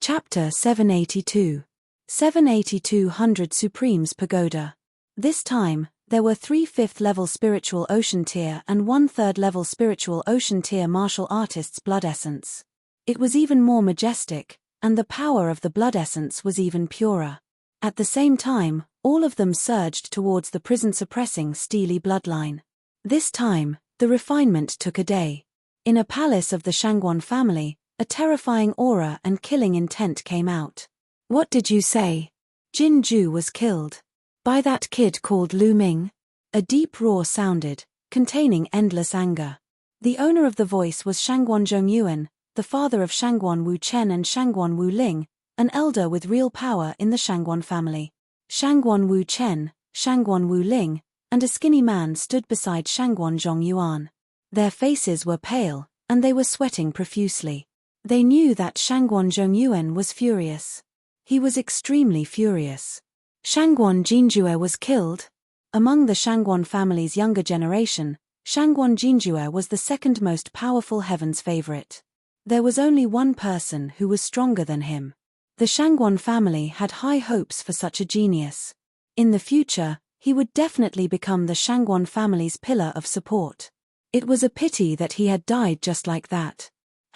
Chapter 782. 78200 Supreme's Pagoda. This time, there were 3 5th-level spiritual ocean tier and 1 3rd-level spiritual ocean tier martial artists' blood essence. It was even more majestic, and the power of the blood essence was even purer. At the same time, all of them surged towards the prison-suppressing steely bloodline. This time, the refinement took a day. In a palace of the Shangguan family, a terrifying aura and killing intent came out. What did you say? Jin Ju was killed. By that kid called Lu Ming? A deep roar sounded, containing endless anger. The owner of the voice was Shangguan Zhongyuan, the father of Shangguan Wu Chen and Shangguan Wu Ling, an elder with real power in the Shangguan family. Shangguan Wu Chen, Shangguan Wu Ling, and a skinny man stood beside Shangguan Zhongyuan. Their faces were pale, and they were sweating profusely. They knew that Shangguan Zhongyuan was furious. He was extremely furious. Shangguan Jinjue was killed. Among the Shangguan family's younger generation, Shangguan Jinjue was the second most powerful heaven's favorite. There was only one person who was stronger than him. The Shangguan family had high hopes for such a genius. In the future, he would definitely become the Shangguan family's pillar of support. It was a pity that he had died just like that.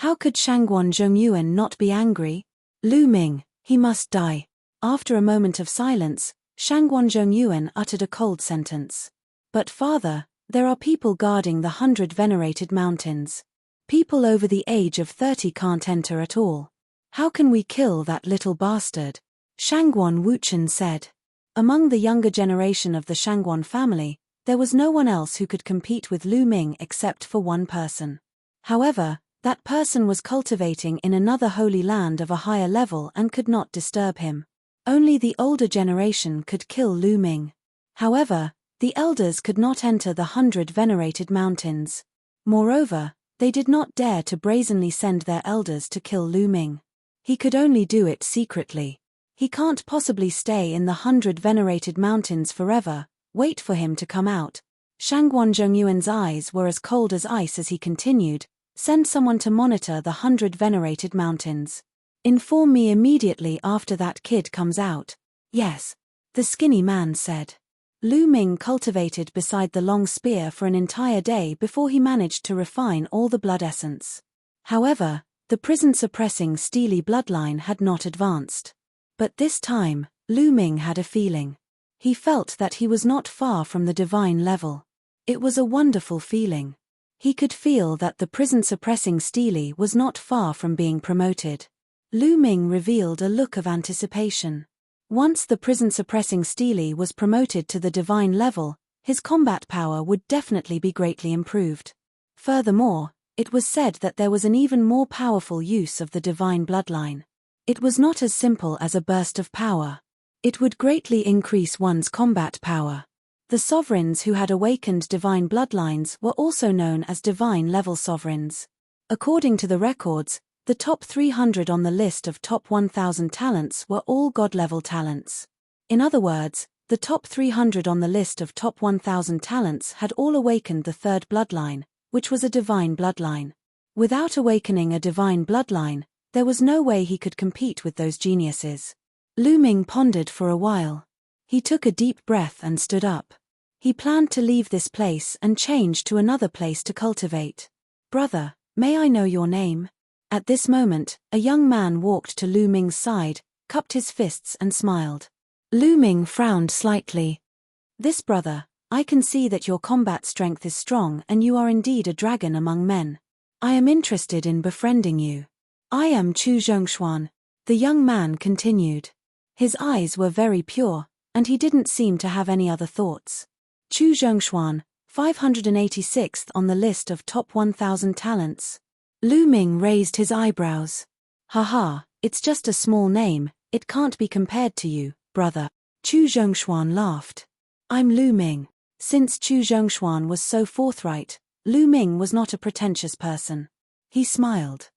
How could Shangguan Zhongyuan not be angry? Lu Ming, he must die. After a moment of silence, Shangguan Zhongyuan uttered a cold sentence. But father, there are people guarding the 100 venerated mountains. People over the age of 30 can't enter at all. How can we kill that little bastard? Shangguan Wuchen said. Among the younger generation of the Shangguan family, there was no one else who could compete with Lu Ming except for one person. However, that person was cultivating in another holy land of a higher level and could not disturb him. Only the older generation could kill Lu Ming. However, the elders could not enter the 100 venerated mountains. Moreover, they did not dare to brazenly send their elders to kill Lu Ming. He could only do it secretly. He can't possibly stay in the 100 venerated mountains forever. Wait for him to come out. Shangguan Zhongyuan's eyes were as cold as ice as he continued. Send someone to monitor the 100 venerated mountains. Inform me immediately after that kid comes out. Yes, the skinny man said. Lu Ming cultivated beside the long spear for an entire day before he managed to refine all the blood essence. However, the prison-suppressing steely bloodline had not advanced. But this time, Lu Ming had a feeling. He felt that he was not far from the divine level. It was a wonderful feeling. He could feel that the prison-suppressing steely was not far from being promoted. Lu Ming revealed a look of anticipation. Once the prison-suppressing steely was promoted to the divine level, his combat power would definitely be greatly improved. Furthermore, it was said that there was an even more powerful use of the divine bloodline. It was not as simple as a burst of power. It would greatly increase one's combat power. The sovereigns who had awakened divine bloodlines were also known as divine-level sovereigns. According to the records, the top 300 on the list of top 1,000 talents were all god-level talents. In other words, the top 300 on the list of top 1,000 talents had all awakened the 3rd bloodline, which was a divine bloodline. Without awakening a divine bloodline, there was no way he could compete with those geniuses. Lu Ming pondered for a while. He took a deep breath and stood up. He planned to leave this place and change to another place to cultivate. Brother, may I know your name? At this moment, a young man walked to Lu Ming's side, cupped his fists and smiled. Lu Ming frowned slightly. This brother, I can see that your combat strength is strong and you are indeed a dragon among men. I am interested in befriending you. I am Chu Zhongshuan, the young man continued. His eyes were very pure, and he didn't seem to have any other thoughts. Chu Zhongshuan, 586th on the list of top 1,000 talents. Lu Ming raised his eyebrows. Haha, it's just a small name, it can't be compared to you, brother. Chu Zhongshuan laughed. I'm Lu Ming. Since Chu Zhongshuan was so forthright, Lu Ming was not a pretentious person. He smiled.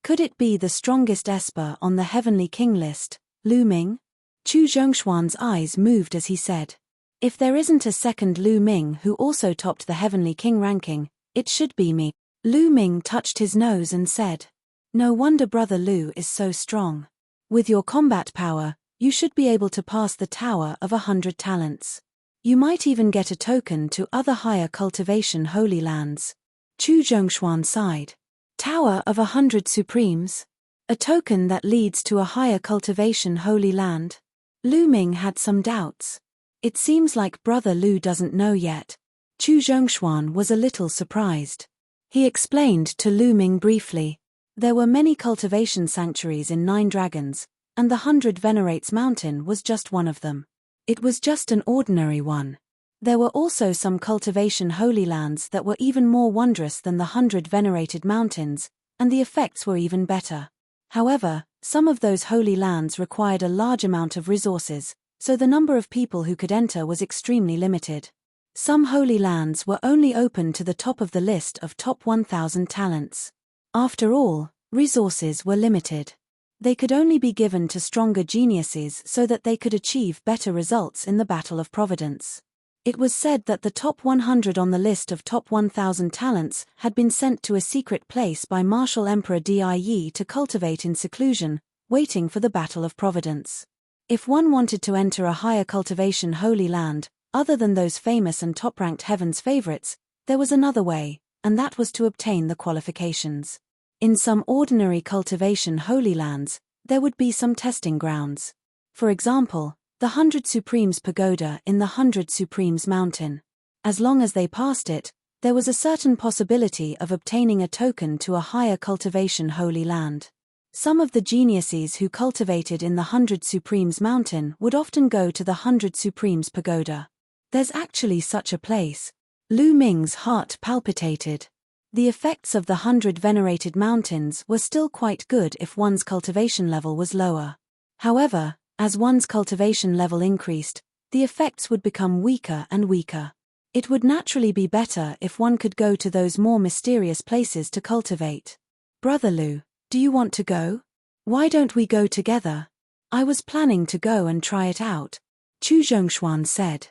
Could it be the strongest esper on the Heavenly King list, Lu Ming? Chu Zhongshuan's eyes moved as he said. If there isn't a second Lu Ming who also topped the Heavenly King ranking, it should be me. Lu Ming touched his nose and said. No wonder brother Lu is so strong. With your combat power, you should be able to pass the Tower of 100 Talents. You might even get a token to other higher cultivation holy lands. Chu Zhongshuan sighed. Tower of 100 Supremes? A token that leads to a higher cultivation holy land? Lu Ming had some doubts. It seems like Brother Lu doesn't know yet. Chu Zhongshuan was a little surprised. He explained to Lu Ming briefly. There were many cultivation sanctuaries in 9 Dragons, and the 100 Venerates Mountain was just one of them. It was just an ordinary one. There were also some cultivation holy lands that were even more wondrous than the 100 venerated mountains, and the effects were even better. However, some of those holy lands required a large amount of resources, so the number of people who could enter was extremely limited. Some holy lands were only open to the top of the list of top 1,000 talents. After all, resources were limited. They could only be given to stronger geniuses so that they could achieve better results in the Battle of Providence. It was said that the top 100 on the list of top 1,000 talents had been sent to a secret place by Martial Emperor Die to cultivate in seclusion, waiting for the Battle of Providence. If one wanted to enter a higher cultivation holy land, other than those famous and top-ranked heaven's favorites, there was another way, and that was to obtain the qualifications. In some ordinary cultivation holy lands, there would be some testing grounds. For example, the 100 Supremes Pagoda in the 100 Supremes Mountain. As long as they passed it, there was a certain possibility of obtaining a token to a higher cultivation holy land. Some of the geniuses who cultivated in the 100 Supremes Mountain would often go to the 100 Supremes Pagoda. There's actually such a place. Lu Ming's heart palpitated. The effects of the 100 venerated mountains were still quite good if one's cultivation level was lower. However, as one's cultivation level increased, the effects would become weaker and weaker. It would naturally be better if one could go to those more mysterious places to cultivate. Brother Lu, do you want to go? Why don't we go together? I was planning to go and try it out. Chu Zhongshuan said.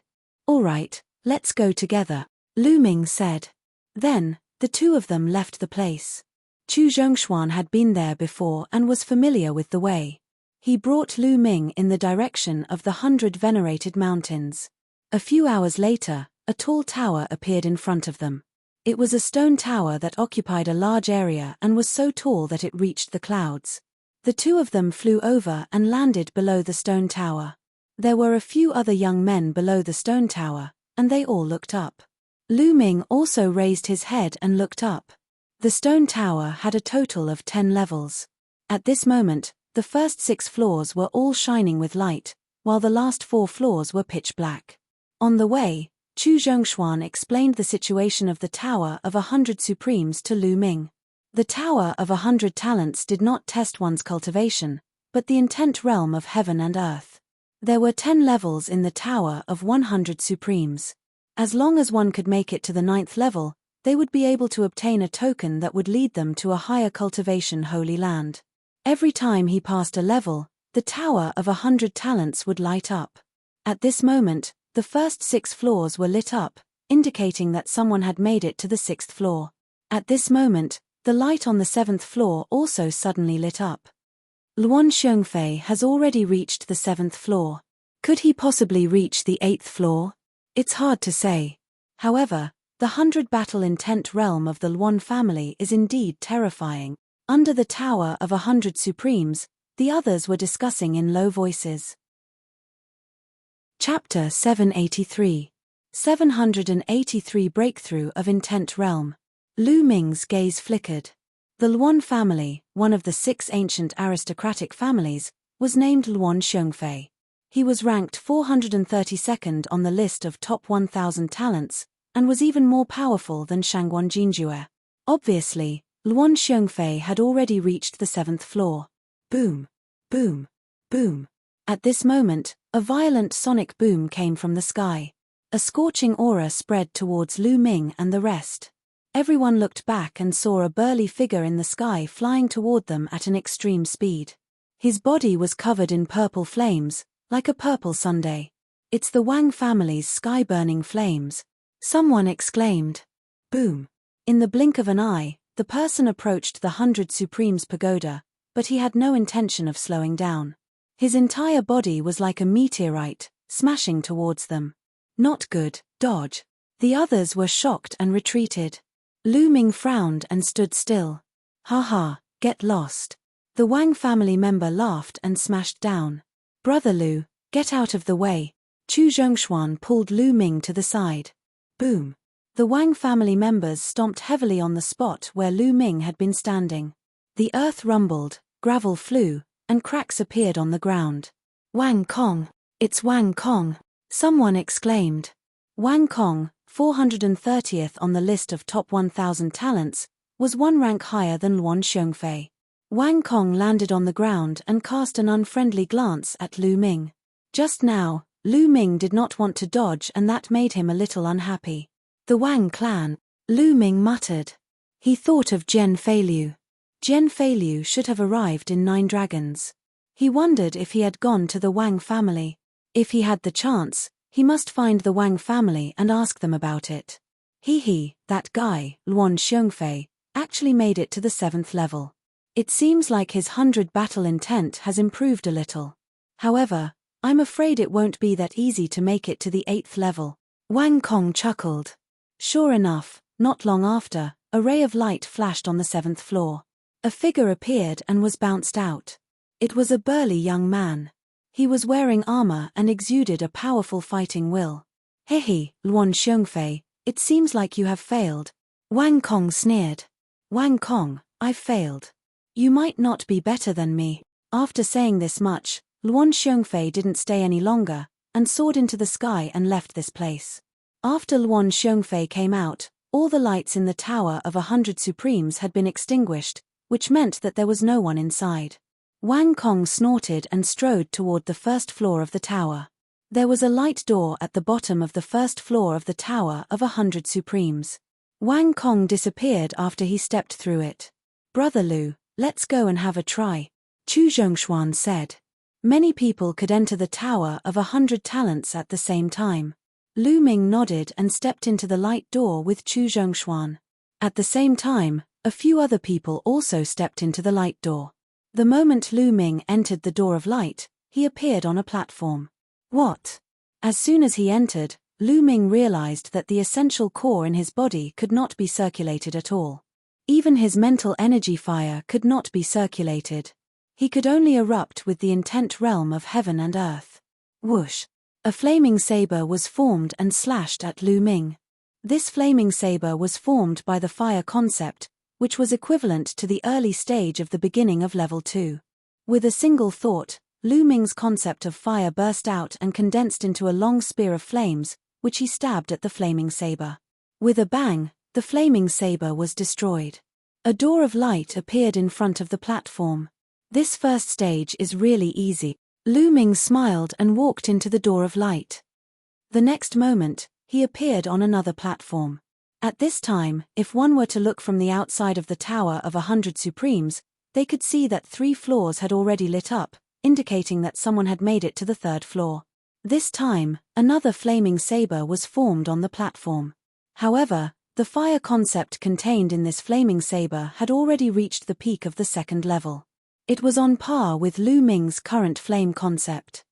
All right, let's go together, Lu Ming said. Then, the two of them left the place. Chu Zhongshuan had been there before and was familiar with the way. He brought Lu Ming in the direction of the 100 venerated mountains. A few hours later, a tall tower appeared in front of them. It was a stone tower that occupied a large area and was so tall that it reached the clouds. The two of them flew over and landed below the stone tower. There were a few other young men below the stone tower, and they all looked up. Lu Ming also raised his head and looked up. The stone tower had a total of 10 levels. At this moment, the first 6 floors were all shining with light, while the last 4 floors were pitch black. On the way, Chu Zhongshuan explained the situation of the Tower of 100 Supremes to Lu Ming. The Tower of 100 Talents did not test one's cultivation, but the intent realm of heaven and earth. There were 10 levels in the Tower of 100 Supremes. As long as one could make it to the 9th level, they would be able to obtain a token that would lead them to a higher cultivation holy land. Every time he passed a level, the Tower of 100 Talents would light up. At this moment, the first 6 floors were lit up, indicating that someone had made it to the 6th floor. At this moment, the light on the 7th floor also suddenly lit up. Luan Xiongfei has already reached the 7th floor. Could he possibly reach the 8th floor? It's hard to say. However, the 100 battle intent realm of the Luan family is indeed terrifying. Under the Tower of 100 Supremes, the others were discussing in low voices. Chapter 783. 783 Breakthrough of Intent Realm. Lu Ming's gaze flickered. The Luan family, one of the 6 ancient aristocratic families, was named Luan Xiongfei. He was ranked 432nd on the list of top 1,000 talents, and was even more powerful than Shangguan Jinjue. Obviously, Luan Xiongfei had already reached the 7th floor. Boom! Boom! Boom! At this moment, a violent sonic boom came from the sky. A scorching aura spread towards Lu Ming and the rest. Everyone looked back and saw a burly figure in the sky flying toward them at an extreme speed. His body was covered in purple flames, like a purple sundae. It's the Wang family's sky-burning flames. Someone exclaimed. Boom! In the blink of an eye, the person approached the 100 Supremes Pagoda, but he had no intention of slowing down. His entire body was like a meteorite, smashing towards them. Not good, dodge. The others were shocked and retreated. Lu Ming frowned and stood still. Ha ha, get lost. The Wang family member laughed and smashed down. Brother Lu, get out of the way. Chu Zhongshuan pulled Lu Ming to the side. Boom. The Wang family members stomped heavily on the spot where Lu Ming had been standing. The earth rumbled, gravel flew, and cracks appeared on the ground. Wang Kong! It's Wang Kong! Someone exclaimed. Wang Kong, 430th on the list of top 1,000 talents, was one rank higher than Luan Xiongfei. Wang Kong landed on the ground and cast an unfriendly glance at Lu Ming. Just now, Lu Ming did not want to dodge, and that made him a little unhappy. The Wang clan, Lu Ming muttered. He thought of Jian Feiliu. Jian Feiliu should have arrived in 9 Dragons. He wondered if he had gone to the Wang family. If he had the chance, he must find the Wang family and ask them about it. That guy, Luan Xiongfei, actually made it to the 7th level. It seems like his 100 battle intent has improved a little. However, I'm afraid it won't be that easy to make it to the 8th level. Wang Kong chuckled. Sure enough, not long after, a ray of light flashed on the 7th floor. A figure appeared and was bounced out. It was a burly young man. He was wearing armor and exuded a powerful fighting will. Luan Xiongfei, it seems like you have failed. Wang Kong sneered. Wang Kong, I've failed. You might not be better than me. After saying this much, Luan Xiongfei didn't stay any longer, and soared into the sky and left this place. After Luan Xiongfei came out, all the lights in the Tower of 100 Supremes had been extinguished, which meant that there was no one inside. Wang Kong snorted and strode toward the 1st floor of the tower. There was a light door at the bottom of the 1st floor of the Tower of 100 Supremes. Wang Kong disappeared after he stepped through it. Brother Lu, let's go and have a try, Chu Zhongshuan said. Many people could enter the Tower of 100 Talents at the same time. Lu Ming nodded and stepped into the light door with Chu Zhongshuan. At the same time, a few other people also stepped into the light door. The moment Lu Ming entered the door of light, he appeared on a platform. What? As soon as he entered, Lu Ming realized that the essential core in his body could not be circulated at all. Even his mental energy fire could not be circulated. He could only erupt with the intent realm of heaven and earth. Whoosh! A flaming saber was formed and slashed at Lu Ming. This flaming saber was formed by the fire concept, which was equivalent to the early stage of the beginning of level 2. With a single thought, Lu Ming's concept of fire burst out and condensed into a long spear of flames, which he stabbed at the flaming saber. With a bang, the flaming saber was destroyed. A door of light appeared in front of the platform. This first stage is really easy. Lu Ming smiled and walked into the door of light. The next moment, he appeared on another platform. At this time, if one were to look from the outside of the Tower of 100 Supremes, they could see that 3 floors had already lit up, indicating that someone had made it to the 3rd floor. This time, another flaming saber was formed on the platform. However, the fire concept contained in this flaming saber had already reached the peak of the 2nd level. It was on par with Lu Ming's current flame concept.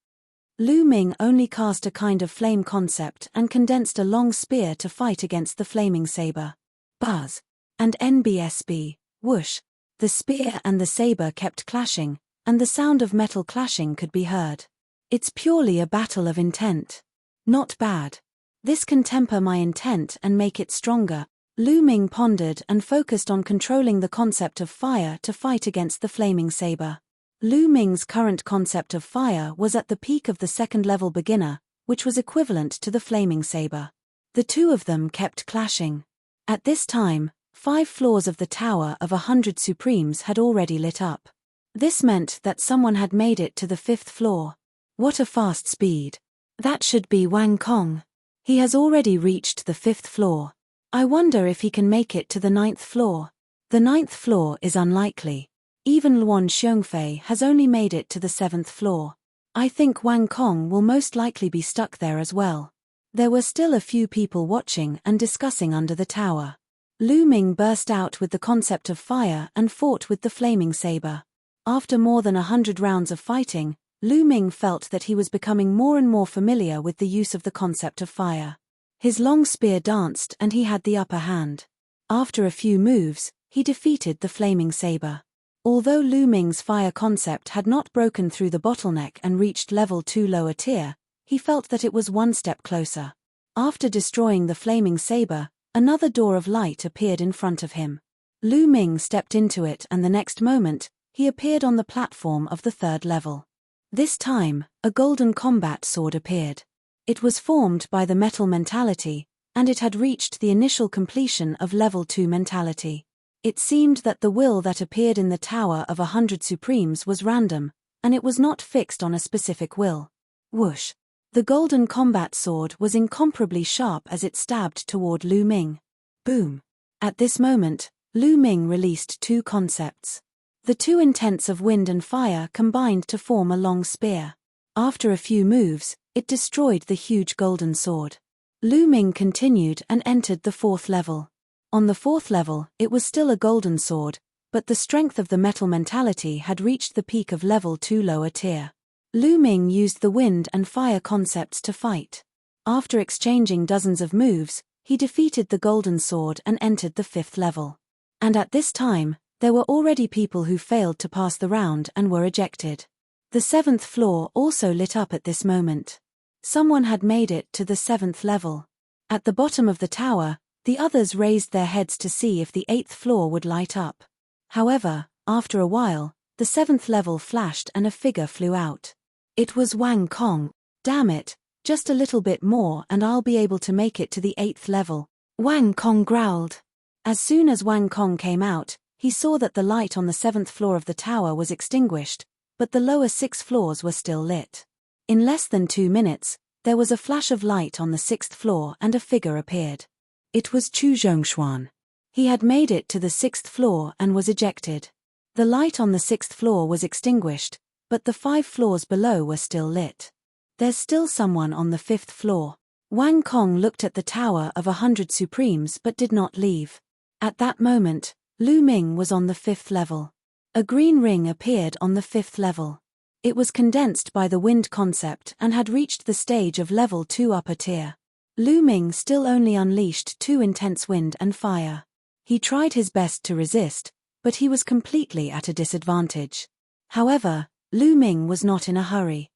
Lu Ming only cast a kind of flame concept and condensed a long spear to fight against the flaming saber. Buzz! And NBSB, whoosh! The spear and the saber kept clashing, and the sound of metal clashing could be heard. It's purely a battle of intent. Not bad. This can temper my intent and make it stronger. Lu Ming pondered and focused on controlling the concept of fire to fight against the flaming saber. Lu Ming's current concept of fire was at the peak of the 2nd level beginner, which was equivalent to the flaming saber. The two of them kept clashing. At this time, 5 floors of the Tower of 100 Supremes had already lit up. This meant that someone had made it to the 5th floor. What a fast speed. That should be Wang Kong. He has already reached the 5th floor. I wonder if he can make it to the 9th floor. The 9th floor is unlikely. Even Luan Xiongfei has only made it to the 7th floor. I think Wang Kong will most likely be stuck there as well. There were still a few people watching and discussing under the tower. Lu Ming burst out with the concept of fire and fought with the flaming saber. After more than 100 rounds of fighting, Lu Ming felt that he was becoming more and more familiar with the use of the concept of fire. His long spear danced and he had the upper hand. After a few moves, he defeated the flaming saber. Although Lu Ming's fire concept had not broken through the bottleneck and reached level 2 lower tier, he felt that it was one step closer. After destroying the flaming saber, another door of light appeared in front of him. Lu Ming stepped into it and the next moment, he appeared on the platform of the 3rd level. This time, a golden combat sword appeared. It was formed by the metal mentality, and it had reached the initial completion of level 2 mentality. It seemed that the will that appeared in the Tower of 100 Supremes was random, and it was not fixed on a specific will. Whoosh! The golden combat sword was incomparably sharp as it stabbed toward Lu Ming. Boom! At this moment, Lu Ming released 2 concepts. The 2 intents of wind and fire combined to form a long spear. After a few moves, it destroyed the huge golden sword. Lu Ming continued and entered the 4th level. On the 4th level, it was still a golden sword, but the strength of the metal mentality had reached the peak of level 2 lower tier. Lu Ming used the wind and fire concepts to fight. After exchanging dozens of moves, he defeated the golden sword and entered the 5th level. And at this time, there were already people who failed to pass the round and were ejected. The 7th floor also lit up at this moment. Someone had made it to the 7th level. At the bottom of the tower, the others raised their heads to see if the 8th floor would light up. However, after a while, the 7th level flashed and a figure flew out. It was Wang Kong. Damn it, just a little bit more and I'll be able to make it to the 8th level. Wang Kong growled. As soon as Wang Kong came out, he saw that the light on the 7th floor of the tower was extinguished, but the lower 6 floors were still lit. In less than 2 minutes, there was a flash of light on the 6th floor and a figure appeared. It was Chu Zhongshuan. He had made it to the 6th floor and was ejected. The light on the 6th floor was extinguished, but the 5 floors below were still lit. There's still someone on the 5th floor. Wang Kong looked at the Tower of 100 Supremes but did not leave. At that moment, Lu Ming was on the 5th level. A green ring appeared on the 5th level. It was condensed by the wind concept and had reached the stage of level 2 upper tier. Lu Ming still only unleashed 2 intense wind and fire. He tried his best to resist, but he was completely at a disadvantage. However, Lu Ming was not in a hurry.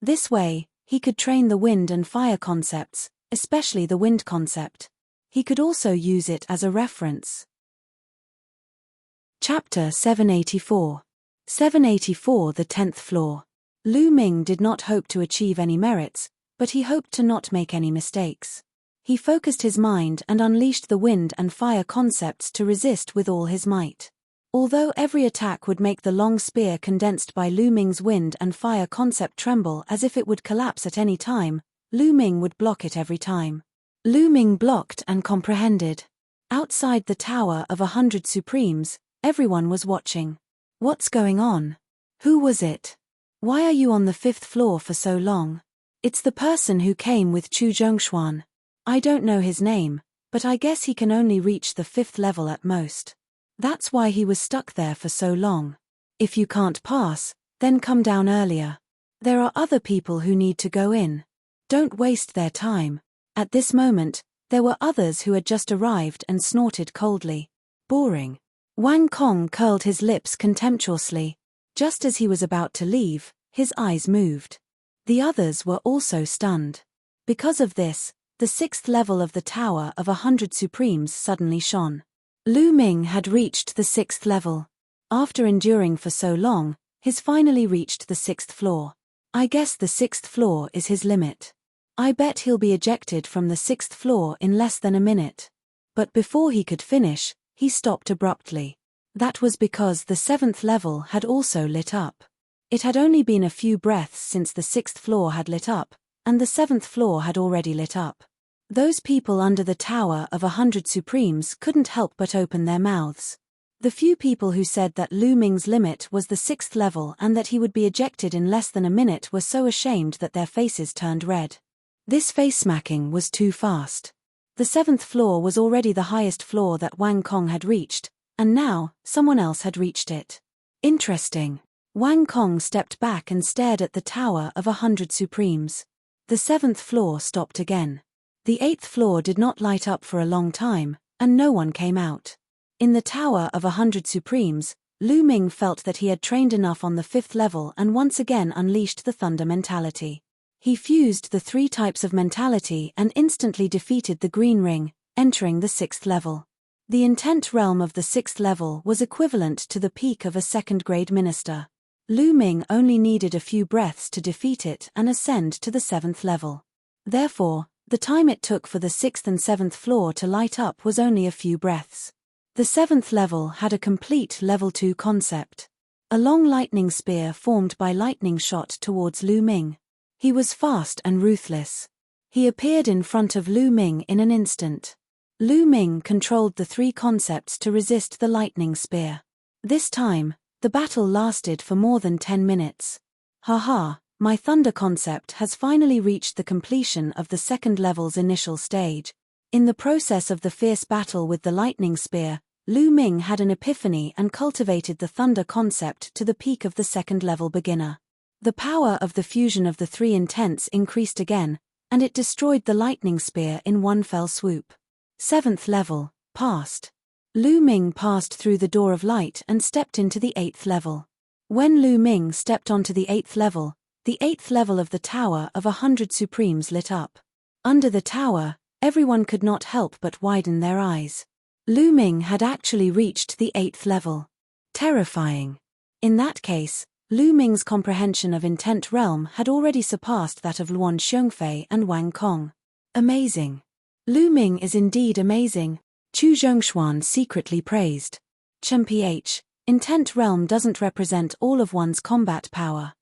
This way, he could train the wind and fire concepts, especially the wind concept. He could also use it as a reference. Chapter 784. 784 The 10th Floor. Lu Ming did not hope to achieve any merits, but he hoped to not make any mistakes. He focused his mind and unleashed the wind and fire concepts to resist with all his might. Although every attack would make the long spear condensed by Lu Ming's wind and fire concept tremble as if it would collapse at any time, Lu Ming would block it every time. Lu Ming blocked and comprehended. Outside the Tower of 100 Supremes, everyone was watching. What's going on? Who was it? Why are you on the 5th floor for so long? It's the person who came with Chu Zhongshuan. I don't know his name, but I guess he can only reach the 5th level at most. That's why he was stuck there for so long. If you can't pass, then come down earlier. There are other people who need to go in. Don't waste their time. At this moment, there were others who had just arrived and snorted coldly. Boring. Wang Kong curled his lips contemptuously. Just as he was about to leave, his eyes moved. The others were also stunned. Because of this, the 6th level of the Tower of 100 Supremes suddenly shone. Lu Ming had reached the 6th level. After enduring for so long, he's finally reached the 6th floor. I guess the 6th floor is his limit. I bet he'll be ejected from the 6th floor in less than a minute. But before he could finish, he stopped abruptly. That was because the 7th level had also lit up. It had only been a few breaths since the 6th floor had lit up, and the 7th floor had already lit up. Those people under the Tower of 100 Supremes couldn't help but open their mouths. The few people who said that Lu Ming's limit was the 6th level and that he would be ejected in less than a minute were so ashamed that their faces turned red. This face-smacking was too fast. The 7th floor was already the highest floor that Wang Kong had reached, and now, someone else had reached it. Interesting. Wang Kong stepped back and stared at the Tower of 100 Supremes. The 7th floor stopped again. The 8th floor did not light up for a long time, and no one came out. In the Tower of 100 Supremes, Lu Ming felt that he had trained enough on the 5th level and once again unleashed the thunder mentality. He fused the 3 types of mentality and instantly defeated the green ring, entering the 6th level. The intent realm of the 6th level was equivalent to the peak of a second-grade minister. Lu Ming only needed a few breaths to defeat it and ascend to the 7th level. Therefore, the time it took for the 6th and 7th floor to light up was only a few breaths. The 7th level had a complete level 2 concept. A long lightning spear formed by lightning shot towards Lu Ming. He was fast and ruthless. He appeared in front of Lu Ming in an instant. Lu Ming controlled the 3 concepts to resist the lightning spear. This time, the battle lasted for more than 10 minutes. Haha, my thunder concept has finally reached the completion of the 2nd level's initial stage. In the process of the fierce battle with the lightning spear, Lu Ming had an epiphany and cultivated the thunder concept to the peak of the 2nd level beginner. The power of the fusion of the 3 intents increased again, and it destroyed the lightning spear in one fell swoop. 7th level, passed. Lu Ming passed through the door of light and stepped into the 8th level. When Lu Ming stepped onto the 8th level of the Tower of 100 Supremes lit up. Under the tower, everyone could not help but widen their eyes. Lu Ming had actually reached the 8th level. Terrifying. In that case, Lu Ming's comprehension of intent realm had already surpassed that of Luan Xiongfei and Wang Kong. Amazing. Lu Ming is indeed amazing, Chu Zhongshuan secretly praised. Chen-ph, intent realm doesn't represent all of one's combat power.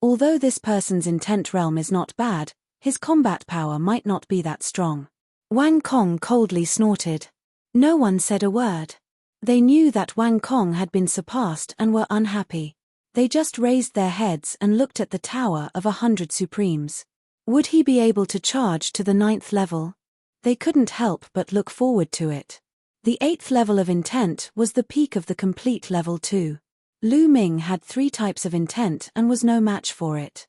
Although this person's intent realm is not bad, his combat power might not be that strong. Wang Kong coldly snorted. No one said a word. They knew that Wang Kong had been surpassed and were unhappy. They just raised their heads and looked at the Tower of 100 Supremes. Would he be able to charge to the 9th level? They couldn't help but look forward to it. The 8th level of intent was the peak of the complete level 2. Lu Ming had 3 types of intent and was no match for it.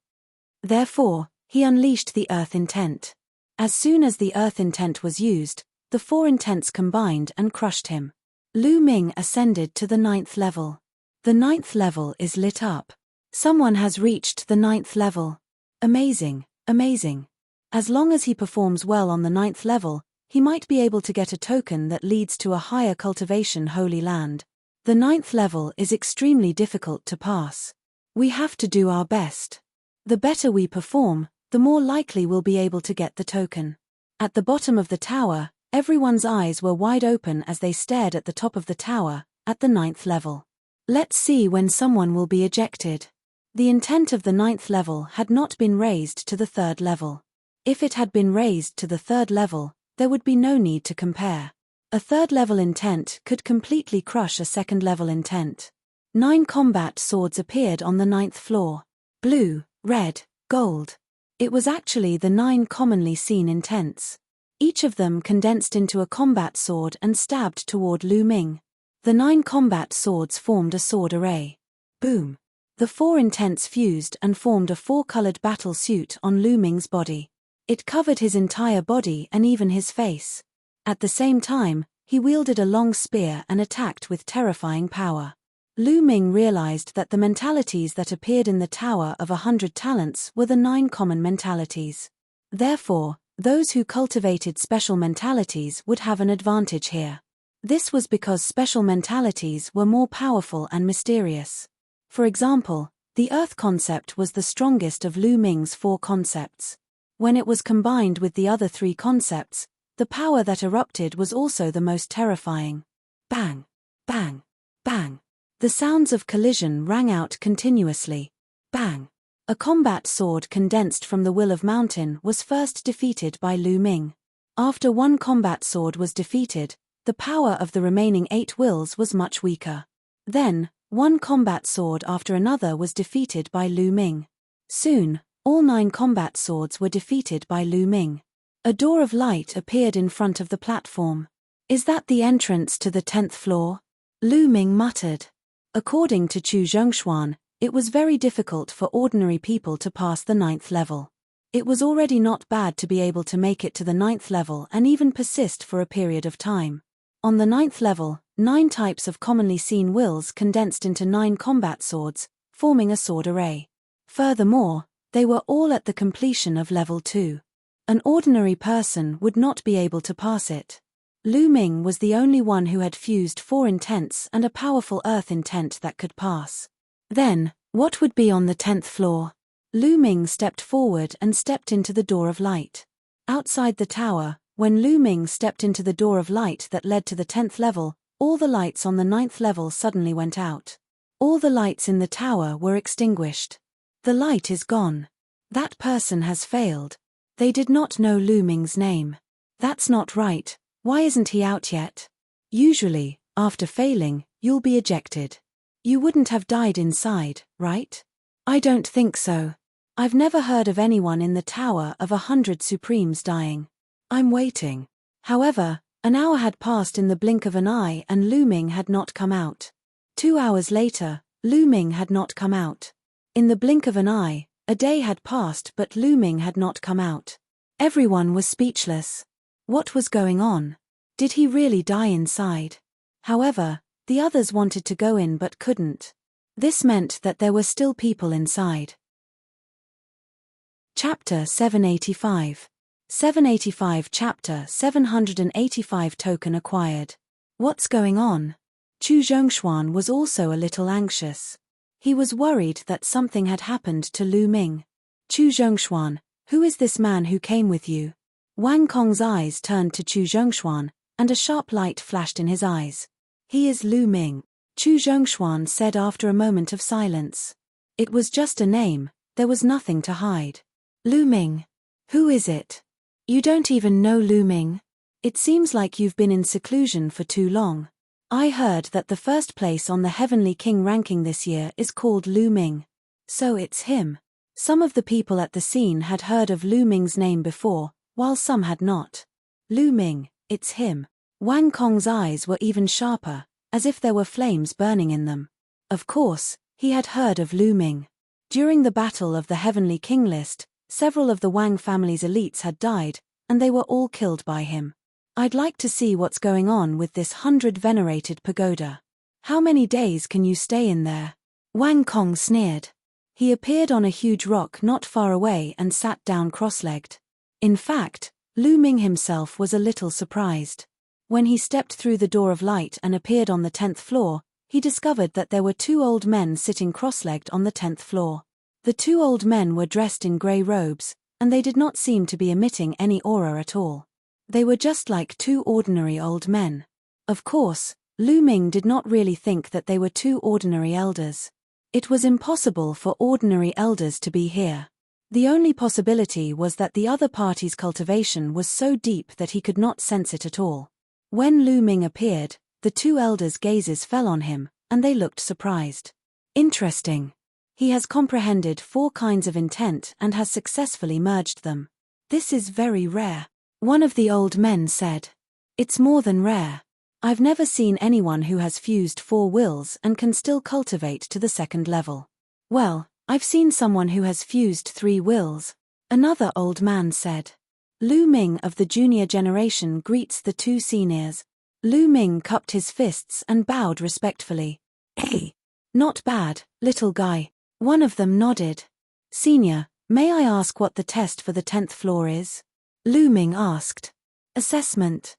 Therefore, he unleashed the earth intent. As soon as the earth intent was used, the 4 intents combined and crushed him. Lu Ming ascended to the 9th level. The 9th level is lit up. Someone has reached the 9th level. Amazing, amazing. As long as he performs well on the 9th level, he might be able to get a token that leads to a higher cultivation Holy Land. The 9th level is extremely difficult to pass. We have to do our best. The better we perform, the more likely we'll be able to get the token. At the bottom of the tower, everyone's eyes were wide open as they stared at the top of the tower, at the 9th level. Let's see when someone will be ejected. The intent of the 9th level had not been raised to the 3rd level. If it had been raised to the 3rd level, there would be no need to compare. A 3rd level intent could completely crush a 2nd level intent. 9 combat swords appeared on the 9th floor. Blue, red, gold. It was actually the 9 commonly seen intents. Each of them condensed into a combat sword and stabbed toward Lu Ming. The 9 combat swords formed a sword array. Boom. The 4 intents fused and formed a 4-colored battle suit on Lu Ming's body. It covered his entire body and even his face. At the same time, he wielded a long spear and attacked with terrifying power. Lu Ming realized that the mentalities that appeared in the Tower of 100 Talents were the 9 common mentalities. Therefore, those who cultivated special mentalities would have an advantage here. This was because special mentalities were more powerful and mysterious. For example, the Earth concept was the strongest of Lu Ming's 4 concepts. When it was combined with the other 3 concepts, the power that erupted was also the most terrifying. Bang! Bang! Bang! The sounds of collision rang out continuously. Bang! A combat sword condensed from the Will of Mountain was first defeated by Lu Ming. After 1 combat sword was defeated, the power of the remaining 8 wills was much weaker. Then, 1 combat sword after another was defeated by Lu Ming. Soon, all 9 combat swords were defeated by Lu Ming. A door of light appeared in front of the platform. Is that the entrance to the 10th floor? Lu Ming muttered. According to Chu Zhongshuan, it was very difficult for ordinary people to pass the 9th level. It was already not bad to be able to make it to the 9th level and even persist for a period of time. On the 9th level, 9 types of commonly seen wills condensed into 9 combat swords, forming a sword array. Furthermore, they were all at the completion of level 2. An ordinary person would not be able to pass it. Lu Ming was the only one who had fused 4 intents and a powerful earth intent that could pass. Then, what would be on the 10th floor? Lu Ming stepped forward and stepped into the door of light. Outside the tower, when Lu Ming stepped into the door of light that led to the 10th level, all the lights on the 9th level suddenly went out. All the lights in the tower were extinguished. The light is gone. That person has failed. They did not know Lu Ming's name. That's not right. Why isn't he out yet? Usually, after failing, you'll be ejected. You wouldn't have died inside, right? I don't think so. I've never heard of anyone in the tower of 100 Supremes dying. I'm waiting. However, an hour had passed in the blink of an eye and Lu Ming had not come out. 2 hours later, Lu Ming had not come out. In the blink of an eye, a day had passed but Lu Ming had not come out. Everyone was speechless. What was going on? Did he really die inside? However, the others wanted to go in but couldn't. This meant that there were still people inside. Chapter 785. 785 Chapter 785 Token acquired. What's going on? Chu Zhongshuan was also a little anxious. He was worried that something had happened to Lu Ming. Chu Zhongshuan, who is this man who came with you? Wang Kong's eyes turned to Chu Zhongshuan, and a sharp light flashed in his eyes. He is Lu Ming, Chu Zhongshuan said after a moment of silence. It was just a name, there was nothing to hide. Lu Ming. Who is it? You don't even know Lu Ming? It seems like you've been in seclusion for too long. I heard that the first place on the Heavenly King ranking this year is called Lu Ming. So it's him. Some of the people at the scene had heard of Lu Ming's name before, while some had not. Lu Ming, it's him. Wang Kong's eyes were even sharper, as if there were flames burning in them. Of course, he had heard of Lu Ming. During the battle of the Heavenly King list, several of the Wang family's elites had died, and they were all killed by him. I'd like to see what's going on with this 100-venerated pagoda. How many days can you stay in there? Wang Kong sneered. He appeared on a huge rock not far away and sat down cross-legged. In fact, Lu Ming himself was a little surprised. When he stepped through the door of light and appeared on the 10th floor, he discovered that there were 2 old men sitting cross-legged on the 10th floor. The 2 old men were dressed in grey robes, and they did not seem to be emitting any aura at all. They were just like 2 ordinary old men. Of course, Lu Ming did not really think that they were 2 ordinary elders. It was impossible for ordinary elders to be here. The only possibility was that the other party's cultivation was so deep that he could not sense it at all. When Lu Ming appeared, the 2 elders' gazes fell on him, and they looked surprised. Interesting. He has comprehended 4 kinds of intent and has successfully merged them. This is very rare. One of the old men said. It's more than rare. I've never seen anyone who has fused 4 wills and can still cultivate to the 2nd level. Well, I've seen someone who has fused 3 wills. Another old man said. Lu Ming of the junior generation greets the 2 seniors. Lu Ming cupped his fists and bowed respectfully. Hey. Not bad, little guy. One of them nodded. Senior, may I ask what the test for the 10th floor is? Lu Ming asked. Assessment.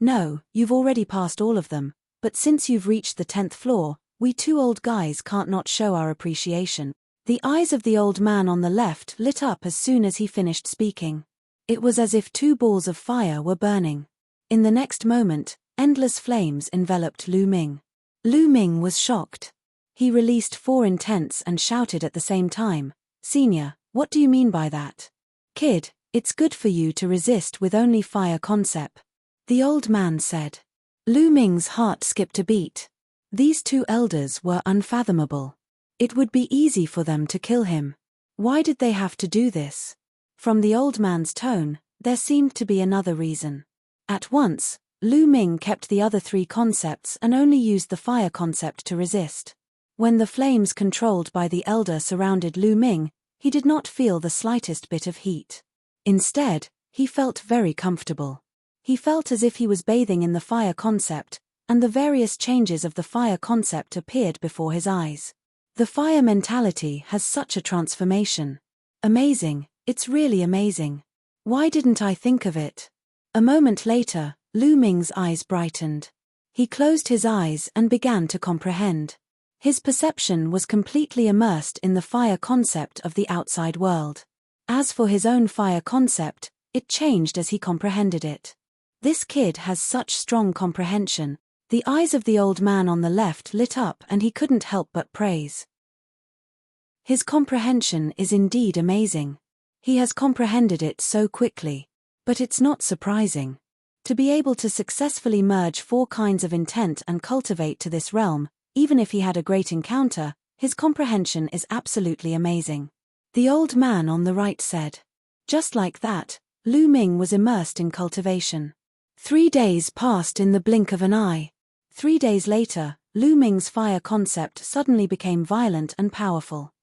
No, you've already passed all of them, but since you've reached the 10th floor, we 2 old guys can't not show our appreciation. The eyes of the old man on the left lit up as soon as he finished speaking. It was as if 2 balls of fire were burning. In the next moment, endless flames enveloped Lu Ming. Lu Ming was shocked. He released 4 intents and shouted at the same time, Senior, what do you mean by that? Kid, it's good for you to resist with only fire concept. The old man said. Lu Ming's heart skipped a beat. These 2 elders were unfathomable. It would be easy for them to kill him. Why did they have to do this? From the old man's tone, there seemed to be another reason. At once, Lu Ming kept the other 3 concepts and only used the fire concept to resist. When the flames controlled by the elder surrounded Lu Ming, he did not feel the slightest bit of heat. Instead, he felt very comfortable. He felt as if he was bathing in the fire concept, and the various changes of the fire concept appeared before his eyes. The fire mentality has such a transformation. Amazing, it's really amazing. Why didn't I think of it? A moment later, Lu Ming's eyes brightened. He closed his eyes and began to comprehend. His perception was completely immersed in the fire concept of the outside world. As for his own fire concept, it changed as he comprehended it. This kid has such strong comprehension. The eyes of the old man on the left lit up and he couldn't help but praise. His comprehension is indeed amazing. He has comprehended it so quickly. But it's not surprising. To be able to successfully merge 4 kinds of intent and cultivate to this realm, even if he had a great encounter, his comprehension is absolutely amazing. The old man on the right said. Just like that, Lu Ming was immersed in cultivation. 3 days passed in the blink of an eye. 3 days later, Lu Ming's fire concept suddenly became violent and powerful.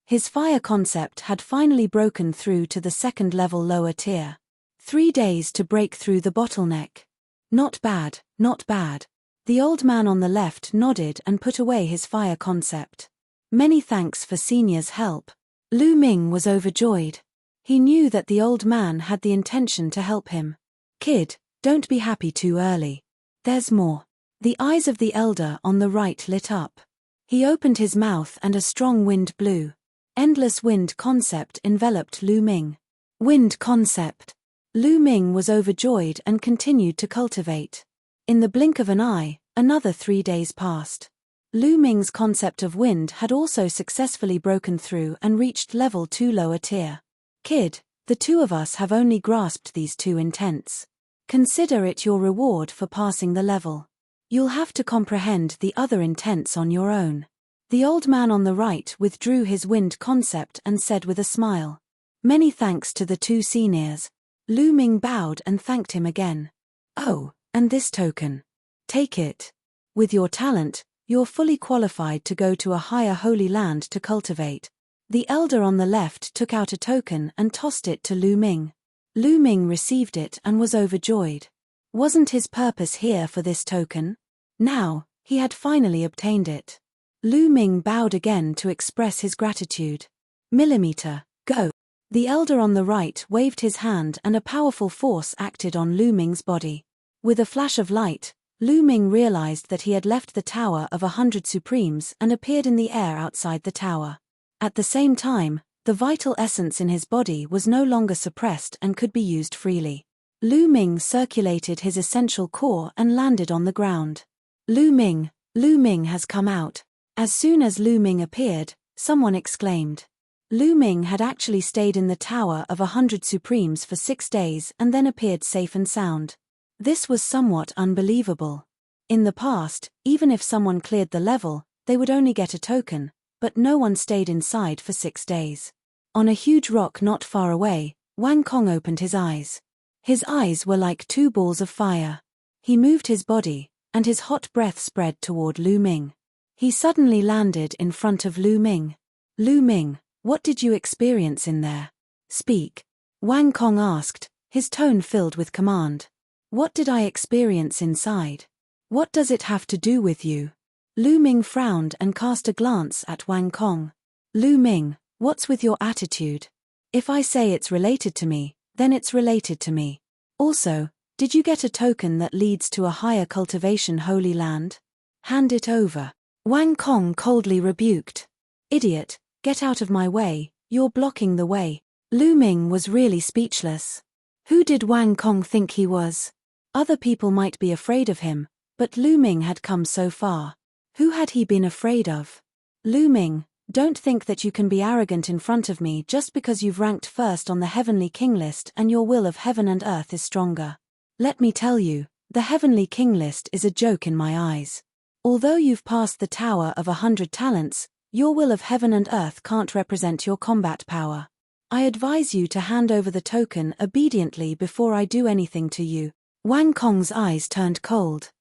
His fire concept had finally broken through to the 2nd level lower tier. 3 days to break through the bottleneck. Not bad, not bad. The old man on the left nodded and put away his fire concept. Many thanks for Senior's help. Lu Ming was overjoyed. He knew that the old man had the intention to help him. Kid, don't be happy too early. There's more. The eyes of the elder on the right lit up. He opened his mouth and a strong wind blew. Endless wind concept enveloped Lu Ming. Wind concept. Lu Ming was overjoyed and continued to cultivate. In the blink of an eye, another 3 days passed. Lu Ming's concept of wind had also successfully broken through and reached level 2 lower tier. Kid, the 2 of us have only grasped these 2 intents. Consider it your reward for passing the level. You'll have to comprehend the other intents on your own. The old man on the right withdrew his wind concept and said with a smile. Many thanks to the 2 seniors. Lu Ming bowed and thanked him again. Oh, and this token. Take it. With your talent, you're fully qualified to go to a higher holy land to cultivate. The elder on the left took out a token and tossed it to Lu Ming. Lu Ming received it and was overjoyed. Wasn't his purpose here for this token? Now, he had finally obtained it. Lu Ming bowed again to express his gratitude. Millimeter, go. The elder on the right waved his hand and a powerful force acted on Lu Ming's body. With a flash of light, Lu Ming realized that he had left the Tower of 100 Supremes and appeared in the air outside the tower. At the same time, the vital essence in his body was no longer suppressed and could be used freely. Lu Ming circulated his essential core and landed on the ground. Lu Ming has come out. As soon as Lu Ming appeared, someone exclaimed. Lu Ming had actually stayed in the Tower of 100 Supremes for 6 days and then appeared safe and sound. This was somewhat unbelievable. In the past, even if someone cleared the level, they would only get a token, but no one stayed inside for 6 days. On a huge rock not far away, Wang Kong opened his eyes. His eyes were like 2 balls of fire. He moved his body, and his hot breath spread toward Lu Ming. He suddenly landed in front of Lu Ming. Lu Ming, what did you experience in there? Speak. Wang Kong asked, his tone filled with command. What did I experience inside? What does it have to do with you? Lu Ming frowned and cast a glance at Wang Kong. Lu Ming, what's with your attitude? If I say it's related to me, then it's related to me. Also, did you get a token that leads to a higher cultivation holy land? Hand it over. Wang Kong coldly rebuked. Idiot, get out of my way, you're blocking the way. Lu Ming was really speechless. Who did Wang Kong think he was? Other people might be afraid of him, but Lu Ming had come so far. Who had he been afraid of? Lu Ming, don't think that you can be arrogant in front of me just because you've ranked first on the Heavenly King list and your will of heaven and earth is stronger. Let me tell you, the Heavenly King list is a joke in my eyes. Although you've passed the Tower of 100 Talents, your will of heaven and earth can't represent your combat power. I advise you to hand over the token obediently before I do anything to you. Wang Kong's eyes turned cold.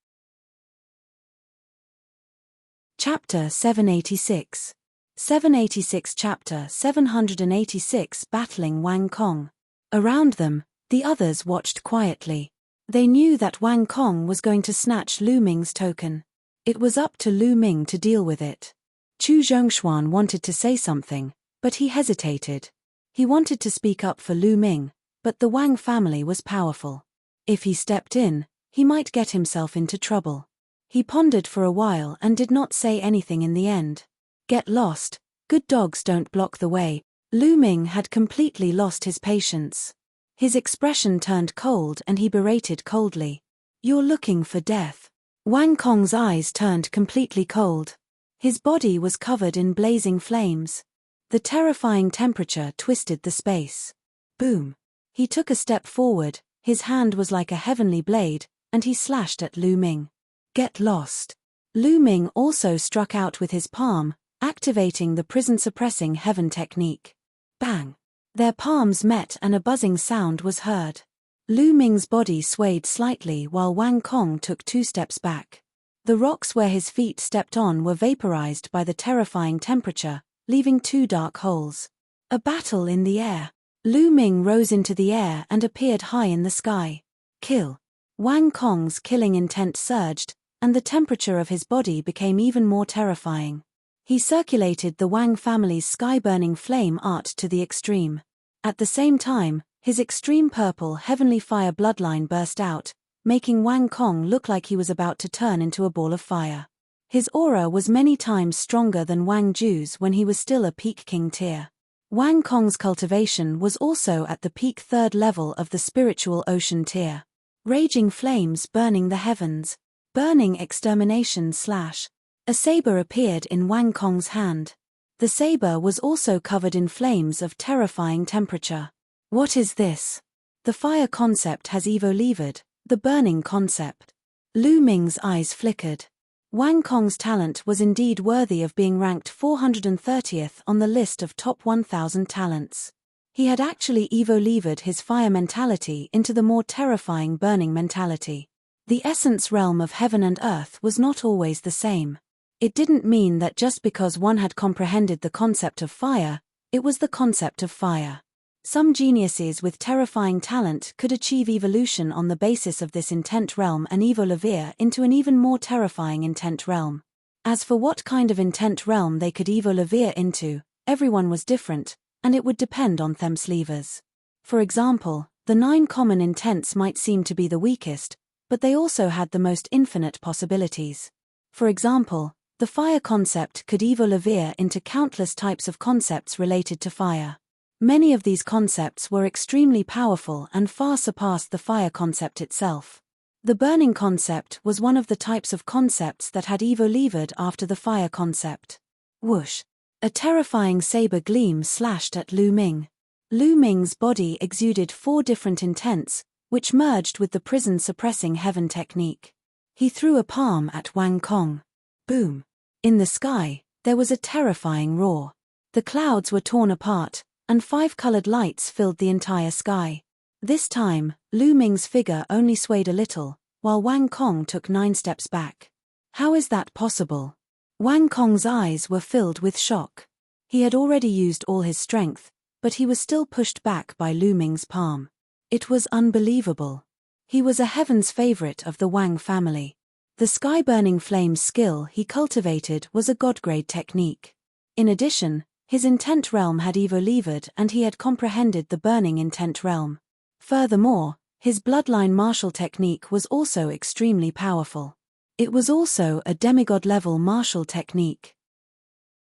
Chapter 786. 786 Chapter 786 Battling Wang Kong. Around them, the others watched quietly. They knew that Wang Kong was going to snatch Lu Ming's token. It was up to Lu Ming to deal with it. Chu Zhongshuan wanted to say something, but he hesitated. He wanted to speak up for Lu Ming, but the Wang family was powerful. If he stepped in, he might get himself into trouble. He pondered for a while and did not say anything in the end. Get lost, good dogs don't block the way. Lu Ming had completely lost his patience. His expression turned cold and he berated coldly. You're looking for death. Wang Kong's eyes turned completely cold. His body was covered in blazing flames. The terrifying temperature twisted the space. Boom. He took a step forward, his hand was like a heavenly blade, and he slashed at Lu Ming. Get lost. Lu Ming also struck out with his palm, activating the prison-suppressing heaven technique. Bang! Their palms met and a buzzing sound was heard. Lu Ming's body swayed slightly while Wang Kong took 2 steps back. The rocks where his feet stepped on were vaporized by the terrifying temperature, leaving 2 dark holes. A battle in the air. Lu Ming rose into the air and appeared high in the sky. Kill. Wang Kong's killing intent surged, and the temperature of his body became even more terrifying. He circulated the Wang family's sky-burning flame art to the extreme. At the same time, his extreme purple heavenly fire bloodline burst out, making Wang Kong look like he was about to turn into a ball of fire. His aura was many times stronger than Wang Ju's when he was still a peak king tier. Wang Kong's cultivation was also at the peak 3rd level of the spiritual ocean tier. Raging flames burning the heavens. Burning extermination / A saber appeared in Wang Kong's hand. The saber was also covered in flames of terrifying temperature. What is this? The fire concept has evolved, the burning concept. Lu Ming's eyes flickered. Wang Kong's talent was indeed worthy of being ranked 430th on the list of top 1,000 talents. He had actually evolved his fire mentality into the more terrifying burning mentality. The essence realm of heaven and earth was not always the same. It didn't mean that just because one had comprehended the concept of fire, it was the concept of fire. Some geniuses with terrifying talent could achieve evolution on the basis of this intent realm and evolve into an even more terrifying intent realm. As for what kind of intent realm they could evolve into, everyone was different, and it would depend on them's levers. For example, the 9 common intents might seem to be the weakest, but they also had the most infinite possibilities. For example, the fire concept could evolve into countless types of concepts related to fire. Many of these concepts were extremely powerful and far surpassed the fire concept itself. The burning concept was one of the types of concepts that had evolved after the fire concept. Whoosh! A terrifying saber gleam slashed at Lu Ming. Lu Ming's body exuded 4 different intents, which merged with the prison-suppressing heaven technique. He threw a palm at Wang Kong. Boom! In the sky, there was a terrifying roar. The clouds were torn apart, and 5-colored lights filled the entire sky. This time, Lu Ming's figure only swayed a little, while Wang Kong took 9 steps back. How is that possible? Wang Kong's eyes were filled with shock. He had already used all his strength, but he was still pushed back by Lu Ming's palm. It was unbelievable. He was a heaven's favorite of the Wang family. The sky-burning flame skill he cultivated was a god-grade technique. In addition, his intent realm had evolved and he had comprehended the burning intent realm. Furthermore, his bloodline martial technique was also extremely powerful. It was also a demigod-level martial technique.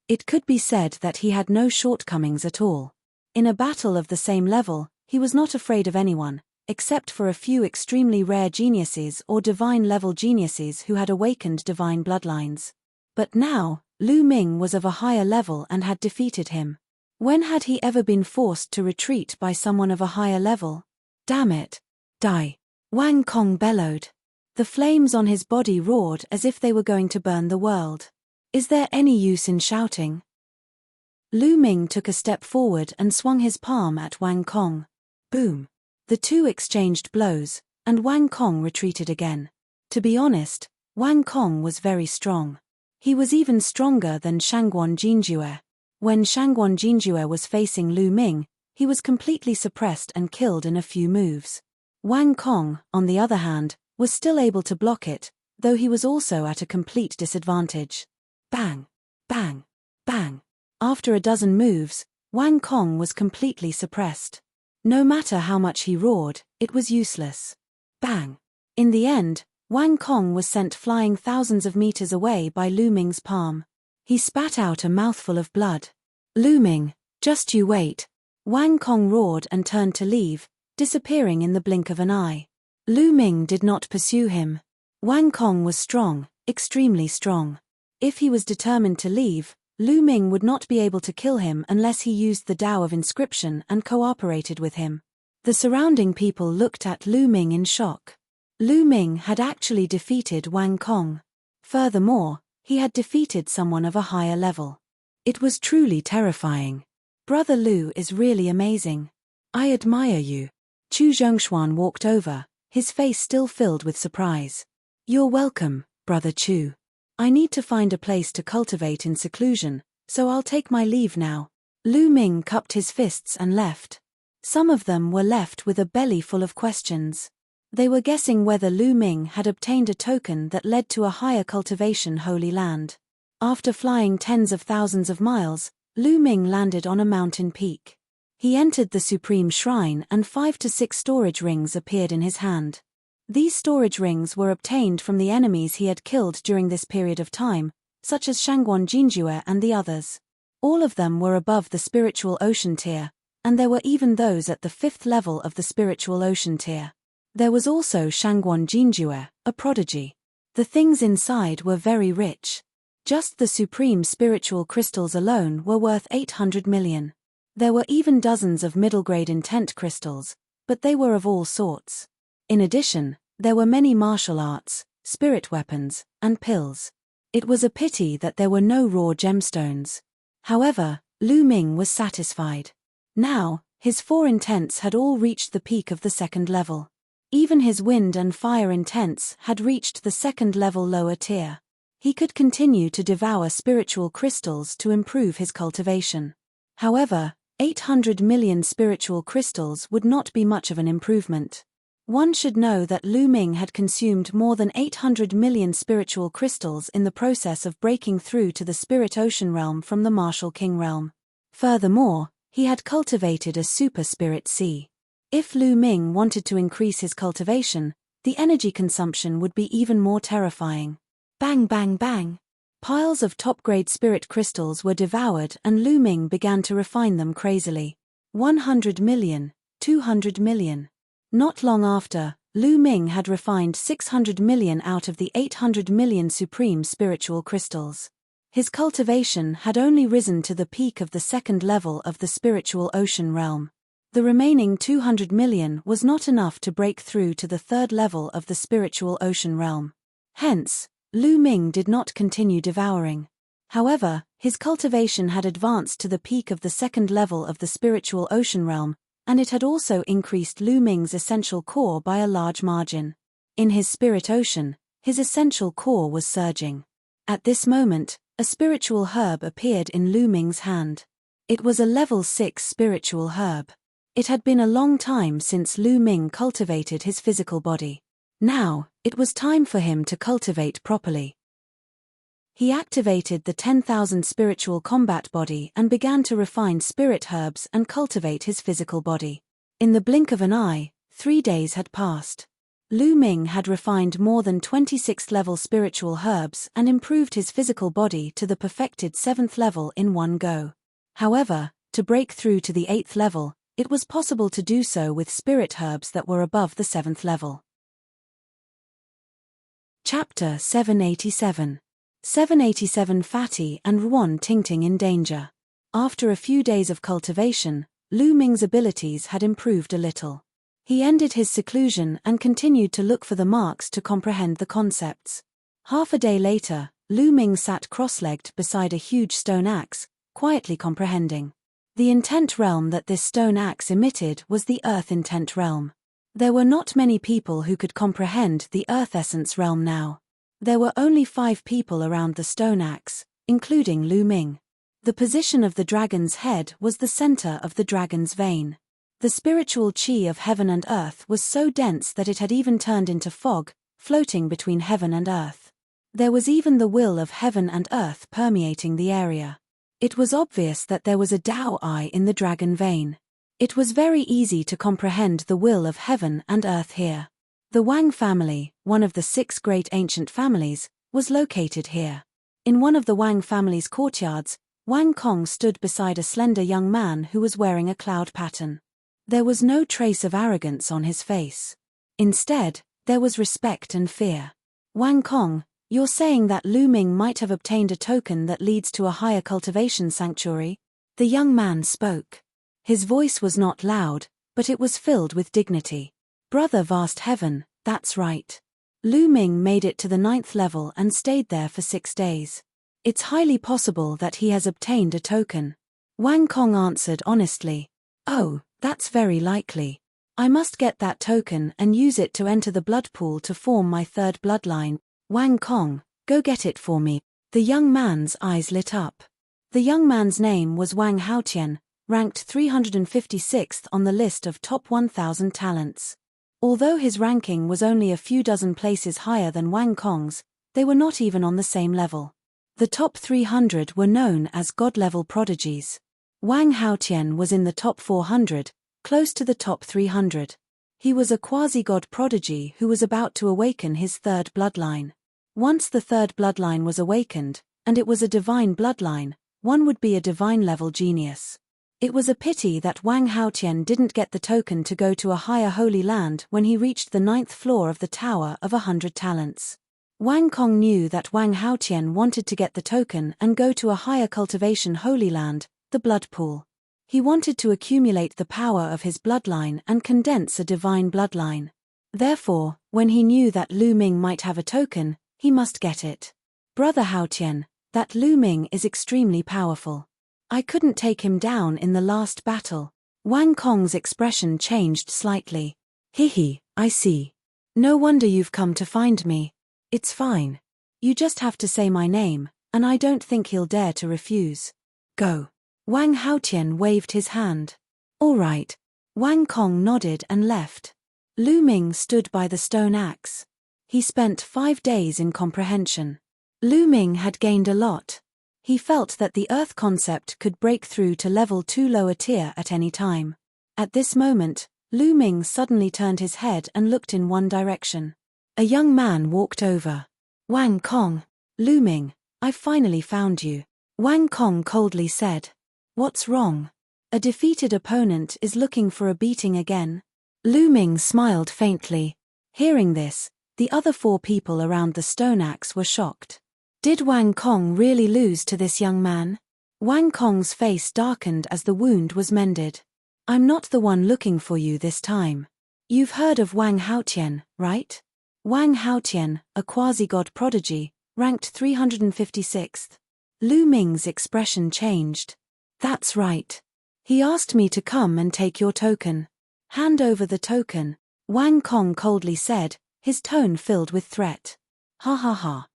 It could be said that he had no shortcomings at all. In a battle of the same level, he was not afraid of anyone, except for a few extremely rare geniuses or divine-level geniuses who had awakened divine bloodlines. But now, Lu Ming was of a higher level and had defeated him. When had he ever been forced to retreat by someone of a higher level? Damn it! Die! Wang Kong bellowed. The flames on his body roared as if they were going to burn the world. Is there any use in shouting? Lu Ming took a step forward and swung his palm at Wang Kong. Boom! The two exchanged blows, and Wang Kong retreated again. To be honest, Wang Kong was very strong. He was even stronger than Shangguan Jinjue. When Shangguan Jinjue was facing Lu Ming, he was completely suppressed and killed in a few moves. Wang Kong, on the other hand, was still able to block it, though he was also at a complete disadvantage. Bang! Bang! Bang! After a dozen moves, Wang Kong was completely suppressed. No matter how much he roared, it was useless. Bang! In the end, Wang Kong was sent flying thousands of meters away by Lu Ming's palm. He spat out a mouthful of blood. Lu Ming, just you wait. Wang Kong roared and turned to leave, disappearing in the blink of an eye. Lu Ming did not pursue him. Wang Kong was strong, extremely strong. If he was determined to leave, Lu Ming would not be able to kill him unless he used the Tao of Inscription and cooperated with him. The surrounding people looked at Lu Ming in shock. Lu Ming had actually defeated Wang Kong. Furthermore, he had defeated someone of a higher level. It was truly terrifying. Brother Lu is really amazing. I admire you. Chu Zhongshuan walked over, his face still filled with surprise. You're welcome, Brother Chu. I need to find a place to cultivate in seclusion, so I'll take my leave now. Lu Ming cupped his fists and left. Some of them were left with a belly full of questions. They were guessing whether Lu Ming had obtained a token that led to a higher cultivation holy land. After flying tens of thousands of miles, Lu Ming landed on a mountain peak. He entered the Supreme Shrine and 5 to 6 storage rings appeared in his hand. These storage rings were obtained from the enemies he had killed during this period of time, such as Shangguan Jinjue and the others. All of them were above the spiritual ocean tier, and there were even those at the 5th level of the spiritual ocean tier. There was also Shangguan Jinjue, a prodigy. The things inside were very rich. Just the supreme spiritual crystals alone were worth 800 million. There were even dozens of middle-grade intent crystals, but they were of all sorts. In addition, there were many martial arts, spirit weapons, and pills. It was a pity that there were no raw gemstones. However, Lu Ming was satisfied. Now, his 4 intents had all reached the peak of the 2nd level. Even his wind and fire intents had reached the 2nd level lower tier. He could continue to devour spiritual crystals to improve his cultivation. However, 800 million spiritual crystals would not be much of an improvement. One should know that Lu Ming had consumed more than 800 million spiritual crystals in the process of breaking through to the Spirit Ocean realm from the Martial King realm. Furthermore, he had cultivated a Super Spirit Sea. If Lu Ming wanted to increase his cultivation, the energy consumption would be even more terrifying. Bang bang bang! Piles of top-grade spirit crystals were devoured and Lu Ming began to refine them crazily. 100 million, 200 million. Not long after, Lu Ming had refined 600 million out of the 800 million supreme spiritual crystals. His cultivation had only risen to the peak of the 2nd level of the spiritual ocean realm. The remaining 200 million was not enough to break through to the 3rd level of the spiritual ocean realm. Hence, Lu Ming did not continue devouring. However, his cultivation had advanced to the peak of the 2nd level of the spiritual ocean realm, and it had also increased Lu Ming's essential core by a large margin. In his spirit ocean, his essential core was surging. At this moment, a spiritual herb appeared in Lu Ming's hand. It was a level 6 spiritual herb. It had been a long time since Lu Ming cultivated his physical body. Now, it was time for him to cultivate properly. He activated the 10,000 spiritual combat body and began to refine spirit herbs and cultivate his physical body. In the blink of an eye, 3 days had passed. Lu Ming had refined more than 26th level spiritual herbs and improved his physical body to the perfected 7th level in one go. However, to break through to the 8th level, it was possible to do so with spirit herbs that were above the 7th level. Chapter 787. 787 Fatty and Ruan Tingting in danger. After a few days of cultivation, Lu Ming's abilities had improved a little. He ended his seclusion and continued to look for the marks to comprehend the concepts. Half a day later, Lu Ming sat cross-legged beside a huge stone axe, quietly comprehending. The intent realm that this stone axe emitted was the Earth intent realm. There were not many people who could comprehend the Earth essence realm now. There were only 5 people around the stone axe, including Lu Ming. The position of the dragon's head was the center of the dragon's vein. The spiritual chi of heaven and earth was so dense that it had even turned into fog, floating between heaven and earth. There was even the will of heaven and earth permeating the area. It was obvious that there was a Tao eye in the dragon vein. It was very easy to comprehend the will of heaven and earth here. The Wang family, one of the 6 great ancient families, was located here. In one of the Wang family's courtyards, Wang Kong stood beside a slender young man who was wearing a cloud pattern. There was no trace of arrogance on his face. Instead, there was respect and fear. Wang Kong, you're saying that Lu Ming might have obtained a token that leads to a higher cultivation sanctuary? The young man spoke. His voice was not loud, but it was filled with dignity. Brother vast heaven, that's right. Lu Ming made it to the 9th level and stayed there for 6 days. It's highly possible that he has obtained a token. Wang Kong answered honestly. Oh, that's very likely. I must get that token and use it to enter the blood pool to form my 3rd bloodline. Wang Kong, go get it for me. The young man's eyes lit up. The young man's name was Wang Haotian, ranked 356th on the list of top 1,000 talents. Although his ranking was only a few dozen places higher than Wang Kong's, they were not even on the same level. The top 300 were known as God-level prodigies. Wang Haotian was in the top 400, close to the top 300. He was a quasi-god prodigy who was about to awaken his 3rd bloodline. Once the 3rd bloodline was awakened, and it was a divine bloodline, one would be a divine-level genius. It was a pity that Wang Haotian didn't get the token to go to a higher holy land when he reached the 9th floor of the Tower of 100 Talents. Wang Kong knew that Wang Haotian wanted to get the token and go to a higher cultivation holy land, the blood pool. He wanted to accumulate the power of his bloodline and condense a divine bloodline. Therefore, when he knew that Lu Ming might have a token, he must get it. Brother Haotian, that Lu Ming is extremely powerful. I couldn't take him down in the last battle. Wang Kong's expression changed slightly. Hihi, I see. No wonder you've come to find me. It's fine. You just have to say my name, and I don't think he'll dare to refuse. Go. Wang Haotian waved his hand. All right. Wang Kong nodded and left. Lu Ming stood by the stone axe. He spent 5 days in comprehension. Lu Ming had gained a lot. He felt that the Earth concept could break through to level 2 lower tier at any time. At this moment, Lu Ming suddenly turned his head and looked in one direction. A young man walked over. Wang Kong. Lu Ming, I've finally found you. Wang Kong coldly said. What's wrong? A defeated opponent is looking for a beating again. Lu Ming smiled faintly. Hearing this, the other 4 people around the stone axe were shocked. Did Wang Kong really lose to this young man? Wang Kong's face darkened as the wound was mended. I'm not the one looking for you this time. You've heard of Wang Haotian, right? Wang Haotian, a quasi-god prodigy, ranked 356th. Lu Ming's expression changed. That's right. He asked me to come and take your token. Hand over the token, Wang Kong coldly said, his tone filled with threat. Ha ha ha.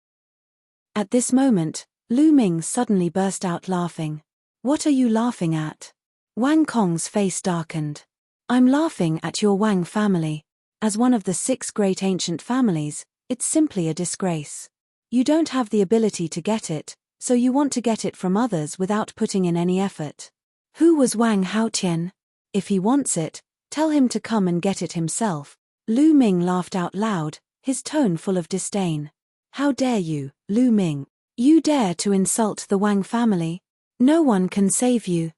At this moment, Lu Ming suddenly burst out laughing. What are you laughing at? Wang Kong's face darkened. I'm laughing at your Wang family. As one of the 6 great ancient families, it's simply a disgrace. You don't have the ability to get it, so you want to get it from others without putting in any effort. Who was Wang Haotian? If he wants it, tell him to come and get it himself. Lu Ming laughed out loud, his tone full of disdain. How dare you, Lu Ming? You dare to insult the Wang family? No one can save you.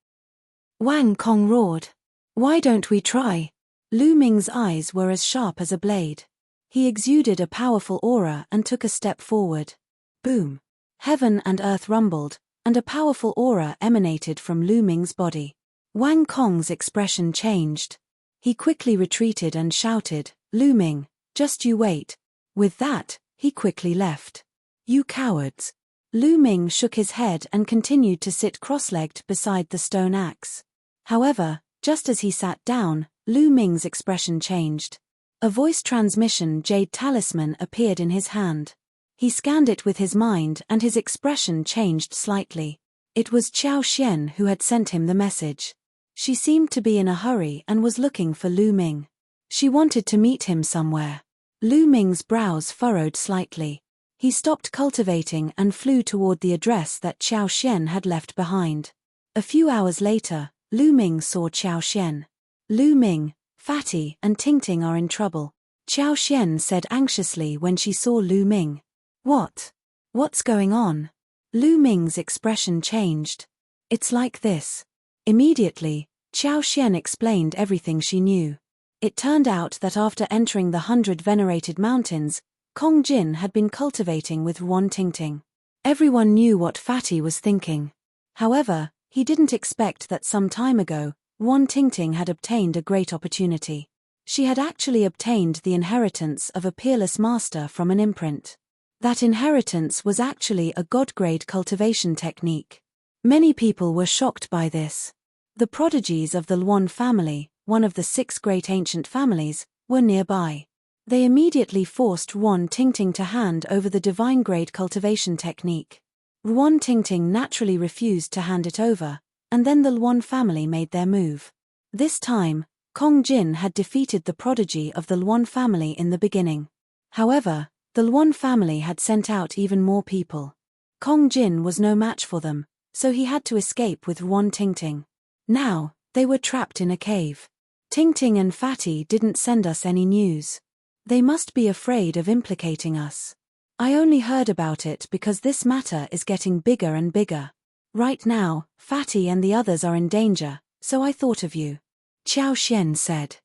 Wang Kong roared. Why don't we try? Lu Ming's eyes were as sharp as a blade. He exuded a powerful aura and took a step forward. Boom. Heaven and earth rumbled, and a powerful aura emanated from Lu Ming's body. Wang Kong's expression changed. He quickly retreated and shouted, Lu Ming, just you wait. With that, he quickly left. You cowards. Lu Ming shook his head and continued to sit cross-legged beside the stone axe. However, just as he sat down, Lu Ming's expression changed. A voice transmission jade talisman appeared in his hand. He scanned it with his mind and his expression changed slightly. It was Qiao Xian who had sent him the message. She seemed to be in a hurry and was looking for Lu Ming. She wanted to meet him somewhere. Lu Ming's brows furrowed slightly. He stopped cultivating and flew toward the address that Qiao Xian had left behind. A few hours later, Lu Ming saw Qiao Xian. Lu Ming, Fatty, and Tingting are in trouble, Qiao Xian said anxiously when she saw Lu Ming. What's going on? Lu Ming's expression changed. It's like this. Immediately, Qiao Xian explained everything she knew. It turned out that after entering the 100 venerated mountains, Kong Jin had been cultivating with Ruan Tingting. Everyone knew what Fatty was thinking. However, he didn't expect that some time ago, Ruan Tingting had obtained a great opportunity. She had actually obtained the inheritance of a peerless master from an imprint. That inheritance was actually a god-grade cultivation technique. Many people were shocked by this. The prodigies of the Luan family, one of the 6 great ancient families, were nearby. They immediately forced Ruan Tingting to hand over the divine-grade cultivation technique. Ruan Tingting naturally refused to hand it over, and then the Luan family made their move. This time, Kong Jin had defeated the prodigy of the Luan family in the beginning. However, the Luan family had sent out even more people. Kong Jin was no match for them, so he had to escape with Ruan Tingting. Now, they were trapped in a cave. Tingting and Fatty didn't send us any news. They must be afraid of implicating us. I only heard about it because this matter is getting bigger and bigger. Right now, Fatty and the others are in danger, so I thought of you. Qiao Xian said.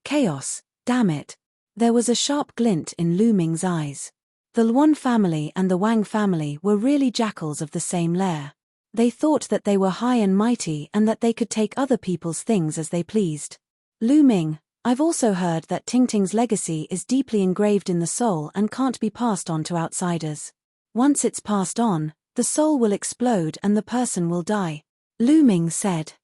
Chaos, damn it. There was a sharp glint in Lu Ming's eyes. The Luan family and the Wang family were really jackals of the same lair. They thought that they were high and mighty and that they could take other people's things as they pleased. Lu Ming, I've also heard that Tingting's legacy is deeply engraved in the soul and can't be passed on to outsiders. Once it's passed on, the soul will explode and the person will die, Lu Ming said.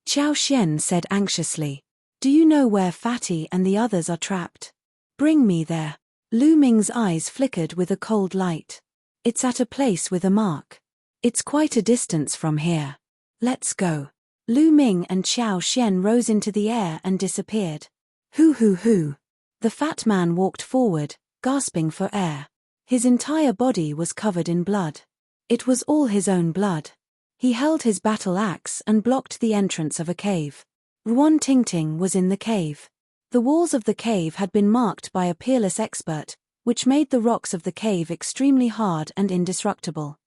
Qiao Xian said anxiously. Do you know where Fatty and the others are trapped? Bring me there. Lu Ming's eyes flickered with a cold light. It's at a place with a mark. It's quite a distance from here. Let's go. Lu Ming and Qiao Xian rose into the air and disappeared. Hoo. The fat man walked forward, gasping for air. His entire body was covered in blood. It was all his own blood. He held his battle axe and blocked the entrance of a cave. Ruan Tingting was in the cave. The walls of the cave had been marked by a peerless expert, which made the rocks of the cave extremely hard and indestructible.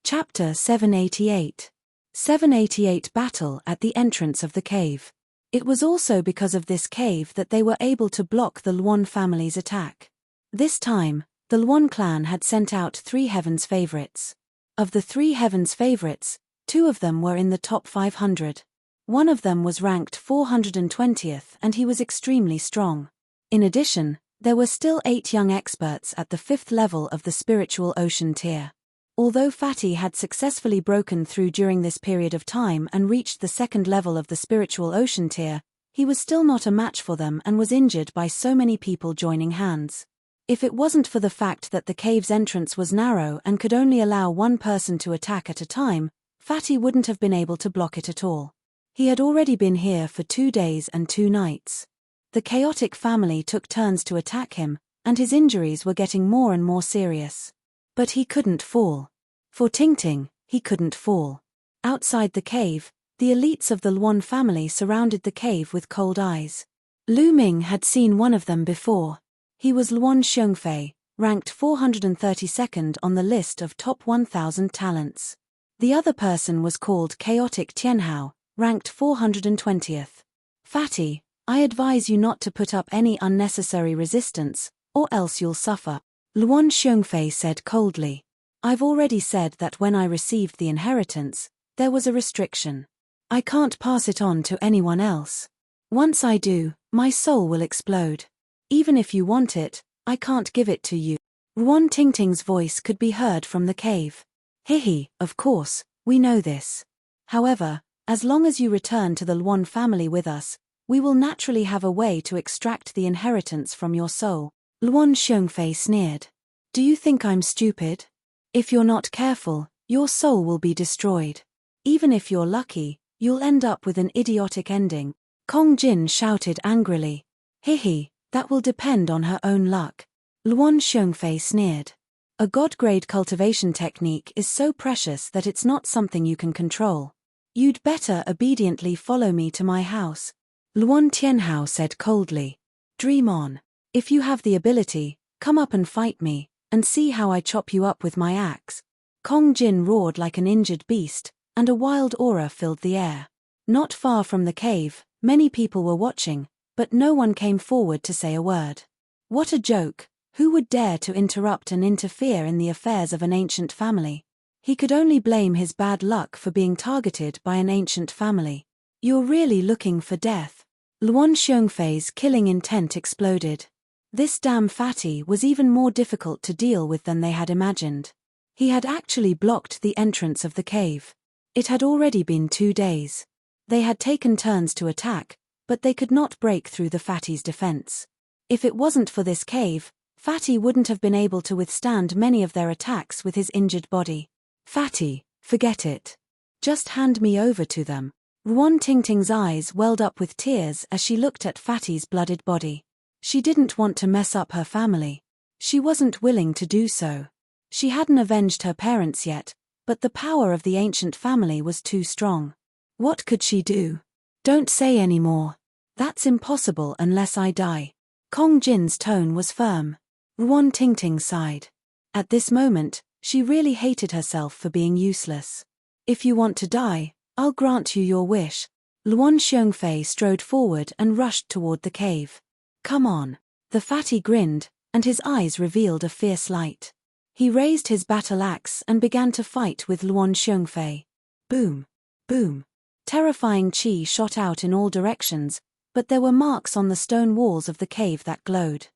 Chapter 788. 788 Battle at the entrance of the cave. It was also because of this cave that they were able to block the Luan family's attack. This time, the Luan clan had sent out 3 heavens favorites. Of the 3 heavens favorites, 2 of them were in the top 500. One of them was ranked 420th and he was extremely strong. In addition, there were still 8 young experts at the 5th level of the spiritual ocean tier. Although Fatty had successfully broken through during this period of time and reached the 2nd level of the spiritual ocean tier, he was still not a match for them and was injured by so many people joining hands. If it wasn't for the fact that the cave's entrance was narrow and could only allow one person to attack at a time, Fatty wouldn't have been able to block it at all. He had already been here for 2 days and 2 nights. The chaotic family took turns to attack him, and his injuries were getting more and more serious. But he couldn't fall. For Tingting, he couldn't fall. Outside the cave, the elites of the Luan family surrounded the cave with cold eyes. Lu Ming had seen one of them before. He was Luan Xiongfei, ranked 432nd on the list of top 1,000 talents. The other person was called Chaotic Tianhao, ranked 420th. Fatty, I advise you not to put up any unnecessary resistance, or else you'll suffer, Luan Xiongfei said coldly. I've already said that when I received the inheritance, there was a restriction. I can't pass it on to anyone else. Once I do, my soul will explode. Even if you want it, I can't give it to you. Ruan Tingting's voice could be heard from the cave. Hihi, of course, we know this. However, as long as you return to the Luan family with us, we will naturally have a way to extract the inheritance from your soul, Luan Xiongfei sneered. Do you think I'm stupid? If you're not careful, your soul will be destroyed. Even if you're lucky, you'll end up with an idiotic ending. Kong Jin shouted angrily. Hihi, that will depend on her own luck. Luan Xiongfei sneered. A god-grade cultivation technique is so precious that it's not something you can control. You'd better obediently follow me to my house. Luan Tianhao said coldly. Dream on. If you have the ability, come up and fight me, and see how I chop you up with my axe. Kong Jin roared like an injured beast, and a wild aura filled the air. Not far from the cave, many people were watching, but no one came forward to say a word. What a joke! Who would dare to interrupt and interfere in the affairs of an ancient family? He could only blame his bad luck for being targeted by an ancient family. You're really looking for death. Luan Xiongfei's killing intent exploded. This damn fatty was even more difficult to deal with than they had imagined. He had actually blocked the entrance of the cave. It had already been 2 days. They had taken turns to attack, but they could not break through the fatty's defense. If it wasn't for this cave, Fatty wouldn't have been able to withstand many of their attacks with his injured body. Fatty, forget it. Just hand me over to them. Ruan Tingting's eyes welled up with tears as she looked at Fatty's blooded body. She didn't want to mess up her family. She wasn't willing to do so. She hadn't avenged her parents yet, but the power of the ancient family was too strong. What could she do? Don't say any more. That's impossible unless I die. Kong Jin's tone was firm. Ruan Tingting sighed. At this moment, she really hated herself for being useless. If you want to die, I'll grant you your wish. Luan Xiongfei strode forward and rushed toward the cave. Come on. The fatty grinned, and his eyes revealed a fierce light. He raised his battle axe and began to fight with Luan Xiongfei. Boom. Boom. Terrifying chi shot out in all directions, but there were marks on the stone walls of the cave that glowed.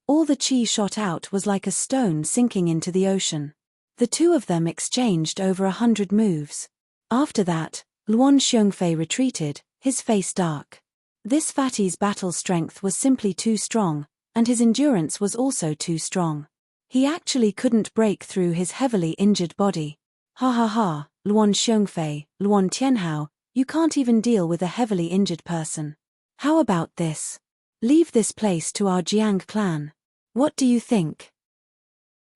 All the chi shot out was like a stone sinking into the ocean. The two of them exchanged over 100 moves. After that, Luan Xiongfei retreated, his face dark. This fatty's battle strength was simply too strong, and his endurance was also too strong. He actually couldn't break through his heavily injured body. Ha ha ha, Luan Xiongfei, Luan Tianhao, you can't even deal with a heavily injured person. How about this? Leave this place to our Jiang clan. What do you think?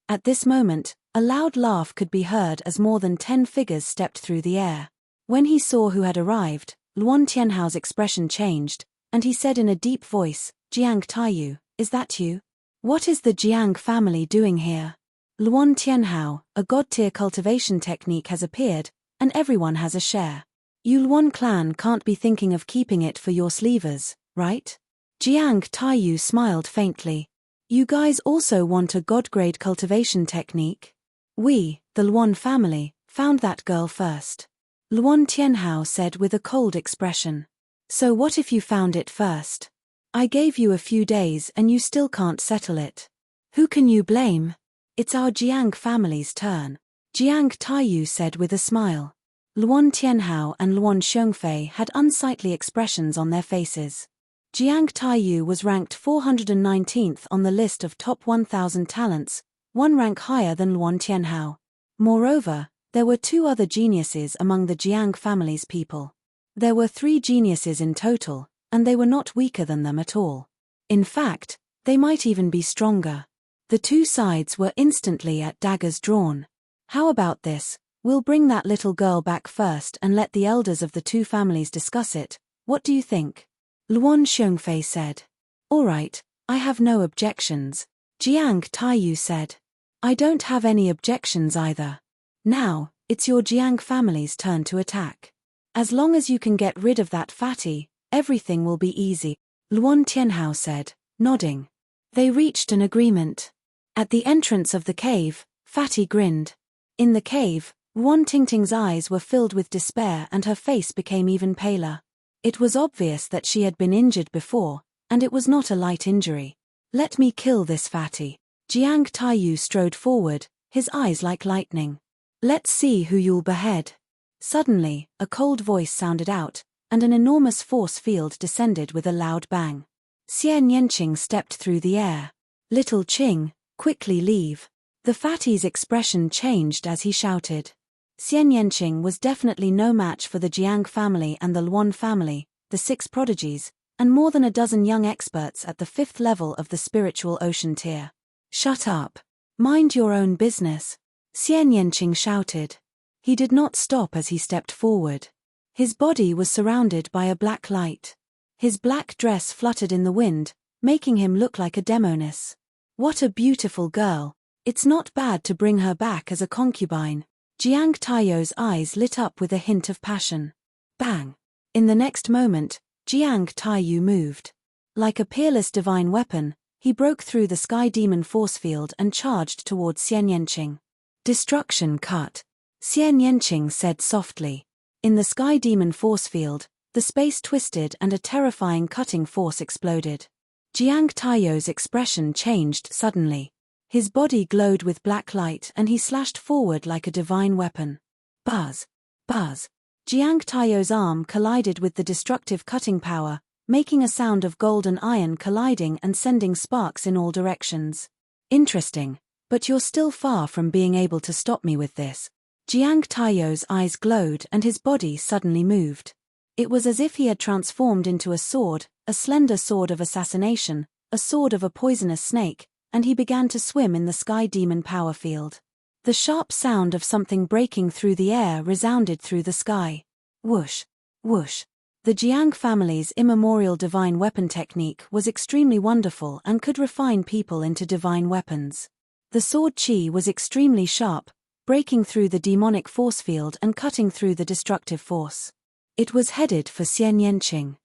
At this moment, a loud laugh could be heard as more than 10 figures stepped through the air. When he saw who had arrived, Luan Tianhao's expression changed, and he said in a deep voice, Jiang Taiyu, is that you? What is the Jiang family doing here? Luan Tianhao, a god-tier cultivation technique has appeared, and everyone has a share. You Luan clan can't be thinking of keeping it for your sleevers, right? Jiang Taiyu smiled faintly. You guys also want a god-grade cultivation technique? We, the Luan family, found that girl first. Luan Tianhao said with a cold expression. So what if you found it first? I gave you a few days and you still can't settle it. Who can you blame? It's our Jiang family's turn. Jiang Taiyu said with a smile. Luan Tianhao and Luan Xiongfei had unsightly expressions on their faces. Jiang Taiyu was ranked 419th on the list of top 1,000 talents, one rank higher than Luan Tianhao. Moreover, there were 2 other geniuses among the Jiang family's people. There were 3 geniuses in total, and they were not weaker than them at all. In fact, they might even be stronger. The 2 sides were instantly at daggers drawn. How about this? We'll bring that little girl back first and let the elders of the 2 families discuss it. What do you think? Luan Xiongfei said. All right, I have no objections. Jiang Taiyu said. I don't have any objections either. Now, it's your Jiang family's turn to attack. As long as you can get rid of that fatty, everything will be easy, Luan Tianhao said, nodding. They reached an agreement. At the entrance of the cave, Fatty grinned. In the cave, Ruan Tingting's eyes were filled with despair and her face became even paler. It was obvious that she had been injured before, and it was not a light injury. Let me kill this fatty. Jiang Taiyu strode forward, his eyes like lightning. Let's see who you'll behead. Suddenly, a cold voice sounded out, and an enormous force field descended with a loud bang. Xian Yanqing stepped through the air. Little Qing, quickly leave. The fatty's expression changed as he shouted. Xian Yanqing was definitely no match for the Jiang family and the Luan family, the 6 prodigies, and more than a dozen young experts at the 5th level of the spiritual ocean tier. Shut up. Mind your own business, Xian Yanqing shouted. He did not stop as he stepped forward. His body was surrounded by a black light. His black dress fluttered in the wind, making him look like a demoness. What a beautiful girl. It's not bad to bring her back as a concubine. Jiang Taiyou's eyes lit up with a hint of passion. Bang! In the next moment, Jiang Taiyou moved. Like a peerless divine weapon, he broke through the sky demon force field and charged towards Xian Yanqing. Destruction cut, Xian Yanqing said softly. In the sky demon force field, the space twisted and a terrifying cutting force exploded. Jiang Taiyou's expression changed suddenly. His body glowed with black light and he slashed forward like a divine weapon. Buzz! Buzz! Jiang Taiyou's arm collided with the destructive cutting power, making a sound of gold and iron colliding and sending sparks in all directions. Interesting, but you're still far from being able to stop me with this. Jiang Taiyou's eyes glowed and his body suddenly moved. It was as if he had transformed into a sword, a slender sword of assassination, a sword of a poisonous snake, and he began to swim in the sky demon power field. The sharp sound of something breaking through the air resounded through the sky. Whoosh! Whoosh! The Jiang family's immemorial divine weapon technique was extremely wonderful and could refine people into divine weapons. The sword qi was extremely sharp, breaking through the demonic force field and cutting through the destructive force. It was headed for Xian Yanqing.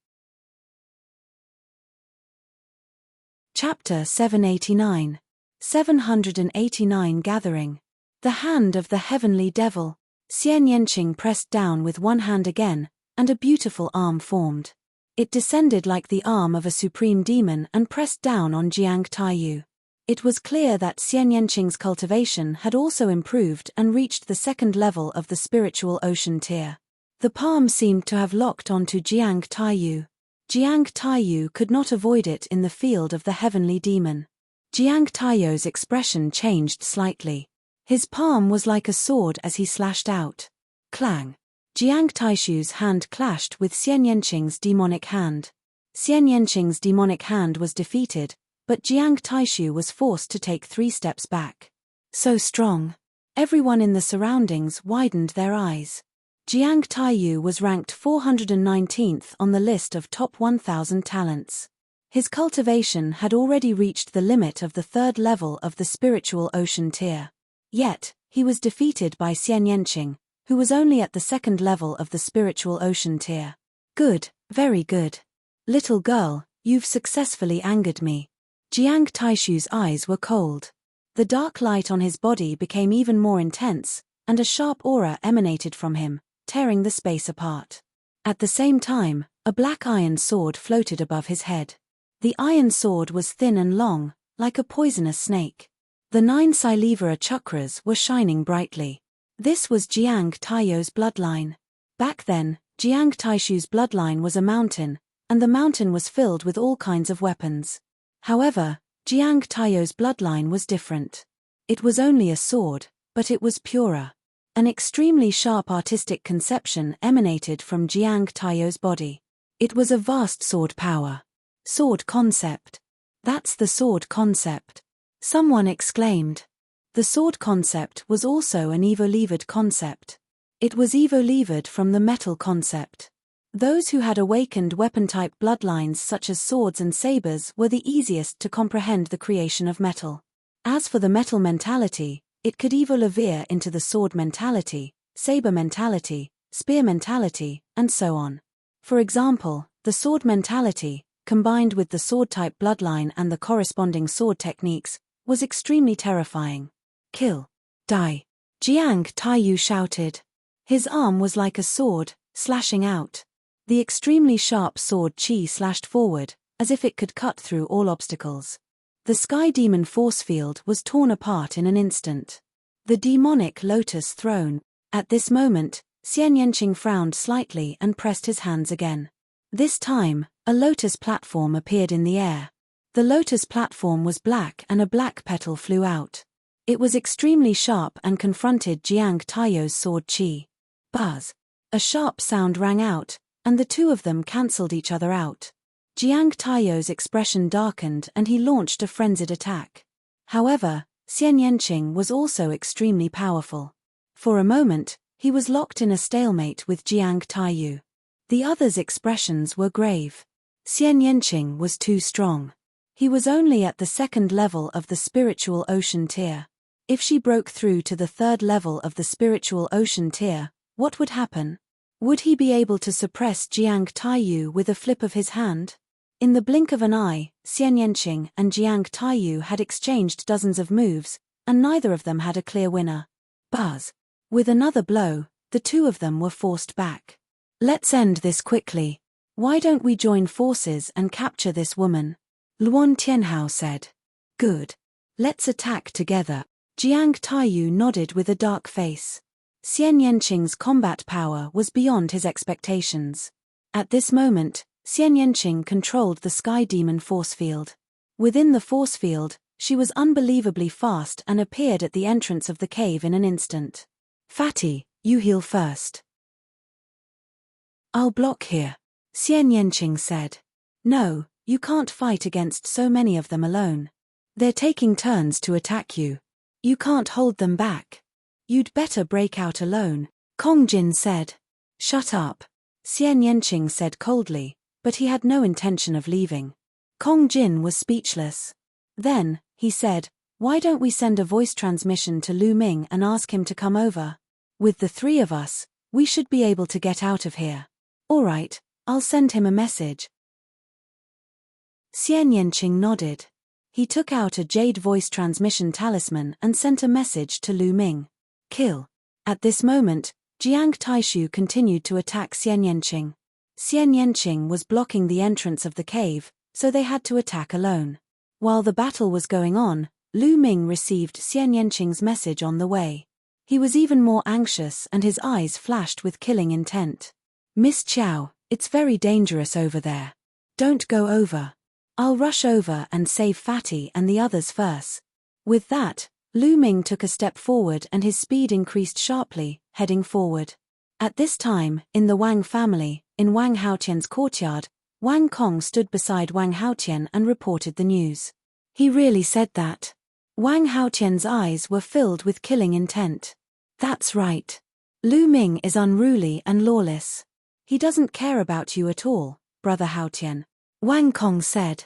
Chapter 789. 789 Gathering. The hand of the heavenly devil. Xian Yanqing pressed down with one hand again, and a beautiful arm formed. It descended like the arm of a supreme demon and pressed down on Jiang Taiyou. It was clear that Xian Yanqing's cultivation had also improved and reached the 2nd level of the spiritual ocean tier. The palm seemed to have locked onto Jiang Taiyou. Jiang Taiyou could not avoid it in the field of the heavenly demon. Jiang Taiyou's expression changed slightly. His palm was like a sword as he slashed out. Clang! Jiang Taishu's hand clashed with Xian Yanqing's demonic hand. Xian Yanqing's demonic hand was defeated, but Jiang Taishu was forced to take 3 steps back. So strong. Everyone in the surroundings widened their eyes. Jiang Taiyou was ranked 419th on the list of top 1,000 talents. His cultivation had already reached the limit of the 3rd level of the spiritual ocean tier. Yet, he was defeated by Xian Yanqing, who was only at the 2nd level of the spiritual ocean tier. Good, very good. Little girl, you've successfully angered me. Jiang Taishu's eyes were cold. The dark light on his body became even more intense, and a sharp aura emanated from him, tearing the space apart. At the same time, a black iron sword floated above his head. The iron sword was thin and long, like a poisonous snake. The 9 Silivara chakras were shining brightly. This was Jiang Taiyou's bloodline. Back then, Jiang Taishu's bloodline was a mountain, and the mountain was filled with all kinds of weapons. However, Jiang Taiyou's bloodline was different. It was only a sword, but it was purer. An extremely sharp artistic conception emanated from Jiang Taiyou's body. It was a vast sword power. Sword concept. That's the sword concept. Someone exclaimed. The sword concept was also an evo-levered concept. It was evo-levered from the metal concept. Those who had awakened weapon-type bloodlines such as swords and sabers were the easiest to comprehend the creation of metal. As for the metal mentality, it could evolve into the sword mentality, saber mentality, spear mentality, and so on. For example, the sword mentality, combined with the sword-type bloodline and the corresponding sword techniques, was extremely terrifying. Kill. Die. Jiang Taiyou shouted. His arm was like a sword, slashing out. The extremely sharp sword qi slashed forward, as if it could cut through all obstacles. The sky demon force field was torn apart in an instant. The demonic lotus throne. At this moment, Xian Yanqing frowned slightly and pressed his hands again. This time, A lotus platform appeared in the air. The lotus platform was black and a black petal flew out. It was extremely sharp and confronted Jiang Taiyo's sword Qi. Buzz. A sharp sound rang out, and the two of them cancelled each other out. Jiang Taiyo's expression darkened and he launched a frenzied attack. However, Xian Yanqing was also extremely powerful. For a moment, he was locked in a stalemate with Jiang Taiyu. The others' expressions were grave. Xian Yanqing was too strong. He was only at the second level of the spiritual ocean tier. If she broke through to the third level of the spiritual ocean tier, what would happen? Would he be able to suppress Jiang Taiyu with a flip of his hand? In the blink of an eye, Xian Yanqing and Jiang Taiyu had exchanged dozens of moves, and neither of them had a clear winner. Buzz. With another blow, the two of them were forced back. Let's end this quickly. Why don't we join forces and capture this woman? Luan Tianhao said. Good. Let's attack together. Jiang Taiyu nodded with a dark face. Xian Yanqing's combat power was beyond his expectations. At this moment, Xian Yanqing controlled the Sky Demon force field. Within the force field, she was unbelievably fast and appeared at the entrance of the cave in an instant. Fatty, you heal first. I'll block here, Xian Yanqing said. No, you can't fight against so many of them alone. They're taking turns to attack you. You can't hold them back. You'd better break out alone, Kong Jin said. Shut up, Xian Yanqing said coldly, but he had no intention of leaving. Kong Jin was speechless. Then, he said, why don't we send a voice transmission to Lu Ming and ask him to come over? With the three of us, we should be able to get out of here. All right, I'll send him a message. Xian Yanqing nodded. He took out a jade voice transmission talisman and sent a message to Lu Ming. Kill. At this moment, Jiang Taishu continued to attack Xian Yanqing. Xian Yanqing was blocking the entrance of the cave, so they had to attack alone. While the battle was going on, Lu Ming received Xian Yanqing's message on the way. He was even more anxious and his eyes flashed with killing intent. Miss Qiao, it's very dangerous over there. Don't go over. I'll rush over and save Fatty and the others first. With that, Lu Ming took a step forward and his speed increased sharply, heading forward. At this time, in the Wang family, in Wang Haotian's courtyard, Wang Kong stood beside Wang Haotian and reported the news. He really said that. Wang Haotian's eyes were filled with killing intent. That's right. Lu Ming is unruly and lawless. He doesn't care about you at all, Brother Haotian. Wang Kong said.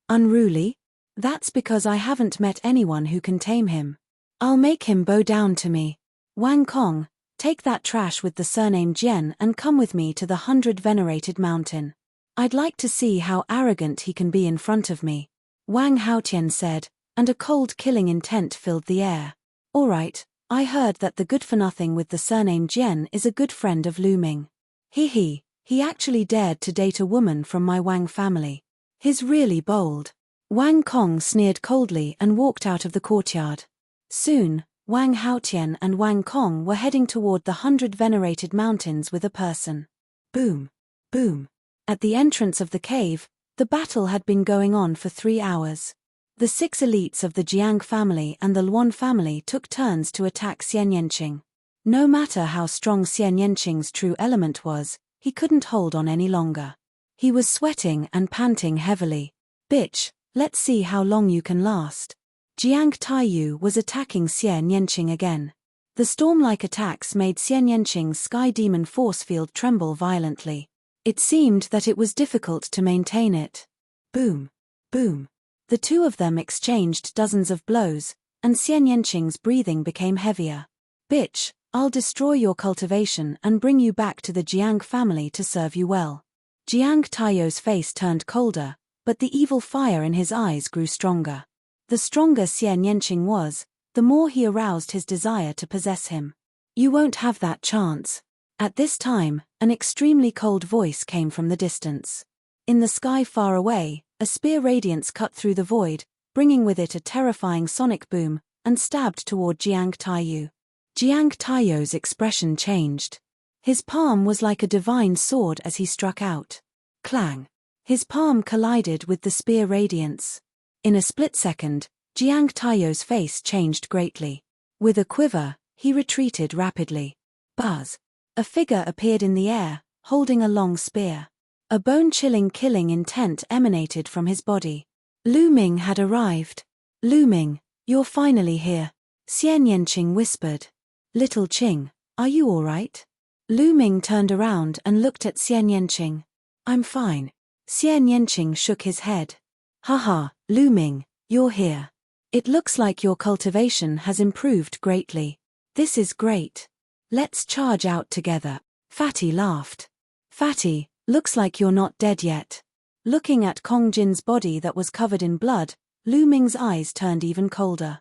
Unruly? That's because I haven't met anyone who can tame him. I'll make him bow down to me. Wang Kong, take that trash with the surname Jian and come with me to the 100 Venerated Mountain. I'd like to see how arrogant he can be in front of me. Wang Haotian said, and a cold killing intent filled the air. All right, I heard that the good-for-nothing with the surname Jian is a good friend of Lu Ming. He actually dared to date a woman from my Wang family. He's really bold. Wang Kong sneered coldly and walked out of the courtyard. Soon, Wang Haotian and Wang Kong were heading toward the 100 Venerated Mountains with a person. Boom. Boom. At the entrance of the cave, the battle had been going on for 3 hours. The 6 elites of the Jiang family and the Luan family took turns to attack Xian Yanqing. No matter how strong Xian Yanqing's true element was, he couldn't hold on any longer. He was sweating and panting heavily. Bitch, let's see how long you can last. Jiang Taiyu was attacking Xian Yanqing again. The storm-like attacks made Xian Yanqing's Sky Demon force field tremble violently. It seemed that it was difficult to maintain it. Boom. Boom. The two of them exchanged dozens of blows, and Xian Yanqing's breathing became heavier. Bitch, I'll destroy your cultivation and bring you back to the Jiang family to serve you well. Jiang Taiyou's face turned colder, but the evil fire in his eyes grew stronger. The stronger Xian Yanqing was, the more he aroused his desire to possess him. You won't have that chance. At this time, an extremely cold voice came from the distance. In the sky far away, a spear radiance cut through the void, bringing with it a terrifying sonic boom, and stabbed toward Jiang Taiyu. Jiang Taiyou's expression changed. His palm was like a divine sword as he struck out. Clang! His palm collided with the spear radiance. In a split second, Jiang Taiyou's face changed greatly. With a quiver, he retreated rapidly. Buzz! A figure appeared in the air, holding a long spear. A bone-chilling killing intent emanated from his body. Lu Ming had arrived. Lu Ming, you're finally here, Xian Yanqing whispered. Little Qing, are you all right? Lu Ming turned around and looked at Xian Yanqing. I'm fine. Xian Yanqing shook his head. Haha, Lu Ming, you're here. It looks like your cultivation has improved greatly. This is great. Let's charge out together. Fatty laughed. Fatty, looks like you're not dead yet. Looking at Kong Jin's body that was covered in blood, Lu Ming's eyes turned even colder.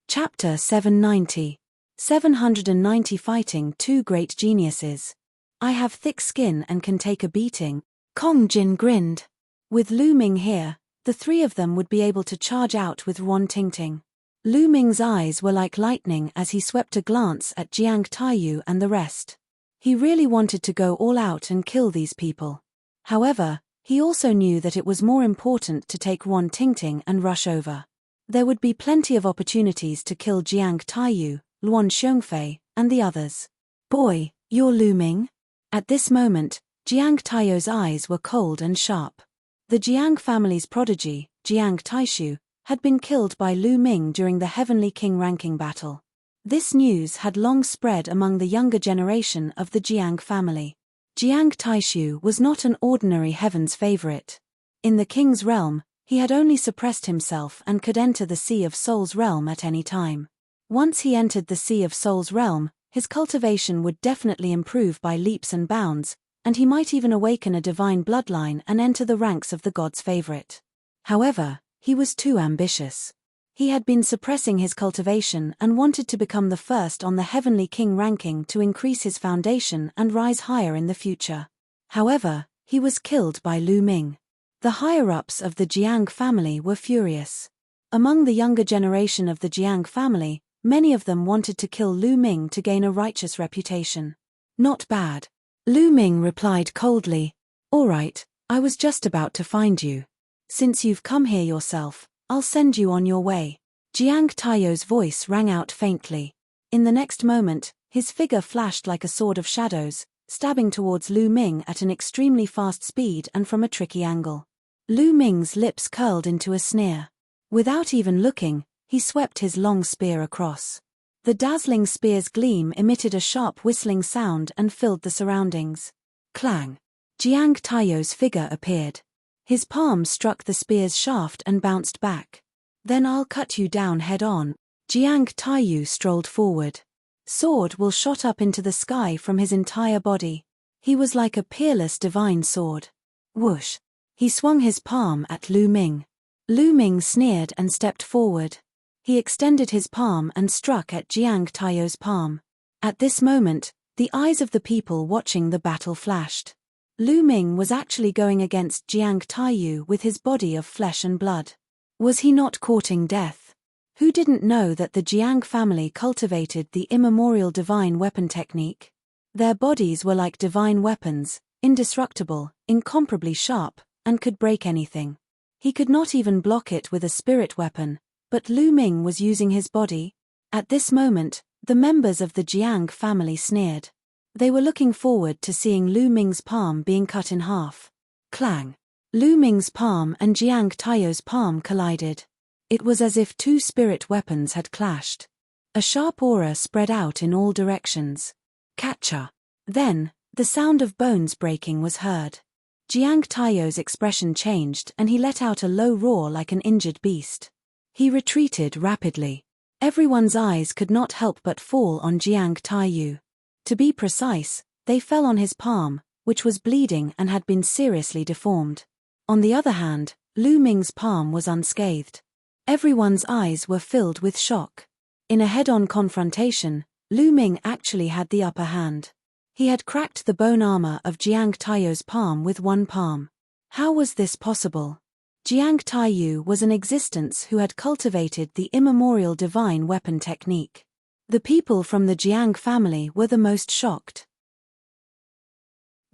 Chapter 790. 790 Fighting Two Great Geniuses. I have thick skin and can take a beating. Kong Jin grinned. With Lu Ming here, the three of them would be able to charge out with Ron Tingting. Lu Ming's eyes were like lightning as he swept a glance at Jiang Taiyou and the rest. He really wanted to go all out and kill these people. However, he also knew that it was more important to take Ron Tingting and rush over. There would be plenty of opportunities to kill Jiang Taiyou, Luan Xiongfei, and the others. Boy, you're Lu Ming? At this moment, Jiang Taiyou's eyes were cold and sharp. The Jiang family's prodigy, Jiang Taishu, had been killed by Lu Ming during the Heavenly King ranking battle. This news had long spread among the younger generation of the Jiang family. Jiang Taishu was not an ordinary heaven's favorite. In the king's realm, he had only suppressed himself and could enter the Sea of Soul's realm at any time. Once he entered the Sea of Soul's realm, his cultivation would definitely improve by leaps and bounds, and he might even awaken a divine bloodline and enter the ranks of the god's favorite. However, he was too ambitious. He had been suppressing his cultivation and wanted to become the first on the Heavenly King ranking to increase his foundation and rise higher in the future. However, he was killed by Lu Ming. The higher-ups of the Jiang family were furious. Among the younger generation of the Jiang family, many of them wanted to kill Lu Ming to gain a righteous reputation. Not bad. Lu Ming replied coldly. All right, I was just about to find you. Since you've come here yourself, I'll send you on your way. Jiang Taiyou's voice rang out faintly. In the next moment, his figure flashed like a sword of shadows, stabbing towards Lu Ming at an extremely fast speed and from a tricky angle. Lu Ming's lips curled into a sneer. Without even looking, he swept his long spear across. The dazzling spear's gleam emitted a sharp whistling sound and filled the surroundings. Clang! Jiang Taiyou's figure appeared. His palm struck the spear's shaft and bounced back. Then I'll cut you down head-on. Jiang Taiyou strolled forward. Sword will shot up into the sky from his entire body. He was like a peerless divine sword. Whoosh! He swung his palm at Lu Ming. Lu Ming sneered and stepped forward. He extended his palm and struck at Jiang Taiyou's palm. At this moment, the eyes of the people watching the battle flashed. Lu Ming was actually going against Jiang Taiyou with his body of flesh and blood. Was he not courting death? Who didn't know that the Jiang family cultivated the immemorial divine weapon technique? Their bodies were like divine weapons, indestructible, incomparably sharp, and could break anything. He could not even block it with a spirit weapon, but Lu Ming was using his body. At this moment, the members of the Jiang family sneered. They were looking forward to seeing Lu Ming's palm being cut in half. Clang! Lu Ming's palm and Jiang Taiyou's palm collided. It was as if two spirit weapons had clashed. A sharp aura spread out in all directions. Catcha! Then, the sound of bones breaking was heard. Jiang Taiyou's expression changed and he let out a low roar like an injured beast. He retreated rapidly. Everyone's eyes could not help but fall on Jiang Taiyou. To be precise, they fell on his palm, which was bleeding and had been seriously deformed. On the other hand, Lu Ming's palm was unscathed. Everyone's eyes were filled with shock. In a head-on confrontation, Lu Ming actually had the upper hand. He had cracked the bone armor of Jiang Taiyou's palm with one palm. How was this possible? Jiang Taiyou was an existence who had cultivated the immemorial divine weapon technique. The people from the Jiang family were the most shocked.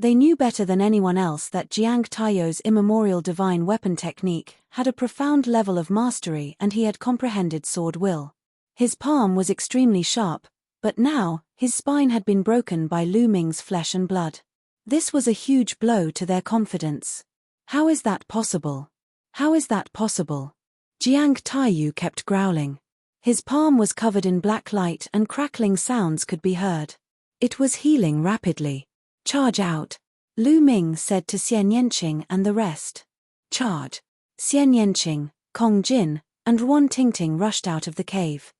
They knew better than anyone else that Jiang Taiyu's immemorial divine weapon technique had a profound level of mastery, and he had comprehended sword will. His palm was extremely sharp, but now, his spine had been broken by Lu Ming's flesh and blood. This was a huge blow to their confidence. How is that possible? How is that possible? Jiang Taiyu kept growling. His palm was covered in black light and crackling sounds could be heard. It was healing rapidly. Charge out, Lu Ming said to Xian Yanqing and the rest. Charge. Xian Yanqing, Kong Jin, and Ruan Tingting rushed out of the cave.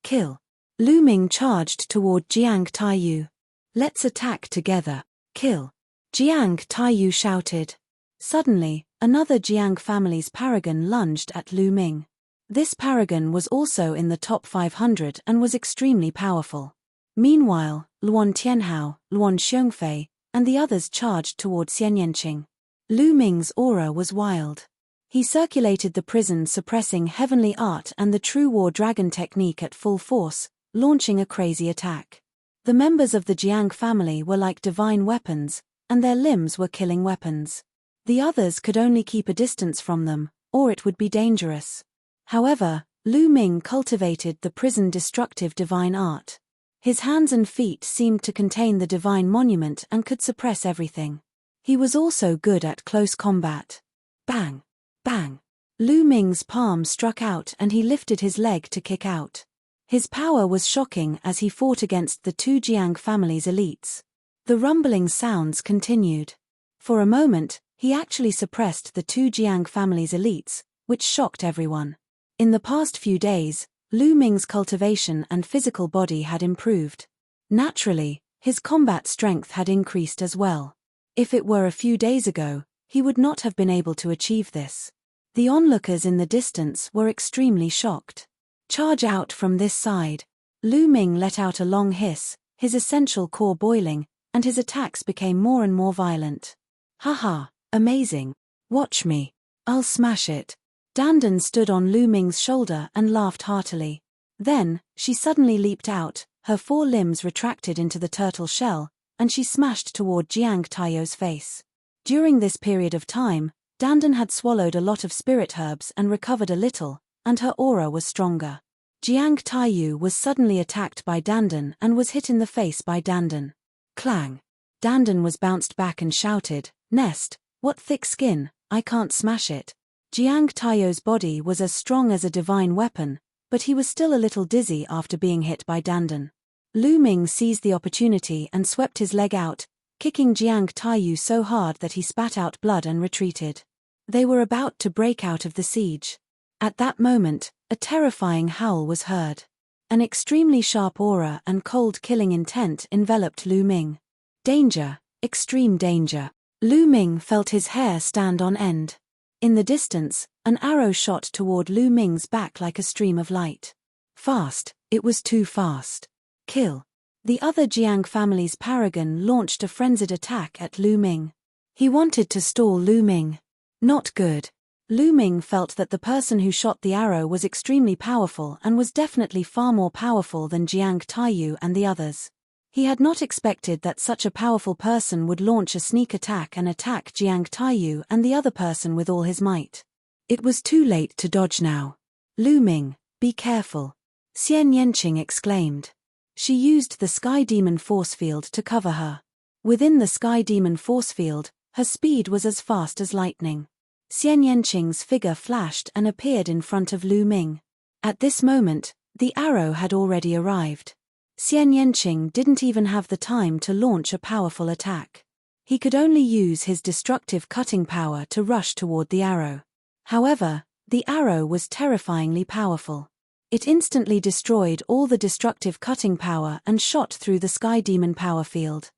Kill. Lu Ming charged toward Jiang Taiyu. Let's attack together. Kill. Jiang Taiyu shouted. Suddenly, another Jiang family's paragon lunged at Lu Ming. This paragon was also in the top 500 and was extremely powerful. Meanwhile, Luan Tianhao, Luan Xiongfei, and the others charged toward Xian Yanqing. Lu Ming's aura was wild. He circulated the prison, suppressing heavenly art and the true war dragon technique at full force, launching a crazy attack. The members of the Jiang family were like divine weapons, and their limbs were killing weapons. The others could only keep a distance from them, or it would be dangerous. However, Lu Ming cultivated the prison destructive divine art. His hands and feet seemed to contain the divine monument and could suppress everything. He was also good at close combat. Bang! Bang! Lu Ming's palm struck out and he lifted his leg to kick out. His power was shocking as he fought against the two Jiang family's elites. The rumbling sounds continued. For a moment, he actually suppressed the two Jiang family's elites, which shocked everyone. In the past few days, Lu Ming's cultivation and physical body had improved. Naturally, his combat strength had increased as well. If it were a few days ago, he would not have been able to achieve this. The onlookers in the distance were extremely shocked. Charge out from this side. Lu Ming let out a long hiss, his essential core boiling, and his attacks became more and more violent. Haha, amazing. Watch me. I'll smash it. Dandan stood on Lu Ming's shoulder and laughed heartily. Then, she suddenly leaped out, her four limbs retracted into the turtle shell, and she smashed toward Jiang Taiyu's face. During this period of time, Dandan had swallowed a lot of spirit herbs and recovered a little, and her aura was stronger. Jiang Taiyu was suddenly attacked by Dandan and was hit in the face by Dandan. Clang! Dandan was bounced back and shouted, Nest, what thick skin, I can't smash it. Jiang Taiyu's body was as strong as a divine weapon, but he was still a little dizzy after being hit by Dandan. Lu Ming seized the opportunity and swept his leg out, kicking Jiang Taiyu so hard that he spat out blood and retreated. They were about to break out of the siege. At that moment, a terrifying howl was heard. An extremely sharp aura and cold killing intent enveloped Lu Ming. Danger, extreme danger. Lu Ming felt his hair stand on end. In the distance, an arrow shot toward Lu Ming's back like a stream of light. Fast, it was too fast. Kill. The other Jiang family's paragon launched a frenzied attack at Lu Ming. He wanted to stall Lu Ming. Not good. Lu Ming felt that the person who shot the arrow was extremely powerful and was definitely far more powerful than Jiang Taiyu and the others. He had not expected that such a powerful person would launch a sneak attack and attack Jiang Taiyu and the other person with all his might. It was too late to dodge now. Lu Ming, be careful. Xian Yanqing exclaimed. She used the Sky Demon force field to cover her. Within the Sky Demon force field, her speed was as fast as lightning. Xian Yanqing's figure flashed and appeared in front of Lu Ming. At this moment, the arrow had already arrived. Xian Yanqing didn't even have the time to launch a powerful attack. He could only use his destructive cutting power to rush toward the arrow. However, the arrow was terrifyingly powerful. It instantly destroyed all the destructive cutting power and shot through the Sky Demon power field.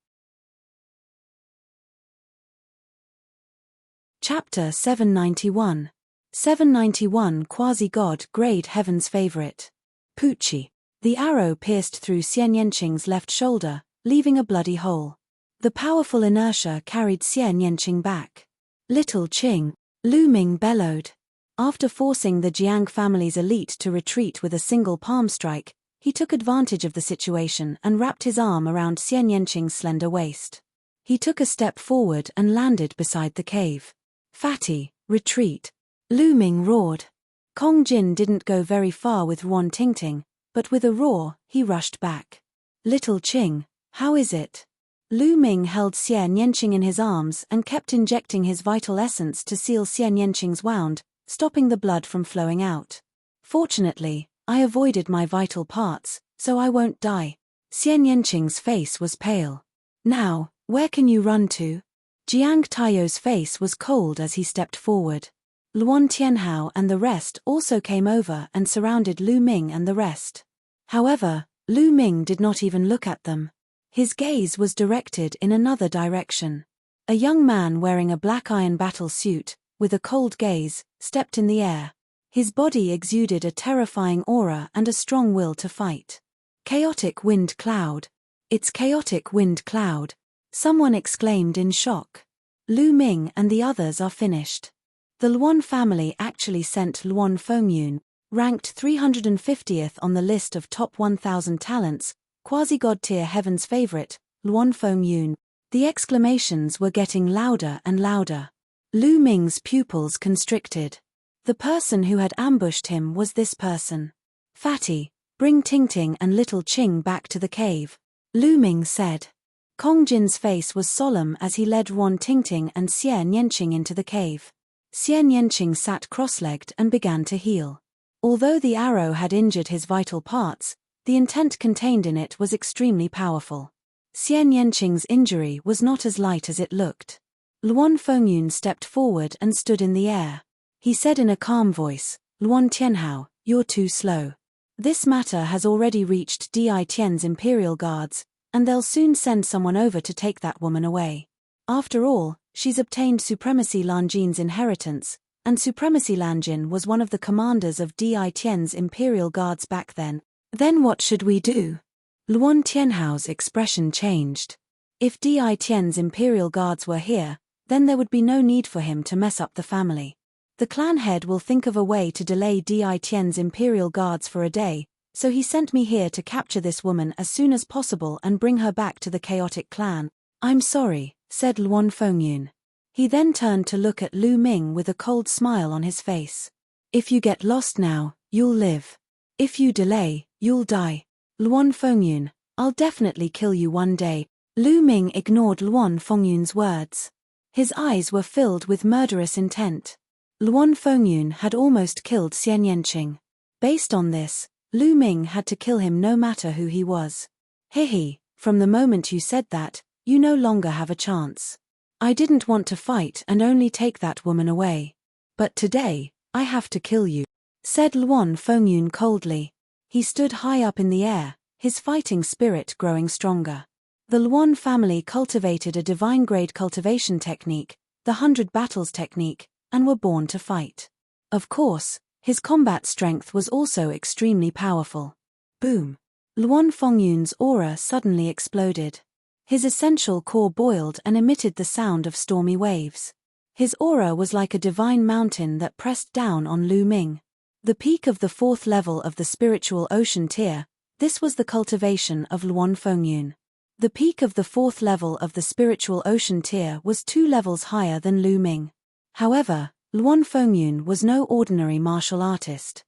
Chapter 791. 791 Quasi-God Grade Heaven's Favorite. Poochie. The arrow pierced through Xian Yanqing's left shoulder, leaving a bloody hole. The powerful inertia carried Xian Yanqing back. Little Qing, Lu Ming bellowed. After forcing the Jiang family's elite to retreat with a single palm strike, He took advantage of the situation and wrapped his arm around Xian Yanqing's slender waist. He took a step forward and landed beside the cave. "Fatty, retreat!" Lu Ming roared. Kong Jin didn't go very far with Luan Tingting, but with a roar, he rushed back. "Little Qing, how is it?" Lu Ming held Xian Yanqing in his arms and kept injecting his vital essence to seal Xian Yanqing's wound, stopping the blood from flowing out. "Fortunately, I avoided my vital parts, so I won't die." Xian Yanqing's face was pale. "Now, where can you run to?" Jiang Taiyo's face was cold as he stepped forward. Luan Tianhao and the rest also came over and surrounded Lu Ming and the rest. However, Lu Ming did not even look at them. His gaze was directed in another direction. A young man wearing a black iron battle suit, with a cold gaze, stepped in the air. His body exuded a terrifying aura and a strong will to fight. "Chaotic wind cloud. It's chaotic wind cloud," someone exclaimed in shock. "Lu Ming and the others are finished." The Luan family actually sent Luan Fengyun, ranked 350th on the list of top 1,000 talents, quasi-god tier heaven's favorite, Luan Fengyun. The exclamations were getting louder and louder. Lu Ming's pupils constricted. The person who had ambushed him was this person. "Fatty, bring Tingting and little Qing back to the cave," Lu Ming said. Kong Jin's face was solemn as he led Luan Tingting and Xian Yanqing into the cave. Xian Yanqing sat cross-legged and began to heal. Although the arrow had injured his vital parts, the intent contained in it was extremely powerful. Xian Yanqing's injury was not as light as it looked. Luan Fengyun stepped forward and stood in the air. He said in a calm voice, "Luan Tianhao, you're too slow. This matter has already reached Di Tian's Imperial Guards, and they'll soon send someone over to take that woman away. After all, she's obtained Supremacy Lanjin's inheritance, and Supremacy Lanjin was one of the commanders of Di Tian's Imperial Guards back then. Then what should we do?" Luan Tianhao's expression changed. If Di Tian's Imperial Guards were here, then there would be no need for him to mess up the family. The clan head will think of a way to delay Di Tian's Imperial Guards for a day, so he sent me here to capture this woman as soon as possible and bring her back to the chaotic clan. "I'm sorry," said Luan Fengyun. He then turned to look at Lu Ming with a cold smile on his face. "If you get lost now, you'll live. If you delay, you'll die. Luan Fengyun, I'll definitely kill you one day." Lu Ming ignored Luan Fengyun's words. His eyes were filled with murderous intent. Luan Fengyun had almost killed Xian Yanqing. Based on this, Lu Ming had to kill him no matter who he was. "Hihi, from the moment you said that, you no longer have a chance. I didn't want to fight and only take that woman away. But today, I have to kill you," said Luan Fengyun coldly. He stood high up in the air, his fighting spirit growing stronger. The Luan family cultivated a divine-grade cultivation technique, the 100 Battles technique, and were born to fight. Of course, his combat strength was also extremely powerful. Boom! Luan Fengyun's aura suddenly exploded. His essential core boiled and emitted the sound of stormy waves. His aura was like a divine mountain that pressed down on Lu Ming. The peak of the 4th level of the spiritual ocean tier, this was the cultivation of Luan Fengyun. The peak of the 4th level of the spiritual ocean tier was 2 levels higher than Lu Ming. However, Luan Fengyun was no ordinary martial artist.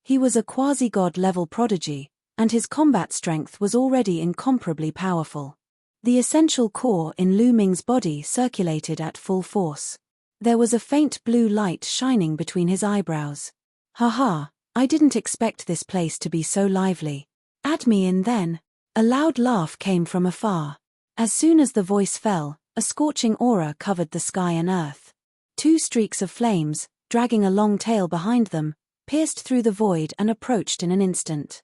He was a quasi-god level prodigy, and his combat strength was already incomparably powerful. The essential core in Lu Ming's body circulated at full force. There was a faint blue light shining between his eyebrows. "Haha, I didn't expect this place to be so lively. Add me in then." A loud laugh came from afar. As soon as the voice fell, a scorching aura covered the sky and earth. 2 streaks of flames, dragging a long tail behind them, pierced through the void and approached in an instant.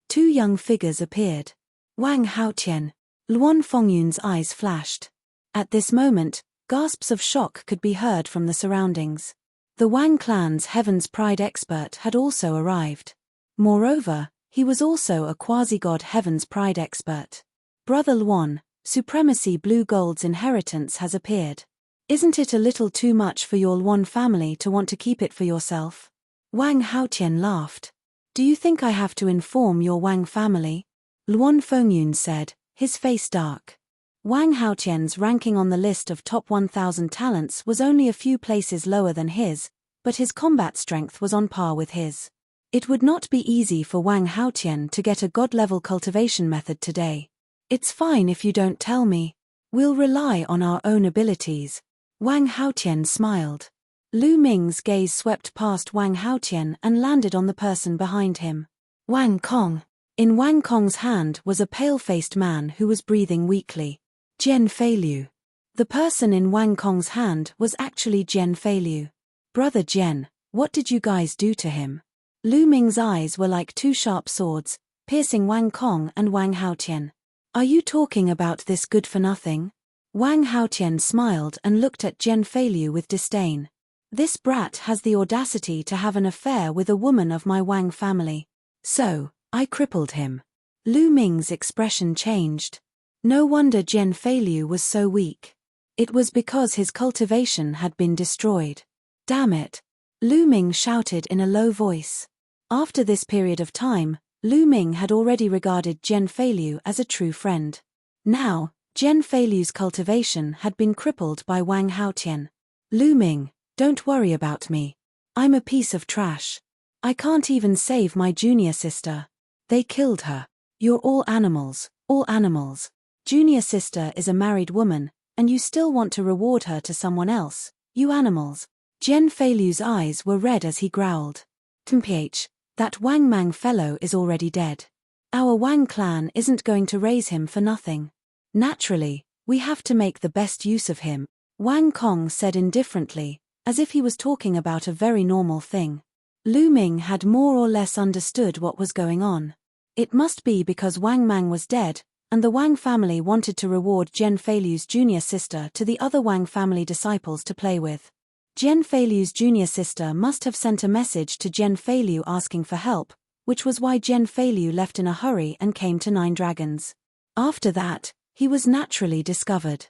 2 young figures appeared. Wang Haotian. Luan Fengyun's eyes flashed. At this moment, gasps of shock could be heard from the surroundings. The Wang clan's Heaven's Pride expert had also arrived. Moreover, he was also a quasi-god Heaven's Pride expert. "Brother Luan, Supremacy Blue Gold's inheritance has appeared. Isn't it a little too much for your Luan family to want to keep it for yourself?" Wang Haotian laughed. Do you think I have to inform your Wang family? Luan Fengyun said, his face dark. Wang Haotian's ranking on the list of top 1,000 talents was only a few places lower than his, but his combat strength was on par with his. It would not be easy for Wang Haotian to get a god-level cultivation method today. It's fine if you don't tell me. We'll rely on our own abilities. Wang Haotian smiled. Lu Ming's gaze swept past Wang Haotian and landed on the person behind him. Wang Kong. In Wang Kong's hand was a pale-faced man who was breathing weakly. Jian Feiliu. The person in Wang Kong's hand was actually Jian Feiliu. Brother Jian, what did you guys do to him? Lu Ming's eyes were like two sharp swords, piercing Wang Kong and Wang Haotian. Are you talking about this good-for-nothing? Wang Haotian smiled and looked at Jian Feiliu with disdain. This brat has the audacity to have an affair with a woman of my Wang family. So, I crippled him. Lu Ming's expression changed. No wonder Jian Feiliu was so weak. It was because his cultivation had been destroyed. Damn it! Lu Ming shouted in a low voice. After this period of time, Lu Ming had already regarded Jian Feiliu as a true friend. Now, Jian Feiliu's cultivation had been crippled by Wang Haotian. Lu Ming, don't worry about me. I'm a piece of trash. I can't even save my junior sister. They killed her. You're all animals, all animals. Junior sister is a married woman, and you still want to reward her to someone else, you animals. Jian Feiliu's eyes were red as he growled. Temph, that Wang Mang fellow is already dead. Our Wang clan isn't going to raise him for nothing. Naturally, we have to make the best use of him, Wang Kong said indifferently, as if he was talking about a very normal thing. Lu Ming had more or less understood what was going on. It must be because Wang Mang was dead, and the Wang family wanted to reward Jian Feiliu's junior sister to the other Wang family disciples to play with. Jian Feiliu's junior sister must have sent a message to Jian Feiliu asking for help, which was why Jian Feiliu left in a hurry and came to Nine Dragons. After that, he was naturally discovered.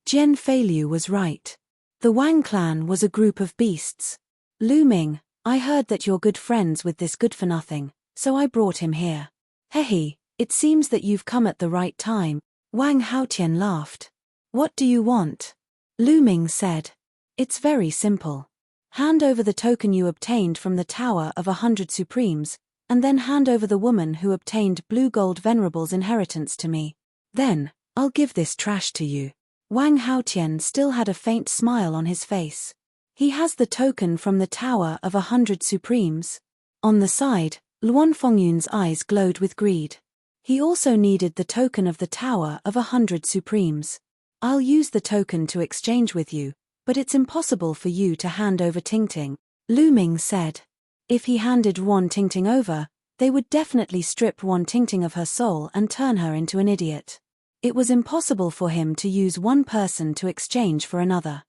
Jian Feiliu was right. The Wang clan was a group of beasts. Lu Ming, I heard that you're good friends with this good-for-nothing, so I brought him here. Hehe, it seems that you've come at the right time. Wang Haotian laughed. What do you want? Lu Ming said. It's very simple. Hand over the token you obtained from the Tower of 100 Supremes, and then hand over the woman who obtained Blue Gold Venerable's inheritance to me. Then, I'll give this trash to you. Wang Haotian still had a faint smile on his face. He has the token from the Tower of 100 Supremes. On the side, Luan Fengyun's eyes glowed with greed. He also needed the token of the Tower of 100 Supremes. I'll use the token to exchange with you, but it's impossible for you to hand over Tingting, Lu Ming said. If he handed Ruan Tingting over, they would definitely strip Ruan Tingting of her soul and turn her into an idiot. It was impossible for him to use one person to exchange for another.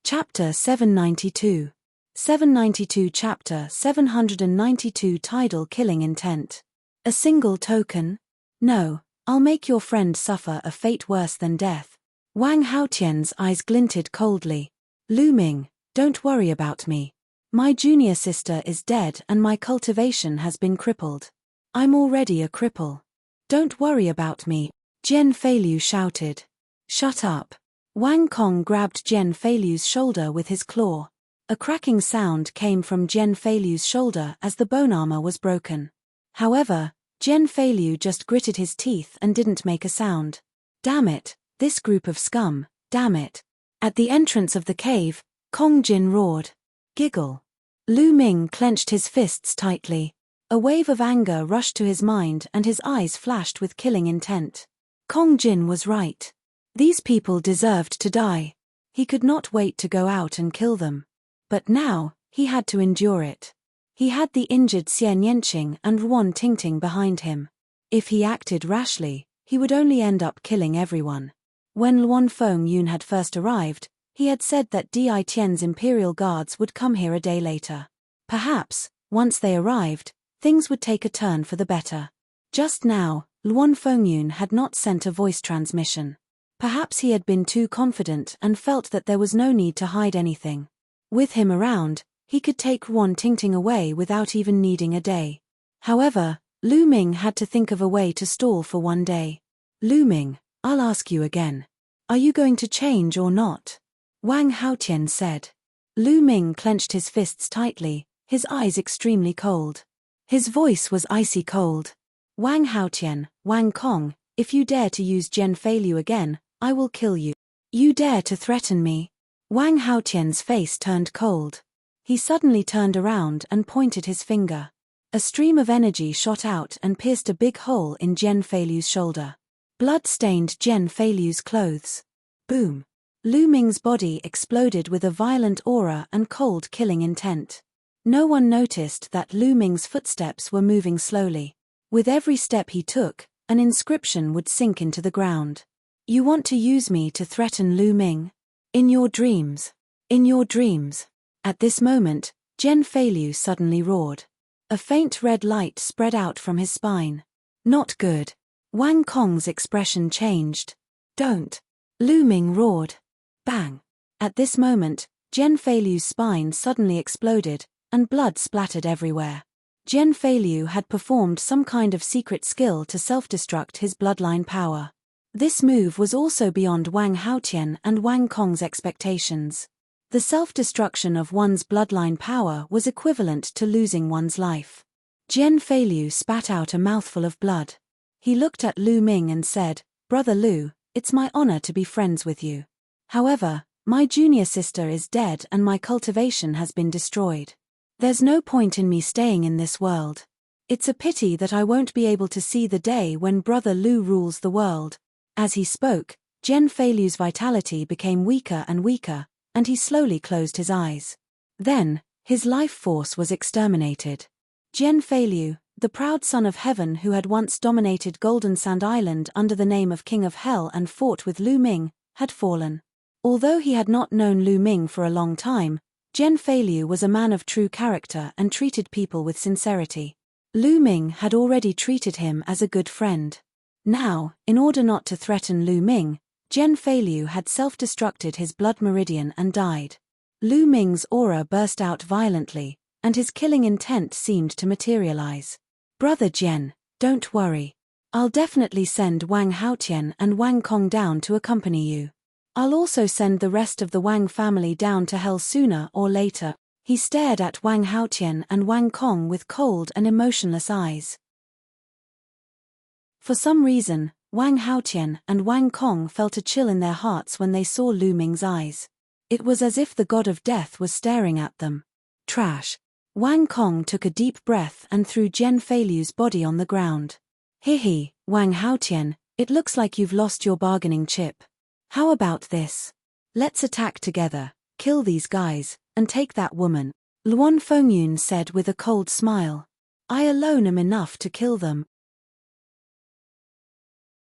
Chapter 792. 792 Chapter 792 Tidal Killing Intent. A single token? No, I'll make your friend suffer a fate worse than death. Wang Haotian's eyes glinted coldly. Lu Ming, don't worry about me. My junior sister is dead and my cultivation has been crippled. I'm already a cripple. Don't worry about me, Jian Feiliu shouted. Shut up. Wang Kong grabbed Jian Feiliu's shoulder with his claw. A cracking sound came from Jian Feiliu's shoulder as the bone armor was broken. However, Jian Feiliu just gritted his teeth and didn't make a sound. Damn it, this group of scum, damn it. At the entrance of the cave, Kong Jin roared. Giggle. Lu Ming clenched his fists tightly. A wave of anger rushed to his mind and his eyes flashed with killing intent. Kong Jin was right. These people deserved to die. He could not wait to go out and kill them. But now, he had to endure it. He had the injured Xian Yanqing and Ruan Tingting behind him. If he acted rashly, he would only end up killing everyone. When Luan Fengyun had first arrived, he had said that Di Tian's Imperial Guards would come here a day later. Perhaps, once they arrived, things would take a turn for the better. Just now, Luan Fengyun had not sent a voice transmission. Perhaps he had been too confident and felt that there was no need to hide anything. With him around, he could take Wan Tingting away without even needing a day. However, Lu Ming had to think of a way to stall for one day. Lu Ming, I'll ask you again. Are you going to change or not? Wang Haotian said. Lu Ming clenched his fists tightly, his eyes extremely cold. His voice was icy cold. Wang Haotian, Wang Kong, if you dare to use Jian Feilu again, I will kill you. You dare to threaten me? Wang Haotian's face turned cold. He suddenly turned around and pointed his finger. A stream of energy shot out and pierced a big hole in Jian Feilu's shoulder. Blood stained Jian Feilu's clothes. Boom. Lu Ming's body exploded with a violent aura and cold killing intent. No one noticed that Lu Ming's footsteps were moving slowly. With every step he took, an inscription would sink into the ground. You want to use me to threaten Lu Ming? In your dreams. In your dreams. At this moment, Jian Feilu suddenly roared. A faint red light spread out from his spine. Not good. Wang Kong's expression changed. Don't. Lu Ming roared. Bang. At this moment, Jian Feilu's spine suddenly exploded, and blood splattered everywhere. Jian Feilu had performed some kind of secret skill to self-destruct his bloodline power. This move was also beyond Wang Haotian and Wang Kong's expectations. The self-destruction of one's bloodline power was equivalent to losing one's life. Jian Feilu spat out a mouthful of blood. He looked at Lu Ming and said, Brother Lu, it's my honor to be friends with you. However, my junior sister is dead and my cultivation has been destroyed. There's no point in me staying in this world. It's a pity that I won't be able to see the day when Brother Lu rules the world. As he spoke, Jian Feilu's vitality became weaker and weaker, and he slowly closed his eyes. Then, his life force was exterminated. Jian Feilu, the proud son of heaven who had once dominated Golden Sand Island under the name of King of Hell and fought with Lu Ming, had fallen. Although he had not known Lu Ming for a long time, Jian Feilu was a man of true character and treated people with sincerity. Lu Ming had already treated him as a good friend. Now, in order not to threaten Lu Ming, Jian Feilu had self-destructed his blood meridian and died. Lu Ming's aura burst out violently, and his killing intent seemed to materialize. Brother Jian, don't worry. I'll definitely send Wang Haotian and Wang Kong down to accompany you. I'll also send the rest of the Wang family down to hell sooner or later. He stared at Wang Haotian and Wang Kong with cold and emotionless eyes. For some reason, Wang Haotian and Wang Kong felt a chill in their hearts when they saw Lu Ming's eyes. It was as if the god of death was staring at them. Trash. Wang Kong took a deep breath and threw Jian Feilu's body on the ground. Hehe, Wang Haotian, it looks like you've lost your bargaining chip. How about this? Let's attack together, kill these guys, and take that woman, Luan Fengyun said with a cold smile. I alone am enough to kill them.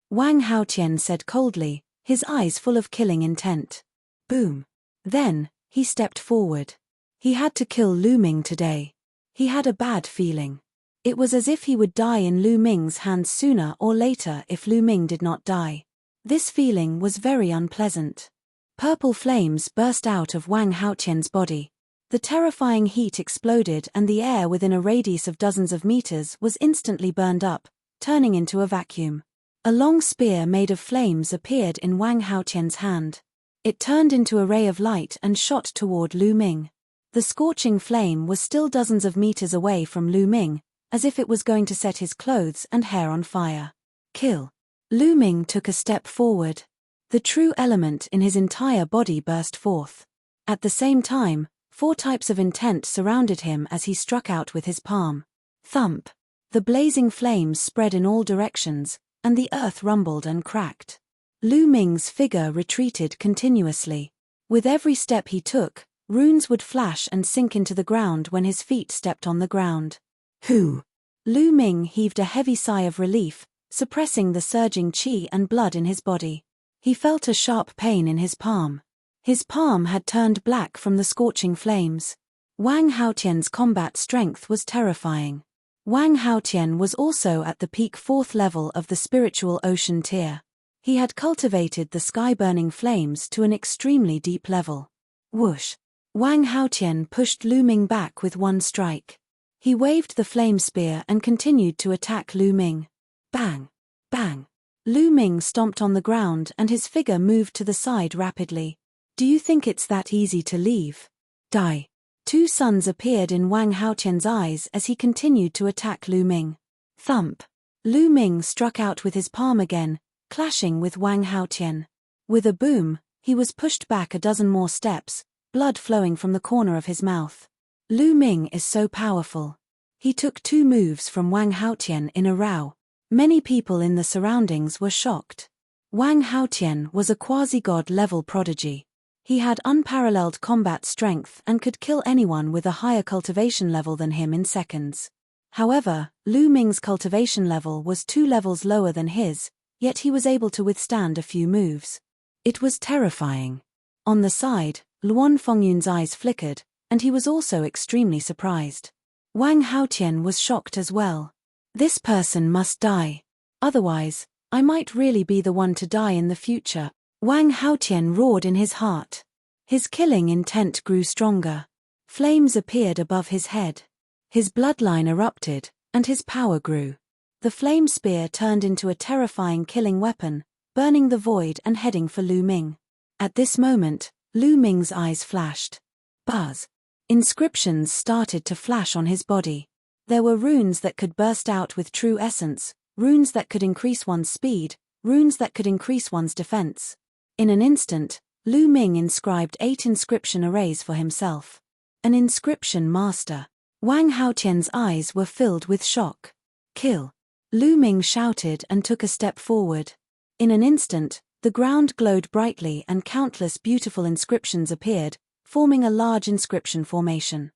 Wang Haotian said coldly, his eyes full of killing intent. Boom. Then, he stepped forward. He had to kill Lu Ming today. He had a bad feeling. It was as if he would die in Lu Ming's hands sooner or later if Lu Ming did not die. This feeling was very unpleasant. Purple flames burst out of Wang Haotian's body. The terrifying heat exploded and the air within a radius of dozens of meters was instantly burned up, turning into a vacuum. A long spear made of flames appeared in Wang Haotian's hand. It turned into a ray of light and shot toward Lu Ming. The scorching flame was still dozens of meters away from Lu Ming, as if it was going to set his clothes and hair on fire. Kill. Lu Ming took a step forward. The true element in his entire body burst forth. At the same time, 4 types of intent surrounded him as he struck out with his palm. Thump. The blazing flames spread in all directions, and the earth rumbled and cracked. Lu Ming's figure retreated continuously. With every step he took, runes would flash and sink into the ground when his feet stepped on the ground. Who? Lu Ming heaved a heavy sigh of relief, suppressing the surging qi and blood in his body. He felt a sharp pain in his palm. His palm had turned black from the scorching flames. Wang Haotian's combat strength was terrifying. Wang Haotian was also at the peak 4th level of the spiritual ocean tier. He had cultivated the sky-burning flames to an extremely deep level. Whoosh! Wang Haotian pushed Lu Ming back with one strike. He waved the flame spear and continued to attack Lu Ming. Bang! Bang! Lu Ming stomped on the ground and his figure moved to the side rapidly. Do you think it's that easy to leave? Die! Two suns appeared in Wang Haotian's eyes as he continued to attack Lu Ming. Thump! Lu Ming struck out with his palm again, clashing with Wang Haotian. With a boom, he was pushed back a dozen more steps, blood flowing from the corner of his mouth. Lu Ming is so powerful. He took 2 moves from Wang Haotian in a row. Many people in the surroundings were shocked. Wang Haotian was a quasi-god level prodigy. He had unparalleled combat strength and could kill anyone with a higher cultivation level than him in seconds. However, Lu Ming's cultivation level was 2 levels lower than his, yet he was able to withstand a few moves. It was terrifying. On the side, Luan Fengyun's eyes flickered, and he was also extremely surprised. Wang Haotian was shocked as well. This person must die. Otherwise, I might really be the one to die in the future. Wang Haotian roared in his heart. His killing intent grew stronger. Flames appeared above his head. His bloodline erupted, and his power grew. The flame spear turned into a terrifying killing weapon, burning the void and heading for Lu Ming. At this moment, Lu Ming's eyes flashed. Buzz! Inscriptions started to flash on his body. There were runes that could burst out with true essence, runes that could increase one's speed, runes that could increase one's defense. In an instant, Lu Ming inscribed 8 inscription arrays for himself. An inscription master. Wang Haotian's eyes were filled with shock. Kill! Lu Ming shouted and took a step forward. In an instant, the ground glowed brightly and countless beautiful inscriptions appeared, forming a large inscription formation.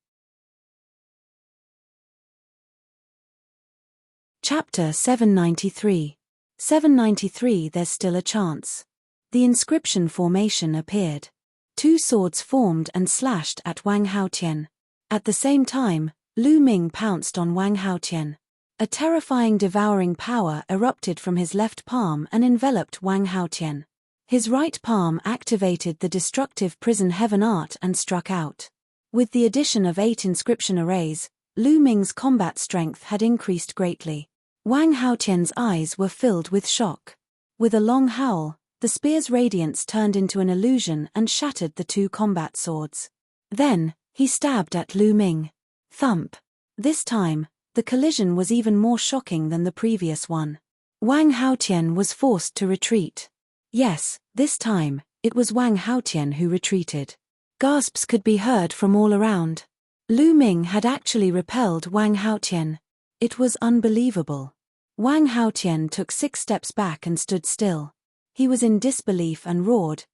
Chapter 793. 793 There's still a chance. The inscription formation appeared. 2 swords formed and slashed at Wang Haotian. At the same time, Lu Ming pounced on Wang Haotian. A terrifying devouring power erupted from his left palm and enveloped Wang Haotian. His right palm activated the destructive prison heaven art and struck out. With the addition of 8 inscription arrays, Lu Ming's combat strength had increased greatly. Wang Haotian's eyes were filled with shock. With a long howl, the spear's radiance turned into an illusion and shattered the 2 combat swords. Then, he stabbed at Lu Ming. Thump! This time, the collision was even more shocking than the previous one. Wang Haotian was forced to retreat. Yes, this time, it was Wang Haotian who retreated. Gasps could be heard from all around. Lu Ming had actually repelled Wang Haotian. It was unbelievable. Wang Haotian took 6 steps back and stood still. He was in disbelief and roared,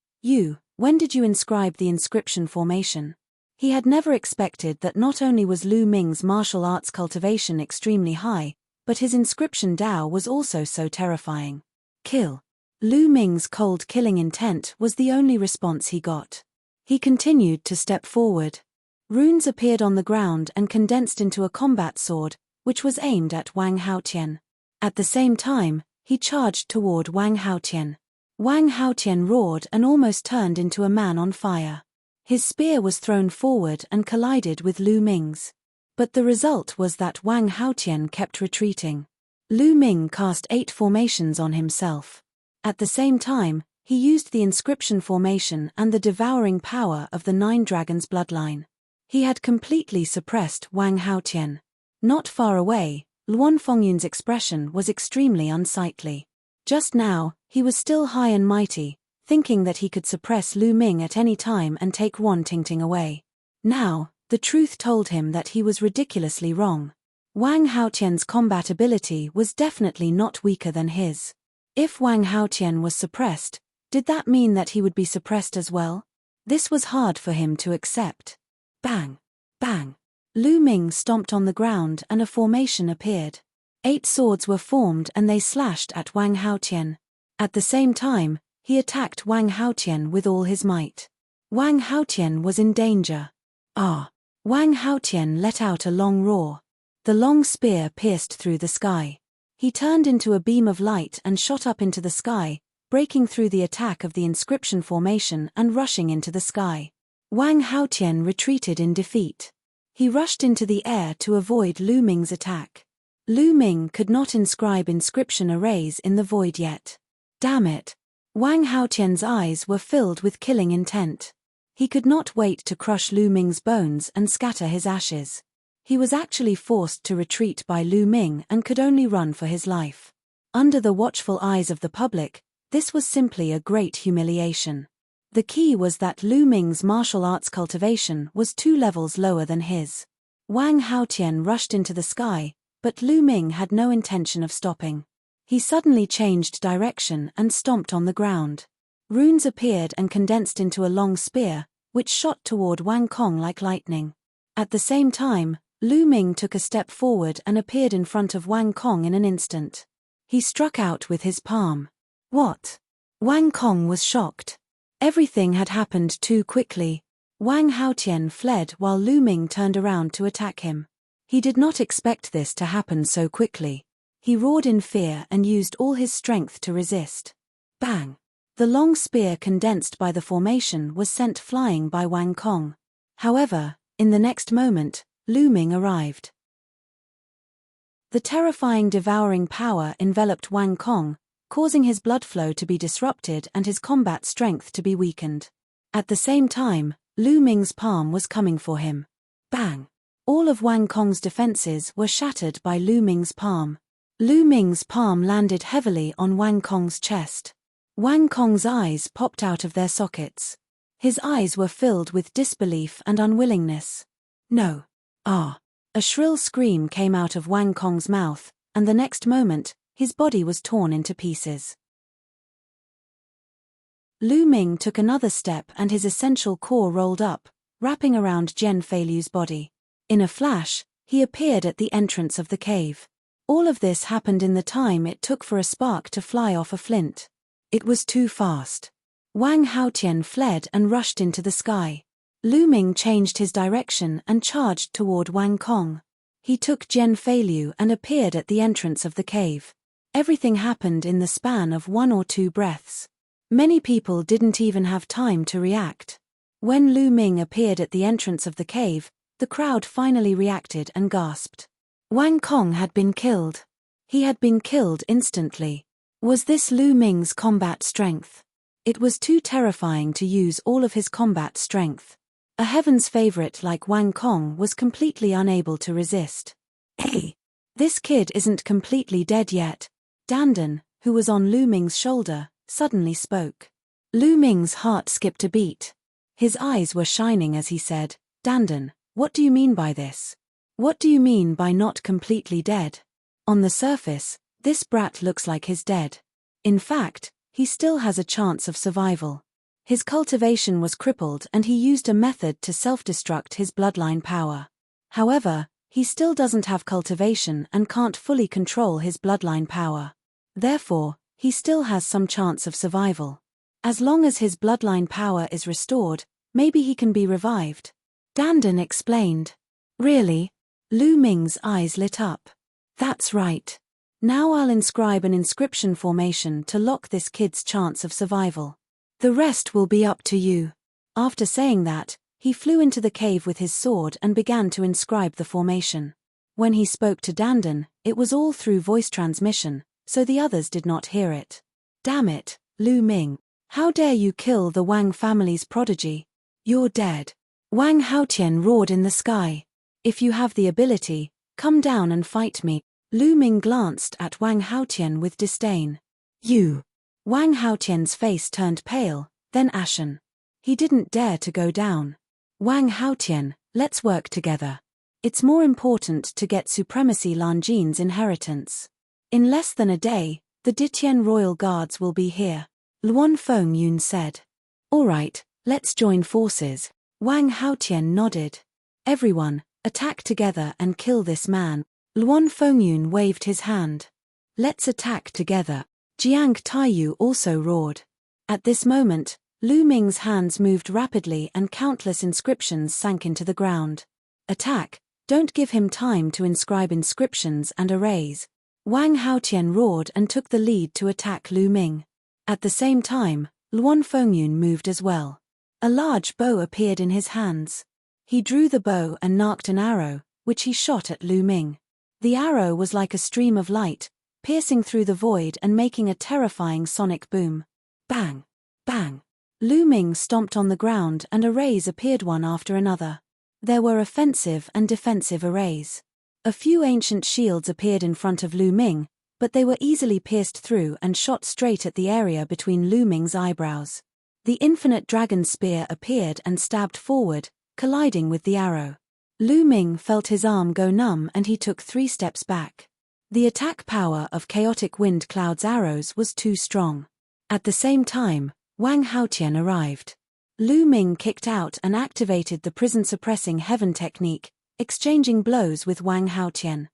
when did you inscribe the inscription formation? He had never expected that not only was Lu Ming's martial arts cultivation extremely high, but his inscription Dao was also so terrifying. Kill! Lu Ming's cold killing intent was the only response he got. He continued to step forward. Runes appeared on the ground and condensed into a combat sword, which was aimed at Wang Haotian. At the same time, he charged toward Wang Haotian. Wang Haotian roared and almost turned into a man on fire. His spear was thrown forward and collided with Lu Ming's. But the result was that Wang Haotian kept retreating. Lu Ming cast 8 formations on himself. At the same time, he used the inscription formation and the devouring power of the 9 dragons bloodline. He had completely suppressed Wang Haotian. Not far away, Luan Fengyun's expression was extremely unsightly. Just now, he was still high and mighty, thinking that he could suppress Lu Ming at any time and take Wan Tingting away. Now, the truth told him that he was ridiculously wrong. Wang Haotian's combat ability was definitely not weaker than his. If Wang Haotian was suppressed, did that mean that he would be suppressed as well? This was hard for him to accept. Bang! Bang! Lu Ming stomped on the ground and a formation appeared. 8 swords were formed and they slashed at Wang Haotian. At the same time, he attacked Wang Haotian with all his might. Wang Haotian was in danger. Ah! Wang Haotian let out a long roar. The long spear pierced through the sky. He turned into a beam of light and shot up into the sky, breaking through the attack of the inscription formation and rushing into the sky. Wang Haotian retreated in defeat. He rushed into the air to avoid Lu Ming's attack. Lu Ming could not inscribe inscription arrays in the void yet. Damn it! Wang Haotian's eyes were filled with killing intent. He could not wait to crush Lu Ming's bones and scatter his ashes. He was actually forced to retreat by Lu Ming and could only run for his life. Under the watchful eyes of the public, this was simply a great humiliation. The key was that Lu Ming's martial arts cultivation was 2 levels lower than his. Wang Haotian rushed into the sky, but Lu Ming had no intention of stopping. He suddenly changed direction and stomped on the ground. Runes appeared and condensed into a long spear, which shot toward Wang Kong like lightning. At the same time, Lu Ming took a step forward and appeared in front of Wang Kong in an instant. He struck out with his palm. What? Wang Kong was shocked. Everything had happened too quickly. Wang Haotian fled while Lu Ming turned around to attack him. He did not expect this to happen so quickly. He roared in fear and used all his strength to resist. Bang! The long spear condensed by the formation was sent flying by Wang Kong. However, in the next moment, Lu Ming arrived. The terrifying devouring power enveloped Wang Kong, causing his blood flow to be disrupted and his combat strength to be weakened. At the same time, Lu Ming's palm was coming for him. Bang! All of Wang Kong's defenses were shattered by Lu Ming's palm. Lu Ming's palm landed heavily on Wang Kong's chest. Wang Kong's eyes popped out of their sockets. His eyes were filled with disbelief and unwillingness. No. Ah! A shrill scream came out of Wang Kong's mouth, and the next moment, his body was torn into pieces. Lu Ming took another step and his essential core rolled up, wrapping around Jian Feilu's body. In a flash, he appeared at the entrance of the cave. All of this happened in the time it took for a spark to fly off a flint. It was too fast. Wang Haotian fled and rushed into the sky. Lu Ming changed his direction and charged toward Wang Kong. He took Jian Feilu and appeared at the entrance of the cave. Everything happened in the span of 1 or 2 breaths. Many people didn't even have time to react. When Lu Ming appeared at the entrance of the cave, the crowd finally reacted and gasped. Wang Kong had been killed. He had been killed instantly. Was this Lu Ming's combat strength? It was too terrifying to use all of his combat strength. A heaven's favorite like Wang Kong was completely unable to resist. Hey! This kid isn't completely dead yet. Dandan, who was on Lu Ming's shoulder, suddenly spoke. Lu Ming's heart skipped a beat. His eyes were shining as he said, "Dandan, what do you mean by this? What do you mean by not completely dead? On the surface, this brat looks like he's dead. In fact, he still has a chance of survival. His cultivation was crippled and he used a method to self-destruct his bloodline power. However, he still doesn't have cultivation and can't fully control his bloodline power. Therefore, he still has some chance of survival. As long as his bloodline power is restored, maybe he can be revived." Dandan explained. Really? Lu Ming's eyes lit up. That's right. Now I'll inscribe an inscription formation to lock this kid's chance of survival. The rest will be up to you. After saying that, he flew into the cave with his sword and began to inscribe the formation. When he spoke to Dandan, it was all through voice transmission, so the others did not hear it. Damn it, Lu Ming. How dare you kill the Wang family's prodigy? You're dead. Wang Haotian roared in the sky. If you have the ability, come down and fight me. Lu Ming glanced at Wang Haotian with disdain. You. Wang Haotian's face turned pale, then ashen. He didn't dare to go down. Wang Haotian, let's work together. It's more important to get Supremacy Lanjin's inheritance. In less than a day, the Ditian royal guards will be here. Luan Fengyun said. All right, let's join forces. Wang Haotian nodded. Everyone, attack together and kill this man. Luan Fengyun waved his hand. Let's attack together. Jiang Taiyu also roared. At this moment, Lu Ming's hands moved rapidly and countless inscriptions sank into the ground. Attack, don't give him time to inscribe inscriptions and arrays. Wang Haotian roared and took the lead to attack Lu Ming. At the same time, Luan Fengyun moved as well. A large bow appeared in his hands. He drew the bow and narked an arrow, which he shot at Lu Ming. The arrow was like a stream of light, piercing through the void and making a terrifying sonic boom. Bang! Bang! Lu Ming stomped on the ground and arrays appeared one after another. There were offensive and defensive arrays. A few ancient shields appeared in front of Lu Ming, but they were easily pierced through and shot straight at the area between Lu Ming's eyebrows. The infinite dragon spear appeared and stabbed forward, colliding with the arrow. Lu Ming felt his arm go numb and he took 3 steps back. The attack power of chaotic wind cloud's arrows was too strong. At the same time, Wang Haotian arrived. Lu Ming kicked out and activated the prison-suppressing heaven technique, exchanging blows with Wang Haotian.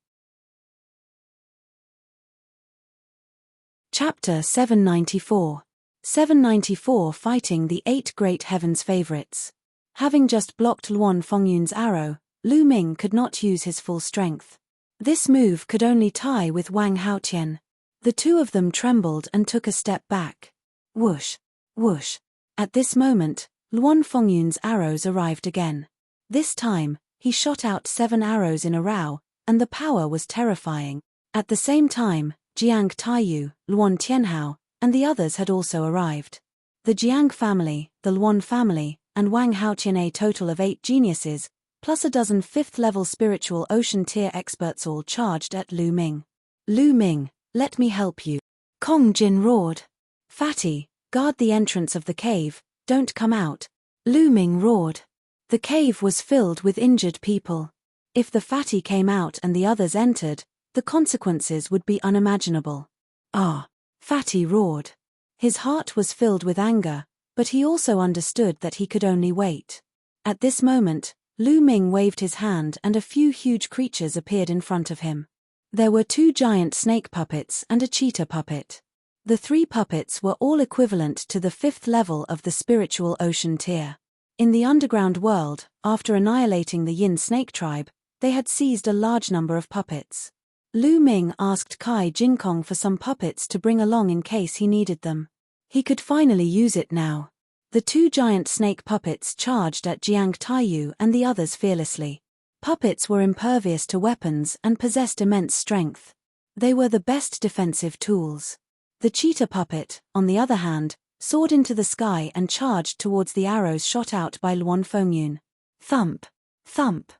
Chapter 794. 794 Fighting the 8 Great Heavens Favorites. Having just blocked Luan Fengyun's arrow, Lu Ming could not use his full strength. This move could only tie with Wang Haotian. The two of them trembled and took a step back. Whoosh! Whoosh! At this moment, Luan Fengyun's arrows arrived again. This time, he shot out 7 arrows in a row, and the power was terrifying. At the same time, Jiang Taiyu, Luan Tianhao, and the others had also arrived. The Jiang family, the Luan family, and Wang Haotian, a total of 8 geniuses, plus a dozen 5th-level spiritual ocean tier experts all charged at Lu Ming. Lu Ming, let me help you. Kong Jin roared. Fatty, guard the entrance of the cave, don't come out. Lu Ming roared. The cave was filled with injured people. If the fatty came out and the others entered, the consequences would be unimaginable. Ah! Fatty roared. His heart was filled with anger, but he also understood that he could only wait. At this moment, Lu Ming waved his hand and a few huge creatures appeared in front of him. There were 2 giant snake puppets and a cheetah puppet. The 3 puppets were all equivalent to the 5th level of the spiritual ocean tier. In the underground world, after annihilating the Yin snake tribe, they had seized a large number of puppets. Lu Ming asked Kai Jinkong for some puppets to bring along in case he needed them. He could finally use it now. The 2 giant snake puppets charged at Jiang Taiyu and the others fearlessly. Puppets were impervious to weapons and possessed immense strength. They were the best defensive tools. The cheetah puppet, on the other hand, soared into the sky and charged towards the arrows shot out by Luan Fengyun. Thump! Thump!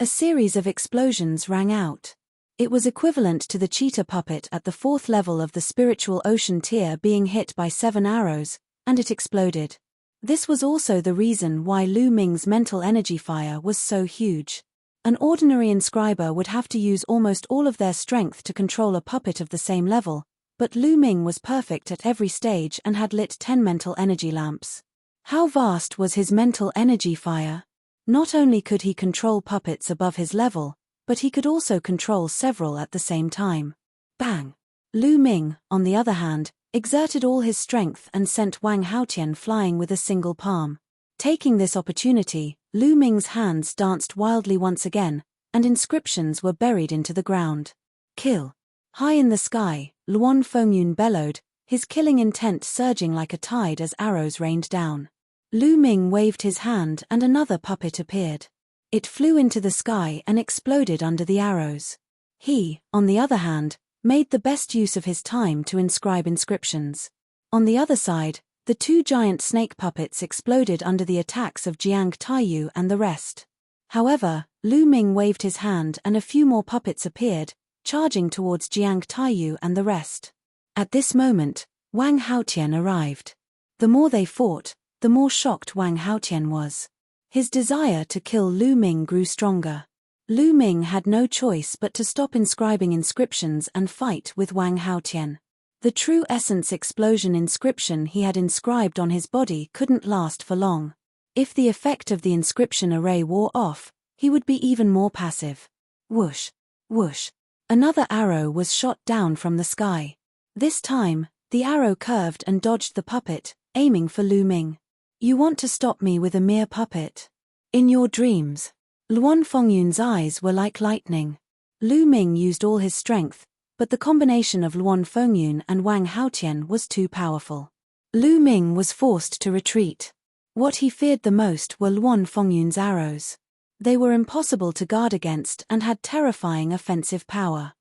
A series of explosions rang out. It was equivalent to the cheetah puppet at the 4th level of the spiritual ocean tier being hit by 7 arrows, and it exploded. This was also the reason why Lu Ming's mental energy fire was so huge. An ordinary inscriber would have to use almost all of their strength to control a puppet of the same level, but Lu Ming was perfect at every stage and had lit 10 mental energy lamps. How vast was his mental energy fire? Not only could he control puppets above his level, but he could also control several at the same time. Bang! Lu Ming, on the other hand, exerted all his strength and sent Wang Haotian flying with a single palm. Taking this opportunity, Lu Ming's hands danced wildly once again, and inscriptions were buried into the ground. Kill! High in the sky, Luan Fengyun bellowed, his killing intent surging like a tide as arrows rained down. Lu Ming waved his hand and another puppet appeared. It flew into the sky and exploded under the arrows. He, on the other hand, made the best use of his time to inscribe inscriptions. On the other side, the 2 giant snake puppets exploded under the attacks of Jiang Taiyu and the rest. However, Lu Ming waved his hand and a few more puppets appeared, charging towards Jiang Taiyu and the rest. At this moment, Wang Haotian arrived. The more they fought, the more shocked Wang Haotian was. His desire to kill Lu Ming grew stronger. Lu Ming had no choice but to stop inscribing inscriptions and fight with Wang Haotian. The true essence explosion inscription he had inscribed on his body couldn't last for long. If the effect of the inscription array wore off, he would be even more passive. Whoosh! Whoosh! Another arrow was shot down from the sky. This time, the arrow curved and dodged the puppet, aiming for Lu Ming. You want to stop me with a mere puppet? In your dreams. Luan Fengyun's eyes were like lightning. Lu Ming used all his strength, but the combination of Luan Fengyun and Wang Haotian was too powerful. Lu Ming was forced to retreat. What he feared the most were Luan Fengyun's arrows. They were impossible to guard against and had terrifying offensive power.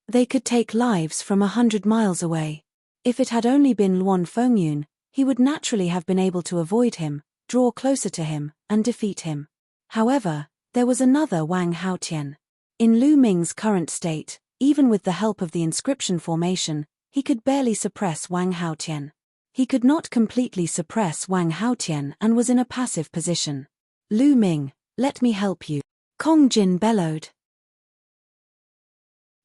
They could take lives from 100 miles away. If it had only been Luan Fengyun, he would naturally have been able to avoid him, draw closer to him, and defeat him. However, there was another Wang Haotian. In Lu Ming's current state, even with the help of the inscription formation, he could barely suppress Wang Haotian. He could not completely suppress Wang Haotian and was in a passive position. Lu Ming, let me help you, Kong Jin bellowed.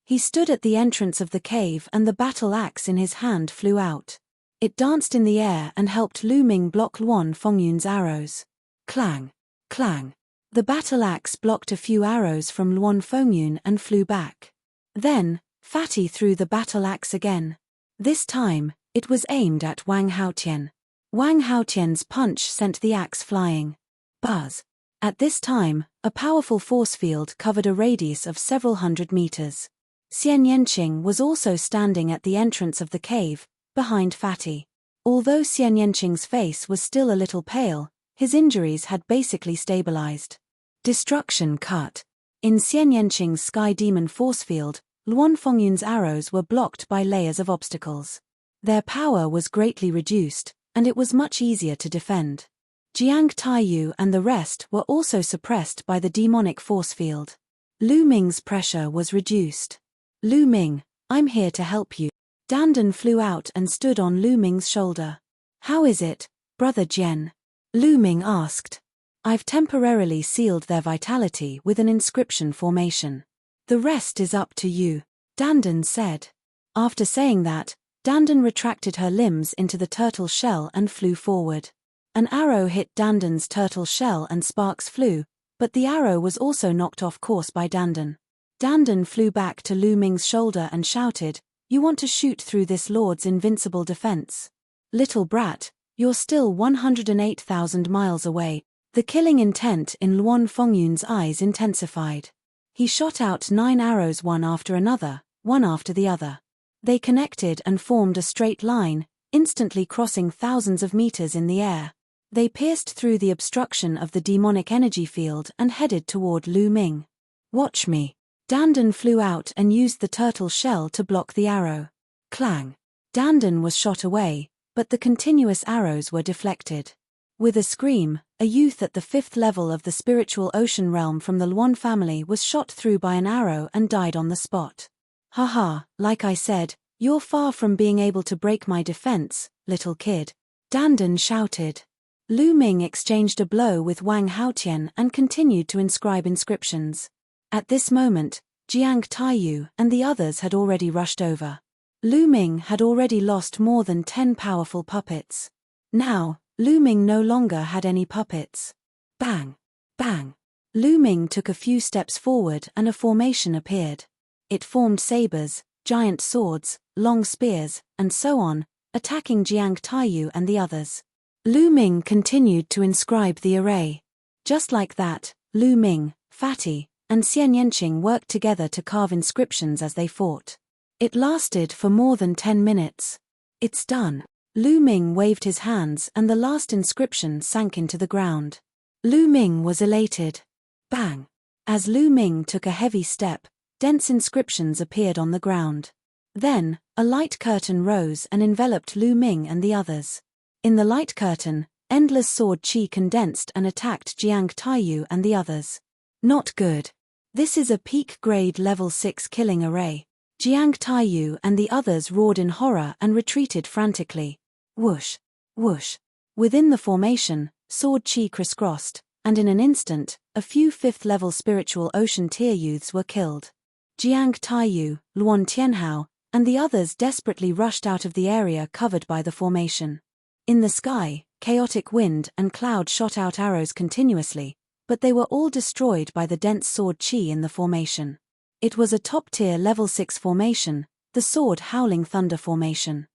He stood at the entrance of the cave and the battle axe in his hand flew out. It danced in the air and helped Lu Ming block Luan Fengyun's arrows. Clang! Clang! The battle axe blocked a few arrows from Luan Fengyun and flew back. Then, Fatty threw the battle axe again. This time, it was aimed at Wang Haotian. Wang Haotian's punch sent the axe flying. Buzz! At this time, a powerful force field covered a radius of several hundred meters. Xian Yanqing was also standing at the entrance of the cave, behind Fatty. Although Xian Yanqing's face was still a little pale, his injuries had basically stabilized. Destruction cut. In Xian Yanqing's Sky Demon force field, Luan Fengyun's arrows were blocked by layers of obstacles. Their power was greatly reduced, and it was much easier to defend. Jiang Taiyu and the rest were also suppressed by the demonic force field. Lu Ming's pressure was reduced. Lu Ming, I'm here to help you. Dandan flew out and stood on Lu Ming's shoulder. How is it, Brother Jian? Lu Ming asked. I've temporarily sealed their vitality with an inscription formation. The rest is up to you, Dandan said. After saying that, Dandan retracted her limbs into the turtle shell and flew forward. An arrow hit Dandan's turtle shell and sparks flew, but the arrow was also knocked off course by Dandan. Dandan flew back to Lu Ming's shoulder and shouted, You want to shoot through this lord's invincible defense? Little brat, you're still 108,000 miles away. The killing intent in Luan Fengyun's eyes intensified. He shot out 9 arrows one after the other. They connected and formed a straight line, instantly crossing thousands of meters in the air. They pierced through the obstruction of the demonic energy field and headed toward Lu Ming. Watch me. Dandan flew out and used the turtle shell to block the arrow. Clang! Dandan was shot away, but the continuous arrows were deflected. With a scream, a youth at the 5th level of the spiritual ocean realm from the Luan family was shot through by an arrow and died on the spot. Haha, like I said, you're far from being able to break my defense, little kid. Dandan shouted. Lu Ming exchanged a blow with Wang Haotian and continued to inscribe inscriptions. At this moment, Jiang Taiyu and the others had already rushed over. Lu Ming had already lost more than 10 powerful puppets. Now, Lu Ming no longer had any puppets. Bang! Bang! Lu Ming took a few steps forward and a formation appeared. It formed sabers, giant swords, long spears, and so on, attacking Jiang Taiyu and the others. Lu Ming continued to inscribe the array. Just like that, Lu Ming, Fatty, and Xian Yanqing worked together to carve inscriptions as they fought. It lasted for more than 10 minutes. It's done. Lu Ming waved his hands and the last inscription sank into the ground. Lu Ming was elated. Bang! As Lu Ming took a heavy step, dense inscriptions appeared on the ground. Then, a light curtain rose and enveloped Lu Ming and the others. In the light curtain, endless sword chi condensed and attacked Jiang Taiyu and the others. Not good. This is a peak-grade level 6 killing array. Jiang Taiyu and the others roared in horror and retreated frantically. Whoosh! Whoosh! Within the formation, sword chi crisscrossed, and in an instant, a few 5th-level spiritual ocean tier youths were killed. Jiang Taiyu, Luan Tianhao, and the others desperately rushed out of the area covered by the formation. In the sky, chaotic wind and cloud shot out arrows continuously, but they were all destroyed by the dense sword chi in the formation. It was a top-tier level 6 formation, the Sword Howling Thunder formation.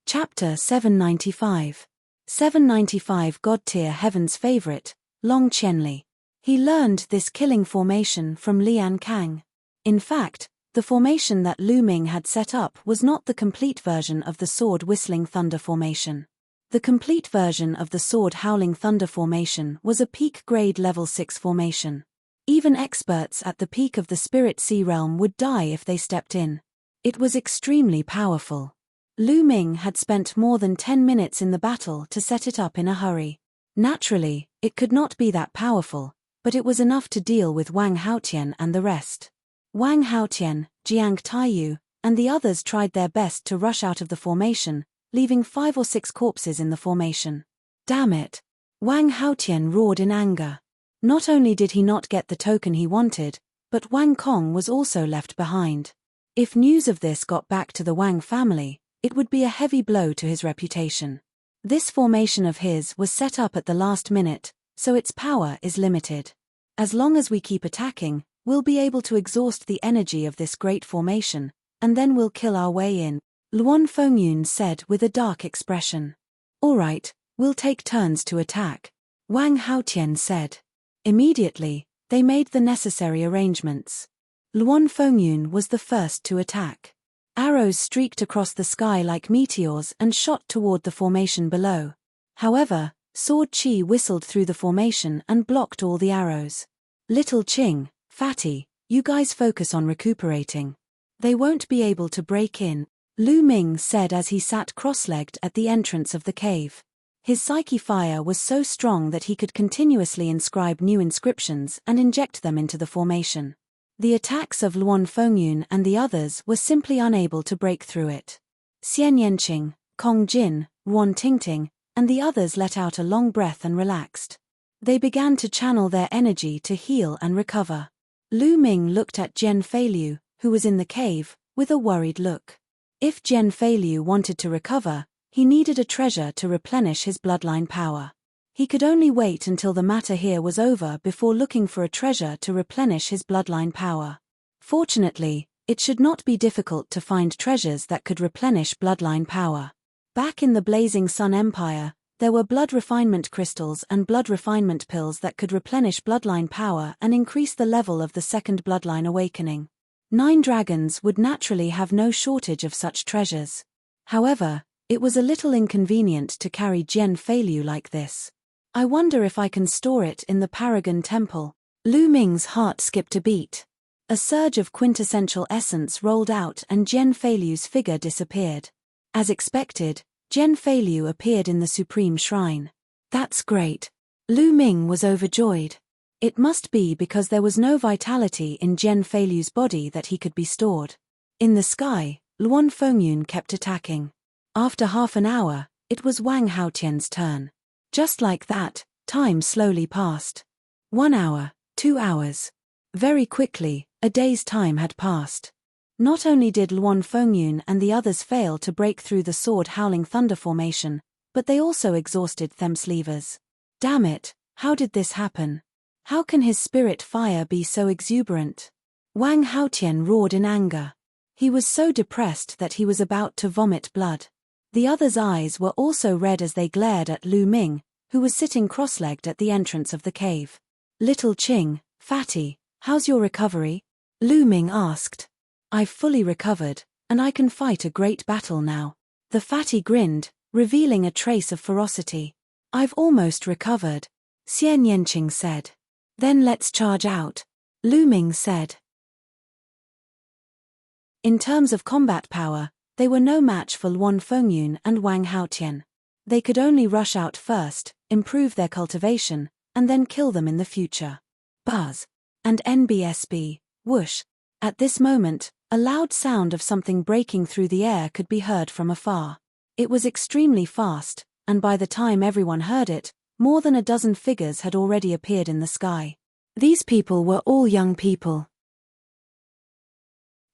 Chapter 795. 795 God-tier Heaven's favorite, Long Qianli. He learned this killing formation from Lian Kang. In fact, the formation that Lu Ming had set up was not the complete version of the sword-whistling thunder formation. The complete version of the sword-howling thunder formation was a peak-grade level 6 formation. Even experts at the peak of the Spirit Sea realm would die if they stepped in. It was extremely powerful. Lu Ming had spent more than 10 minutes in the battle to set it up in a hurry. Naturally, it could not be that powerful, but it was enough to deal with Wang Haotian and the rest. Wang Haotian, Jiang Taiyu, and the others tried their best to rush out of the formation, leaving 5 or 6 corpses in the formation. Damn it! Wang Haotian roared in anger. Not only did he not get the token he wanted, but Wang Kong was also left behind. If news of this got back to the Wang family, it would be a heavy blow to his reputation. This formation of his was set up at the last minute, so its power is limited. As long as we keep attacking, we'll be able to exhaust the energy of this great formation, and then we'll kill our way in, Luan Fengyun said with a dark expression. All right, we'll take turns to attack, Wang Haotian said. Immediately, they made the necessary arrangements. Luan Fengyun was the first to attack. Arrows streaked across the sky like meteors and shot toward the formation below. However, Sword Chi whistled through the formation and blocked all the arrows. Little Ching, Fatty, you guys focus on recuperating. They won't be able to break in, Lu Ming said as he sat cross-legged at the entrance of the cave. His psyche fire was so strong that he could continuously inscribe new inscriptions and inject them into the formation. The attacks of Luan Fengyun and the others were simply unable to break through it. Xian Yanqing, Kong Jin, Ruan Tingting, and the others let out a long breath and relaxed. They began to channel their energy to heal and recover. Lu Ming looked at Jian Feiliu, who was in the cave, with a worried look. If Jian Feiliu wanted to recover, he needed a treasure to replenish his bloodline power. He could only wait until the matter here was over before looking for a treasure to replenish his bloodline power. Fortunately, it should not be difficult to find treasures that could replenish bloodline power. Back in the Blazing Sun Empire, there were blood refinement crystals and blood refinement pills that could replenish bloodline power and increase the level of the second bloodline awakening. 9 dragons would naturally have no shortage of such treasures. However, it was a little inconvenient to carry Jian Feiliu like this. I wonder if I can store it in the Paragon Temple. Lu Ming's heart skipped a beat. A surge of quintessential essence rolled out and Jian Feiliu's figure disappeared. As expected, Jian Feiliu appeared in the Supreme Shrine. That's great. Lu Ming was overjoyed. It must be because there was no vitality in Jian Feiliu's body that he could be stored. In the sky, Luan Fengyun kept attacking. After half an hour, it was Wang Haotian's turn. Just like that, time slowly passed. 1 hour, 2 hours. Very quickly, a day's time had passed. Not only did Luan Fengyun and the others fail to break through the sword-howling thunder formation, but they also exhausted Them's levers. Damn it, how did this happen? How can his spirit fire be so exuberant? Wang Haotian roared in anger. He was so depressed that he was about to vomit blood. The others' eyes were also red as they glared at Lu Ming, who was sitting cross-legged at the entrance of the cave. Little Ching, Fatty, how's your recovery? Lu Ming asked. I've fully recovered, and I can fight a great battle now. The fatty grinned, revealing a trace of ferocity. I've almost recovered, Xian Yanqing said. Then let's charge out, Lu Ming said. In terms of combat power, they were no match for Luan Fengyun and Wang Haotian. They could only rush out first, improve their cultivation, and then kill them in the future. Buzz. And NBSB, whoosh. At this moment, a loud sound of something breaking through the air could be heard from afar. It was extremely fast, and by the time everyone heard it, more than a dozen figures had already appeared in the sky. These people were all young people.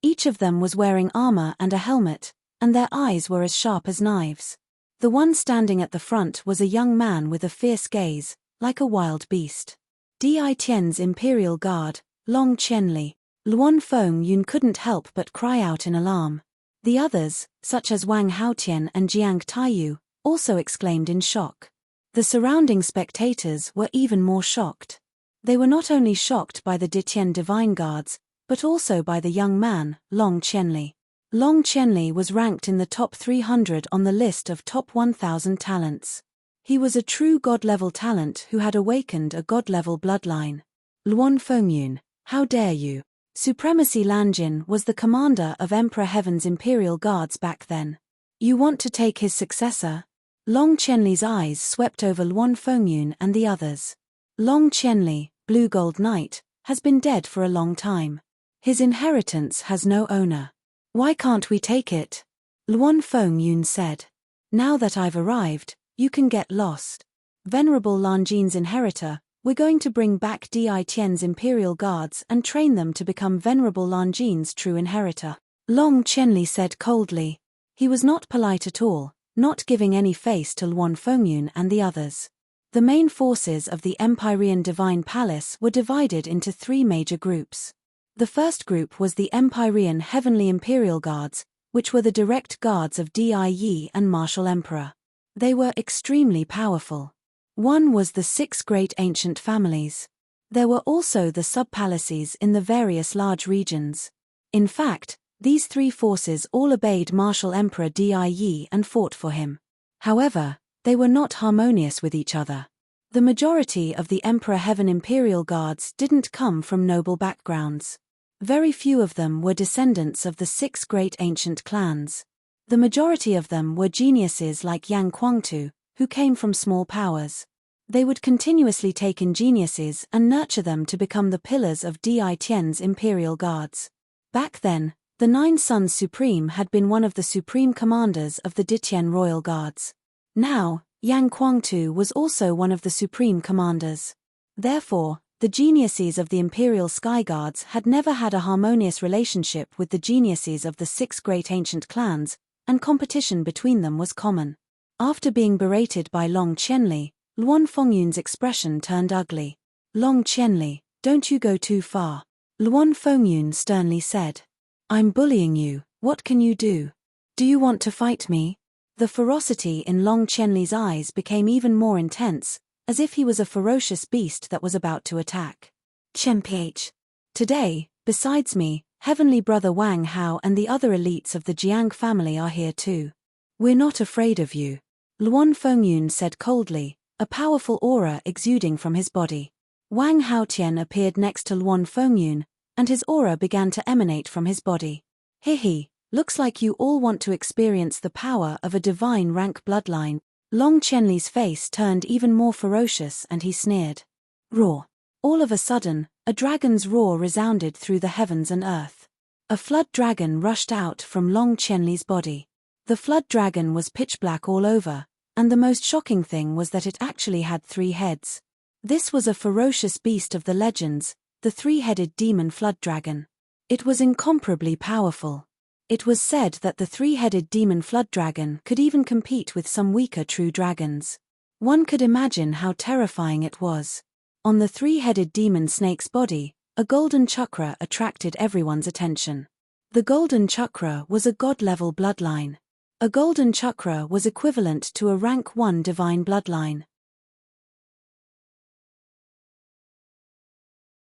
Each of them was wearing armor and a helmet, and their eyes were as sharp as knives. The one standing at the front was a young man with a fierce gaze, like a wild beast. Di Tian's Imperial Guard, Long Qianli. Luan Fengyun couldn't help but cry out in alarm. The others, such as Wang Haotian and Jiang Taiyu, also exclaimed in shock. The surrounding spectators were even more shocked. They were not only shocked by the Ditian Divine Guards, but also by the young man, Long Qianli. Long Qianli was ranked in the top 300 on the list of top 1,000 talents. He was a true god-level talent who had awakened a god-level bloodline. Luan Fengyun, how dare you? Supremacy Lanjin was the commander of Emperor Heaven's Imperial Guards back then. You want to take his successor? Long Qianli's eyes swept over Luan Fengyun and the others. Long Qianli, Blue Gold Knight, has been dead for a long time. His inheritance has no owner. Why can't we take it? Luan Fengyun said. Now that I've arrived, you can get lost. Venerable Lanjin's inheritor, we're going to bring back Di Tian's Imperial Guards and train them to become Venerable Lanjin's true inheritor. Long Qianli said coldly. He was not polite at all, not giving any face to Luan Fengyun and the others. The main forces of the Empyrean Divine Palace were divided into three major groups. The first group was the Empyrean Heavenly Imperial Guards, which were the direct guards of Di Yi and Martial Emperor. They were extremely powerful. One was the 6 great ancient families. There were also the sub-palaces in the various large regions. In fact, these three forces all obeyed Martial Emperor Di Yi and fought for him. However, they were not harmonious with each other. The majority of the Emperor Heaven Imperial Guards didn't come from noble backgrounds. Very few of them were descendants of the 6 great ancient clans. The majority of them were geniuses like Yang Guangtu, who came from small powers. They would continuously take in geniuses and nurture them to become the pillars of Di Tian's Imperial Guards. Back then, the 9 Sons Supreme had been one of the supreme commanders of the Ditian Royal Guards. Now, Yang Guangtu was also one of the supreme commanders. Therefore, the geniuses of the Imperial Sky Guards had never had a harmonious relationship with the geniuses of the 6 great ancient clans, and competition between them was common. After being berated by Long Qianli, Luan Fengyun's expression turned ugly. Long Qianli, don't you go too far. Luan Fengyun sternly said. I'm bullying you, what can you do? Do you want to fight me? The ferocity in Long Qianli's eyes became even more intense, as if he was a ferocious beast that was about to attack. Qianph. Today, besides me, Heavenly Brother Wang Hao and the other elites of the Jiang family are here too. We're not afraid of you. Luan Fengyun said coldly, a powerful aura exuding from his body. Wang Haotian appeared next to Luan Fengyun, and his aura began to emanate from his body. Hehe, looks like you all want to experience the power of a divine rank bloodline. Long Qianli's face turned even more ferocious and he sneered. Roar. All of a sudden, a dragon's roar resounded through the heavens and earth. A flood dragon rushed out from Long Qianli's body. The flood dragon was pitch black all over, and the most shocking thing was that it actually had 3 heads. This was a ferocious beast of the legends, the 3-headed demon flood dragon. It was incomparably powerful. It was said that the 3-headed demon flood dragon could even compete with some weaker true dragons. One could imagine how terrifying it was. On the 3-headed demon snake's body, a golden chakra attracted everyone's attention. The golden chakra was a god-level bloodline. A golden chakra was equivalent to a rank 1 divine bloodline.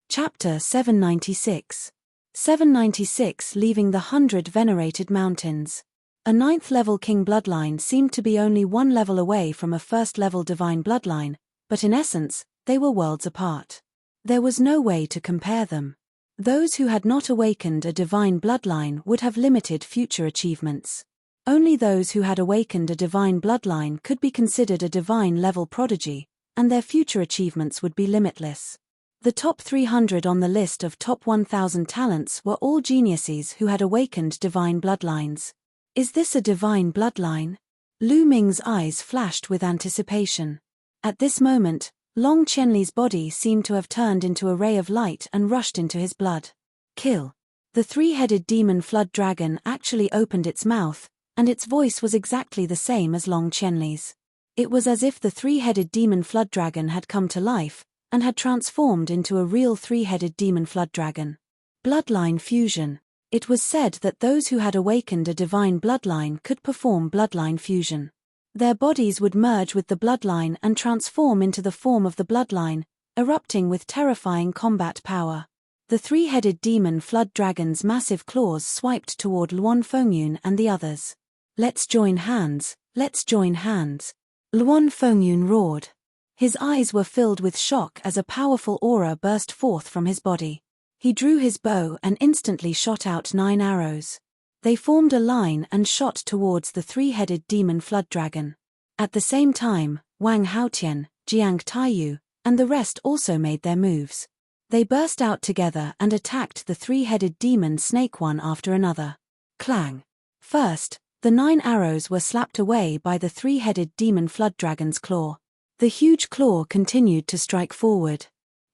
Chapter 796. 796 Leaving the 100 Venerated Mountains. A 9th-level king bloodline seemed to be only 1 level away from a 1st-level divine bloodline, but in essence, they were worlds apart. There was no way to compare them. Those who had not awakened a divine bloodline would have limited future achievements. Only those who had awakened a divine bloodline could be considered a divine-level prodigy, and their future achievements would be limitless. The top 300 on the list of top 1,000 talents were all geniuses who had awakened divine bloodlines. Is this a divine bloodline? Lu Ming's eyes flashed with anticipation. At this moment, Long Qianli's body seemed to have turned into a ray of light and rushed into his blood. Kill. The 3-headed demon flood dragon actually opened its mouth, and its voice was exactly the same as Long Qianli's. It was as if the 3-headed demon flood dragon had come to life, and had transformed into a real 3-headed demon flood dragon. Bloodline fusion. It was said that those who had awakened a divine bloodline could perform bloodline fusion. Their bodies would merge with the bloodline and transform into the form of the bloodline, erupting with terrifying combat power. The three-headed demon flood dragon's massive claws swiped toward Luan Fengyun and the others. Let's join hands, let's join hands. Luan Fengyun roared. His eyes were filled with shock as a powerful aura burst forth from his body. He drew his bow and instantly shot out 9 arrows. They formed a line and shot towards the three-headed demon flood dragon. At the same time, Wang Haotian, Jiang Taiyu, and the rest also made their moves. They burst out together and attacked the three-headed demon snake one after another. Clang! First, the 9 arrows were slapped away by the three-headed demon flood dragon's claw. The huge claw continued to strike forward.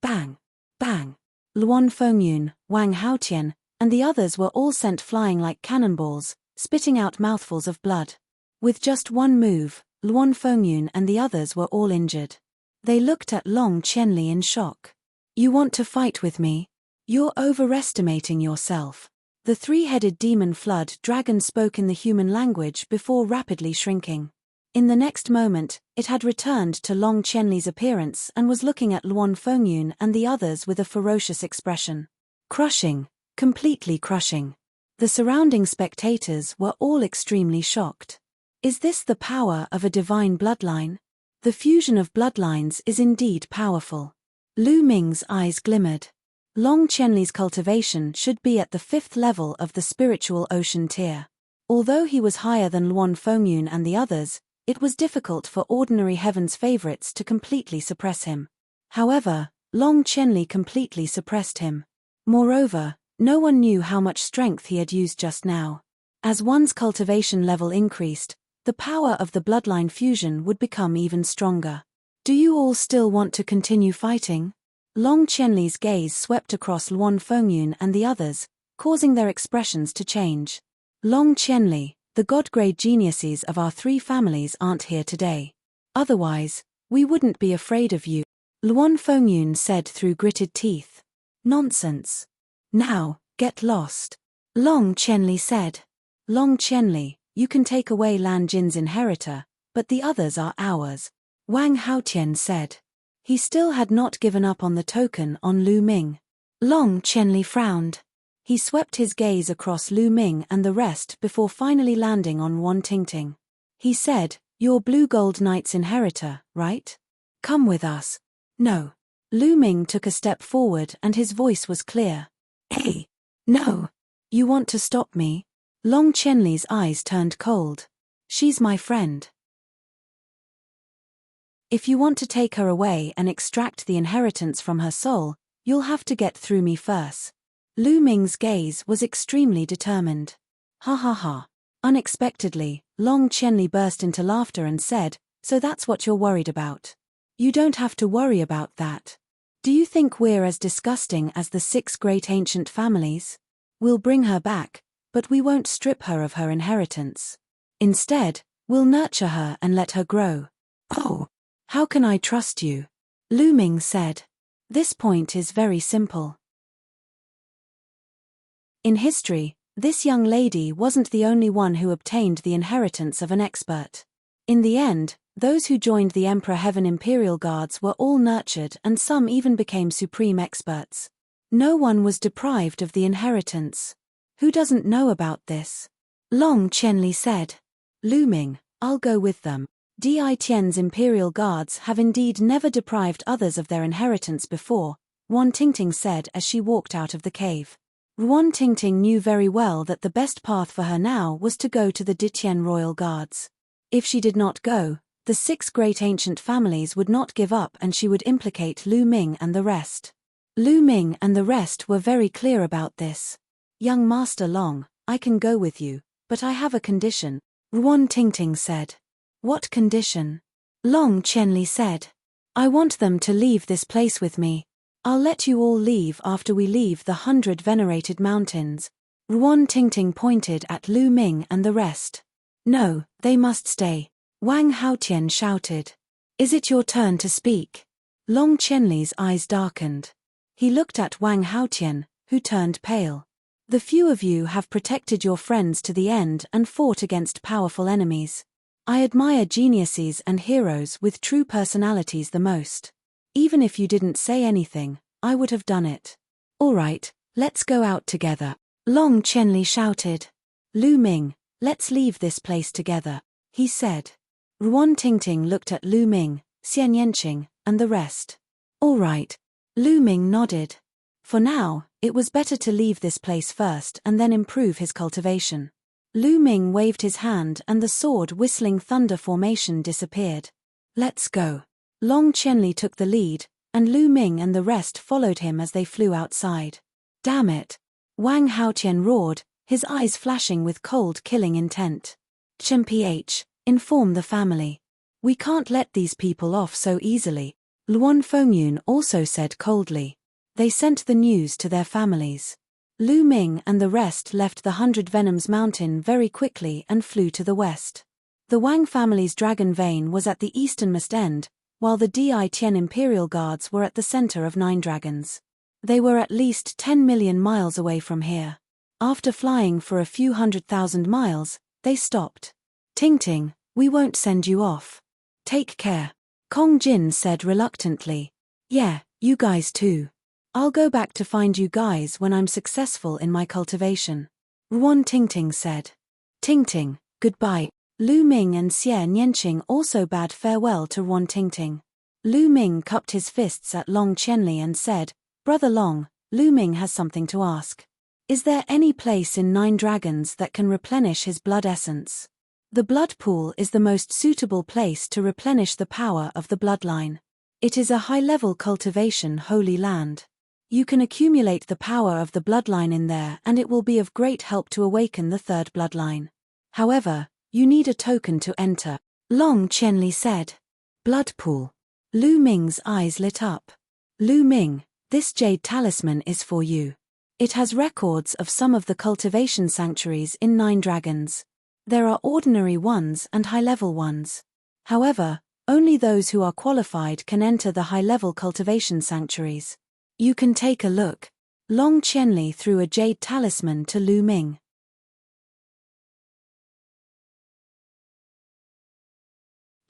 Bang! Bang! Luan Fengyun, Wang Haotian, and the others were all sent flying like cannonballs, spitting out mouthfuls of blood. With just one move, Luan Fengyun and the others were all injured. They looked at Long Qianli in shock. You want to fight with me? You're overestimating yourself. The three-headed demon flood dragon spoke in the human language before rapidly shrinking. In the next moment, it had returned to Long Qianli's appearance and was looking at Luan Fengyun and the others with a ferocious expression. Crushing, completely crushing. The surrounding spectators were all extremely shocked. Is this the power of a divine bloodline? The fusion of bloodlines is indeed powerful. Lu Ming's eyes glimmered. Long Qianli's cultivation should be at the 5th level of the spiritual ocean tier. Although he was higher than Luan Fengyun and the others, it was difficult for ordinary heaven's favorites to completely suppress him. However, Long Qianli completely suppressed him. Moreover, no one knew how much strength he had used just now. As one's cultivation level increased, the power of the bloodline fusion would become even stronger. Do you all still want to continue fighting? Long Qianli's gaze swept across Luan Fengyun and the others, causing their expressions to change. Long Qianli, the god-grade geniuses of our 3 families aren't here today. Otherwise, we wouldn't be afraid of you, Luan Fengyun said through gritted teeth. Nonsense. Now, get lost. Long Qianli said. Long Qianli, you can take away Lan Jin's inheritor, but the others are ours, Wang Haotian said. He still had not given up on the token on Lu Ming. Long Qianli frowned. He swept his gaze across Lu Ming and the rest before finally landing on Wan Tingting. He said, "You're Blue Gold Knight's inheritor, right? Come with us." No. Lu Ming took a step forward and his voice was clear. Hey! No! You want to stop me? Long Qianli's eyes turned cold. She's my friend. If you want to take her away and extract the inheritance from her soul, you'll have to get through me first. Lu Ming's gaze was extremely determined. Ha ha ha. Unexpectedly, Long Qianli burst into laughter and said, "So that's what you're worried about. You don't have to worry about that. Do you think we're as disgusting as the 6 great ancient families? We'll bring her back, but we won't strip her of her inheritance. Instead, we'll nurture her and let her grow." Oh! How can I trust you? Lu Ming said. This point is very simple. In history, this young lady wasn't the only one who obtained the inheritance of an expert. In the end, those who joined the Emperor Heaven Imperial Guards were all nurtured and some even became supreme experts. No one was deprived of the inheritance. Who doesn't know about this? Long Qianli said. Lu Ming, I'll go with them. Di Tian's Imperial Guards have indeed never deprived others of their inheritance before, Wan Tingting said as she walked out of the cave. Wan Tingting knew very well that the best path for her now was to go to the Ditian Royal Guards. If she did not go, the 6 great ancient families would not give up and she would implicate Lu Ming and the rest. Lu Ming and the rest were very clear about this. Young Master Long, I can go with you, but I have a condition, Wan Tingting said. What condition? Long Qianli said. I want them to leave this place with me. I'll let you all leave after we leave the 100 venerated mountains. Wan Tingting pointed at Lu Ming and the rest. No, they must stay. Wang Haotian shouted. Is it your turn to speak? Long Qianli's eyes darkened. He looked at Wang Haotian, who turned pale. The few of you have protected your friends to the end and fought against powerful enemies. I admire geniuses and heroes with true personalities the most. Even if you didn't say anything, I would have done it. All right, let's go out together, Long Qianli shouted. Lu Ming, let's leave this place together, he said. Ruan Tingting looked at Lu Ming, Xian Yanqing, and the rest. All right. Lu Ming nodded. For now, it was better to leave this place first and then improve his cultivation. Lu Ming waved his hand and the sword-whistling thunder formation disappeared. Let's go. Long Qianli took the lead, and Lu Ming and the rest followed him as they flew outside. Damn it! Wang Haotian roared, his eyes flashing with cold killing intent. Chen PH, inform the family. We can't let these people off so easily, Luan Fengyun also said coldly. They sent the news to their families. Lu Ming and the rest left the 100 Venoms Mountain very quickly and flew to the west. The Wang family's dragon vein was at the easternmost end, while the Di Tian Imperial Guards were at the center of 9 dragons. They were at least 10 million miles away from here. After flying for a few 100,000 miles, they stopped. Tingting, we won't send you off. Take care. Kong Jin said reluctantly. Yeah, you guys too. I'll go back to find you guys when I'm successful in my cultivation. Ruan Tingting said. Tingting, goodbye. Lu Ming and Xian Yanqing also bade farewell to Ruan Tingting. Lu Ming cupped his fists at Long Qianli and said, Brother Long, Lu Ming has something to ask. Is there any place in 9 dragons that can replenish his blood essence? The blood pool is the most suitable place to replenish the power of the bloodline. It is a high-level cultivation holy land. You can accumulate the power of the bloodline in there and it will be of great help to awaken the 3rd bloodline. However, you need a token to enter, Long Qianli said. Blood pool. Lu Ming's eyes lit up. Lu Ming, this jade talisman is for you. It has records of some of the cultivation sanctuaries in 9 dragons. There are ordinary ones and high-level ones. However, only those who are qualified can enter the high-level cultivation sanctuaries. You can take a look. Long Qianli threw a jade talisman to Lu Ming.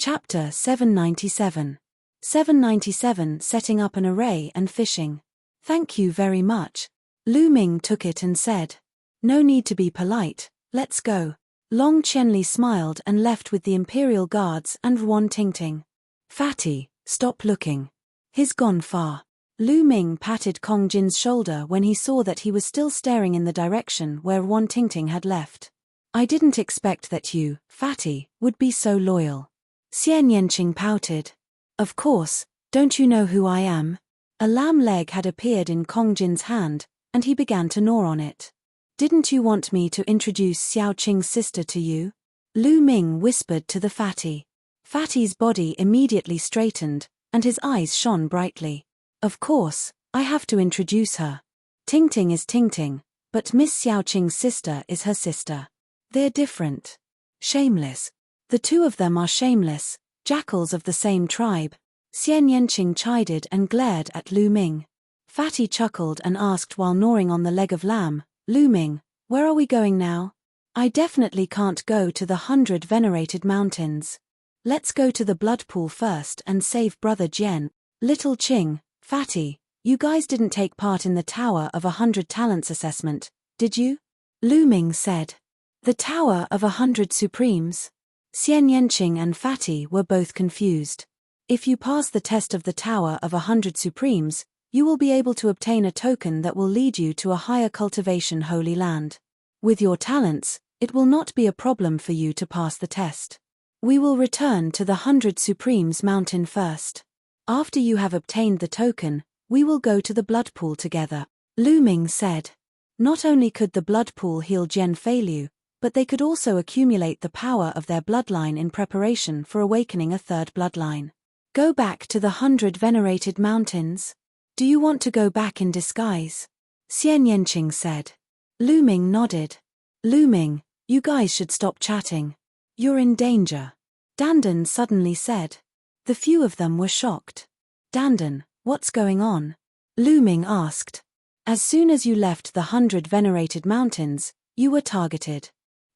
Chapter 797. 797 Setting up an array and fishing. Thank you very much. Lu Ming took it and said. No need to be polite, let's go. Long Qianli smiled and left with the Imperial Guards and Ruan Tingting. Fatty, stop looking. He's gone far. Lu Ming patted Kong Jin's shoulder when he saw that he was still staring in the direction where Ruan Tingting had left. I didn't expect that you, Fatty, would be so loyal. Xian Yanqing pouted. Of course, don't you know who I am? A lamb leg had appeared in Kong Jin's hand, and he began to gnaw on it. Didn't you want me to introduce Xiao Qing's sister to you? Lu Ming whispered to the fatty. Fatty's body immediately straightened, and his eyes shone brightly. Of course, I have to introduce her. Tingting is Tingting, but Miss Xiao Qing's sister is her sister. They're different. Shameless. The two of them are shameless, jackals of the same tribe. Xian Yanqing chided and glared at Lu Ming. Fatty chuckled and asked while gnawing on the leg of lamb, Lu Ming, where are we going now? I definitely can't go to the 100 venerated mountains. Let's go to the blood pool first and save Brother Jian. Little Qing, Fatty, you guys didn't take part in the Tower of 100 Talents assessment, did you? Lu Ming said. The Tower of 100 Supremes? Xian Yanqing and Fatty were both confused. If you pass the test of the Tower of 100 Supremes, you will be able to obtain a token that will lead you to a higher cultivation holy land. With your talents, it will not be a problem for you to pass the test. We will return to the 100 Supremes mountain first. After you have obtained the token, we will go to the blood pool together, Lu Ming said. Not only could the blood pool heal Jian Feilu, but they could also accumulate the power of their bloodline in preparation for awakening a 3rd bloodline. Go back to the 100 venerated mountains? Do you want to go back in disguise? Xian Yanqing said. Lu Ming nodded. Lu Ming, you guys should stop chatting. You're in danger. Dandan suddenly said. The few of them were shocked. Dandan, what's going on? Lu Ming asked. As soon as you left the 100 venerated mountains, you were targeted.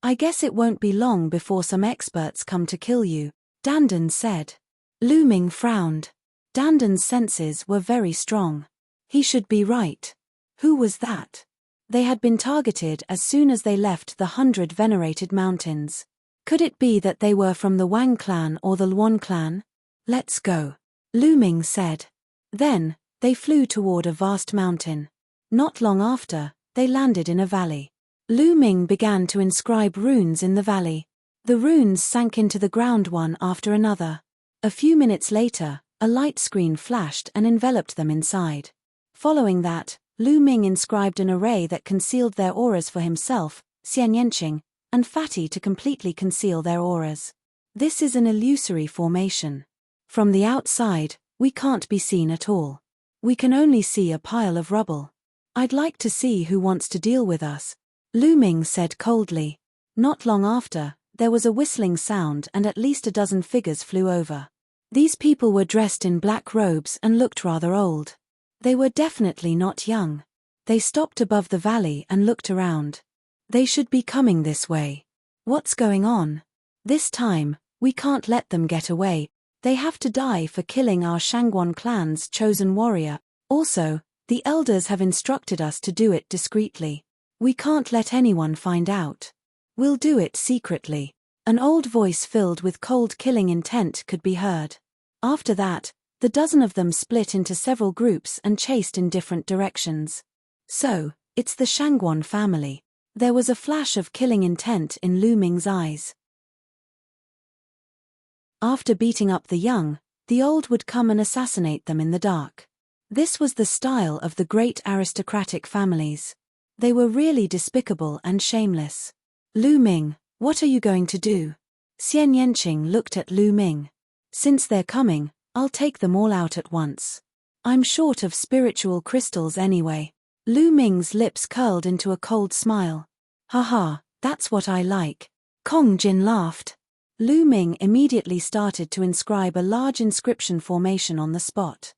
I guess it won't be long before some experts come to kill you, Dandan said. Lu Ming frowned. Dandan's senses were very strong. He should be right. Who was that? They had been targeted as soon as they left the 100 venerated mountains. Could it be that they were from the Wang clan or the Luan clan? Let's go, Lu Ming said. Then, they flew toward a vast mountain. Not long after, they landed in a valley. Lu Ming began to inscribe runes in the valley. The runes sank into the ground one after another. A few minutes later, a light screen flashed and enveloped them inside. Following that, Lu Ming inscribed an array that concealed their auras for himself, Xian Yanqing, and Fatty to completely conceal their auras. This is an illusory formation. From the outside, we can't be seen at all. We can only see a pile of rubble. I'd like to see who wants to deal with us, Lu Ming said coldly. Not long after, there was a whistling sound and at least a dozen figures flew over. These people were dressed in black robes and looked rather old. They were definitely not young. They stopped above the valley and looked around. They should be coming this way. What's going on? This time, we can't let them get away. They have to die for killing our Shangguan clan's chosen warrior. Also, the elders have instructed us to do it discreetly. We can't let anyone find out. We'll do it secretly. An old voice filled with cold killing intent could be heard. After that, the dozen of them split into several groups and chased in different directions. So, it's the Shangguan family. There was a flash of killing intent in Lu Ming's eyes. After beating up the young, the old would come and assassinate them in the dark. This was the style of the great aristocratic families. They were really despicable and shameless. Lu Ming, what are you going to do? Xian Yanqing looked at Lu Ming. Since they're coming, I'll take them all out at once. I'm short of spiritual crystals anyway. Lu Ming's lips curled into a cold smile. Haha, that's what I like. Kong Jin laughed. Lu Ming immediately started to inscribe a large inscription formation on the spot.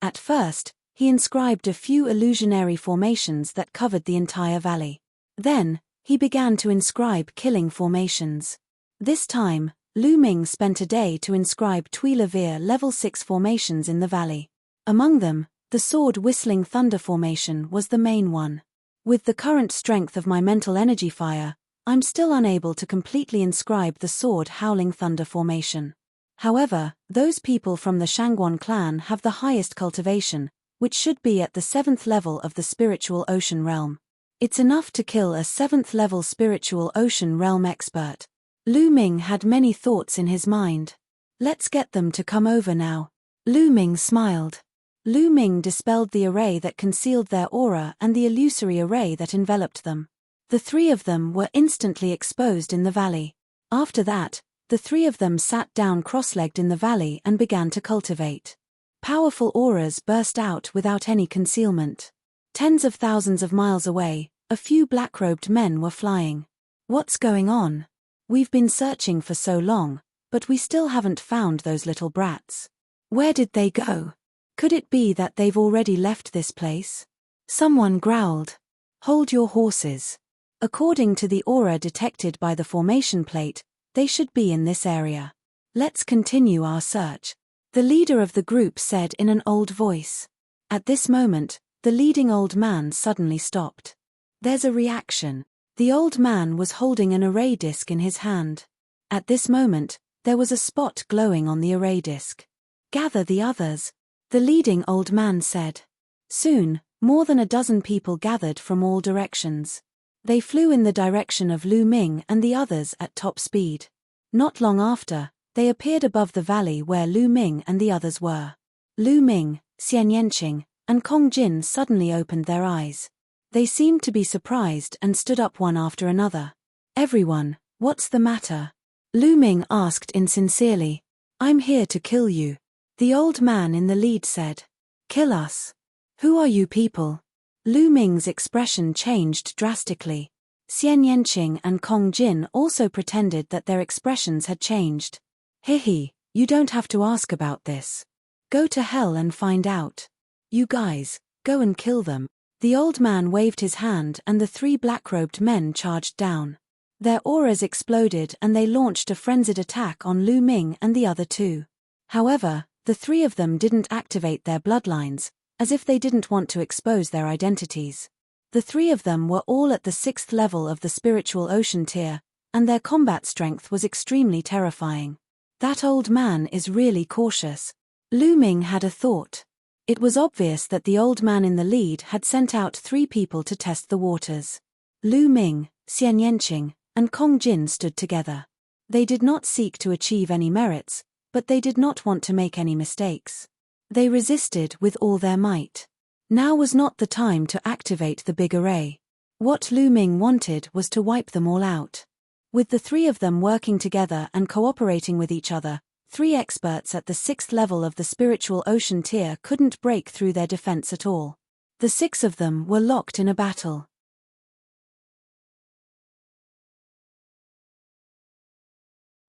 At first, he inscribed a few illusionary formations that covered the entire valley. Then, he began to inscribe killing formations. This time, Lu Ming spent a day to inscribe Tuilavir level 6 formations in the valley. Among them, the sword whistling thunder formation was the main one. With the current strength of my mental energy fire, I'm still unable to completely inscribe the sword howling thunder formation. However, those people from the Shangguan clan have the highest cultivation, which should be at the 7th level of the spiritual ocean realm. It's enough to kill a 7th level spiritual ocean realm expert. Lu Ming had many thoughts in his mind. Let's get them to come over now. Lu Ming smiled. Lu Ming dispelled the array that concealed their aura and the illusory array that enveloped them. The three of them were instantly exposed in the valley. After that, the three of them sat down cross-legged in the valley and began to cultivate. Powerful auras burst out without any concealment. Tens of thousands of miles away, a few black-robed men were flying. What's going on? We've been searching for so long, but we still haven't found those little brats. Where did they go? Could it be that they've already left this place? Someone growled. Hold your horses. According to the aura detected by the formation plate, they should be in this area. Let's continue our search, the leader of the group said in an old voice. At this moment, the leading old man suddenly stopped. There's a reaction. The old man was holding an array disc in his hand. At this moment, there was a spot glowing on the array disc. Gather the others, the leading old man said. Soon, more than a dozen people gathered from all directions. They flew in the direction of Lu Ming and the others at top speed. Not long after, they appeared above the valley where Lu Ming and the others were. Lu Ming, Xian Yanqing, and Kong Jin suddenly opened their eyes. They seemed to be surprised and stood up one after another. Everyone, what's the matter? Lu Ming asked insincerely. I'm here to kill you. The old man in the lead said. Kill us? Who are you people? Lu Ming's expression changed drastically. Xian Yanqing and Kong Jin also pretended that their expressions had changed. Hihi, you don't have to ask about this. Go to hell and find out. You guys, go and kill them. The old man waved his hand and the three black-robed men charged down. Their auras exploded and they launched a frenzied attack on Lu Ming and the other two. However, the three of them didn't activate their bloodlines, as if they didn't want to expose their identities. The three of them were all at the 6th level of the spiritual ocean tier, and their combat strength was extremely terrifying. That old man is really cautious. Lu Ming had a thought. It was obvious that the old man in the lead had sent out 3 people to test the waters. Lu Ming, Xian Yanqing, and Kong Jin stood together. They did not seek to achieve any merits, but they did not want to make any mistakes. They resisted with all their might. Now was not the time to activate the big array. What Lu Ming wanted was to wipe them all out. With the 3 of them working together and cooperating with each other, 3 experts at the 6th level of the spiritual ocean tier couldn't break through their defense at all. The 6 of them were locked in a battle.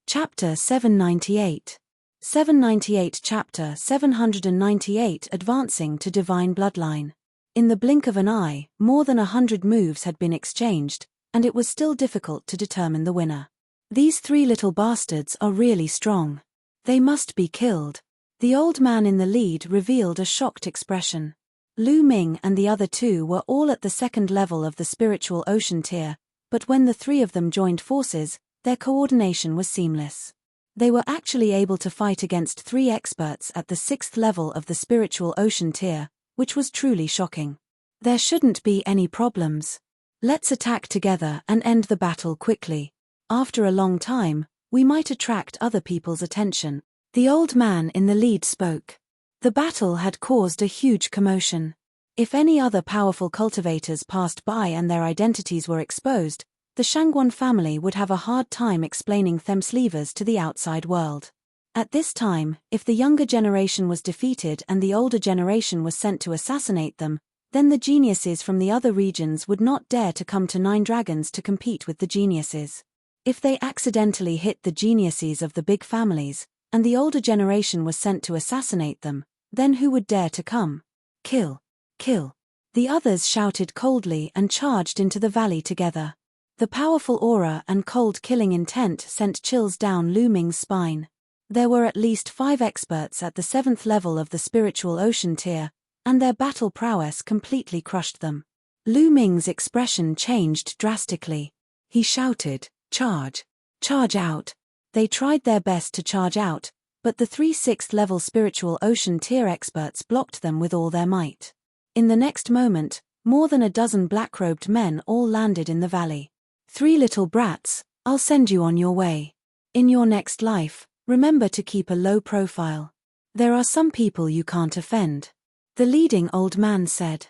Chapter 798. 798 Chapter 798 Advancing to Divine Bloodline. In the blink of an eye, more than 100 moves had been exchanged, and it was still difficult to determine the winner. These 3 little bastards are really strong. They must be killed. The old man in the lead revealed a shocked expression. Lu Ming and the other 2 were all at the 2nd level of the spiritual ocean tier, but when the 3 of them joined forces, their coordination was seamless. They were actually able to fight against 3 experts at the 6th level of the spiritual ocean tier, which was truly shocking. There shouldn't be any problems. Let's attack together and end the battle quickly. After a long time, we might attract other people's attention. The old man in the lead spoke. The battle had caused a huge commotion. If any other powerful cultivators passed by and their identities were exposed, the Shangguan family would have a hard time explaining Themslevers to the outside world. At this time, if the younger generation was defeated and the older generation was sent to assassinate them, then the geniuses from the other regions would not dare to come to Nine Dragons to compete with the geniuses. If they accidentally hit the geniuses of the big families, and the older generation was sent to assassinate them, then who would dare to come? Kill! Kill! The others shouted coldly and charged into the valley together. The powerful aura and cold killing intent sent chills down Lu Ming's spine. There were at least 5 experts at the 7th level of the spiritual ocean tier, and their battle prowess completely crushed them. Lu Ming's expression changed drastically. He shouted, "Charge! Charge out!" They tried their best to charge out, but the 3 6th level spiritual ocean tier experts blocked them with all their might. In the next moment, more than a dozen black-robed men all landed in the valley. 3 little brats, I'll send you on your way. In your next life, remember to keep a low profile. There are some people you can't offend. The leading old man said.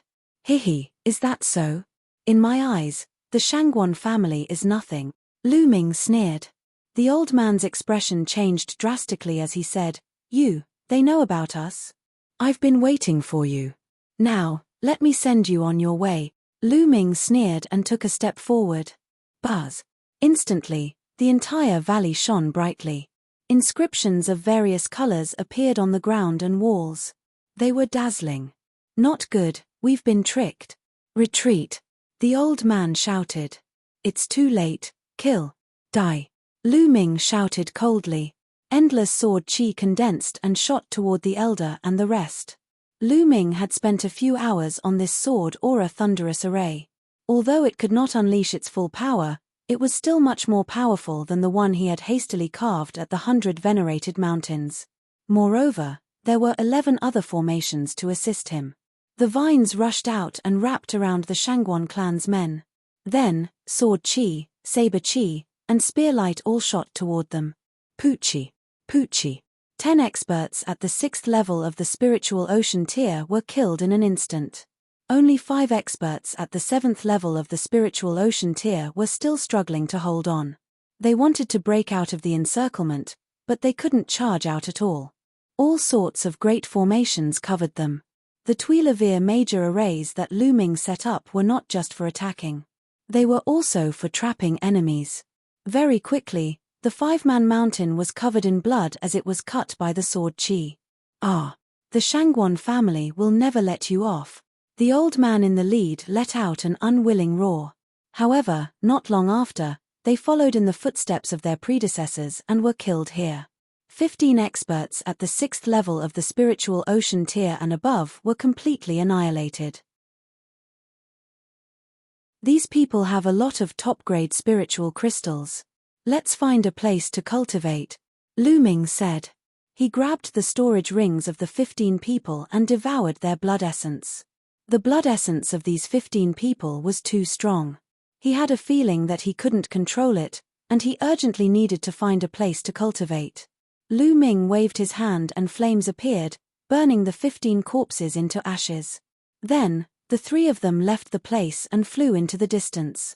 Hihi, is that so? In my eyes, the Shangguan family is nothing. Lu Ming sneered. The old man's expression changed drastically as he said, they know about us. I've been waiting for you. Now, let me send you on your way. Lu Ming sneered and took a step forward. Buzz. Instantly, the entire valley shone brightly. Inscriptions of various colors appeared on the ground and walls. They were dazzling. Not good, we've been tricked. Retreat. The old man shouted. It's too late, kill. Die. Lu Ming shouted coldly. Endless sword chi condensed and shot toward the elder and the rest. Lu Ming had spent a few hours on this sword aura thunderous array. Although it could not unleash its full power, it was still much more powerful than the one he had hastily carved at the 100 venerated mountains. Moreover, there were 11 other formations to assist him. The vines rushed out and wrapped around the Shangguan clan's men. Then, sword chi, saber chi, and spear light all shot toward them. Poochie. Poochie. 10 experts at the 6th level of the spiritual ocean tier were killed in an instant. Only 5 experts at the 7th level of the spiritual ocean tier were still struggling to hold on. They wanted to break out of the encirclement, but they couldn't charge out at all. All sorts of great formations covered them. The Tuileries major arrays that Lu Ming set up were not just for attacking. They were also for trapping enemies. Very quickly, the 5-man mountain was covered in blood as it was cut by the sword chi. The Shangguan family will never let you off. The old man in the lead let out an unwilling roar. However, not long after, they followed in the footsteps of their predecessors and were killed here. 15 experts at the 6th level of the spiritual ocean tier and above were completely annihilated. These people have a lot of top-grade spiritual crystals. Let's find a place to cultivate, Lu Ming said. He grabbed the storage rings of the 15 people and devoured their blood essence. The blood essence of these 15 people was too strong. He had a feeling that he couldn't control it, and he urgently needed to find a place to cultivate. Lu Ming waved his hand and flames appeared, burning the 15 corpses into ashes. Then, the 3 of them left the place and flew into the distance.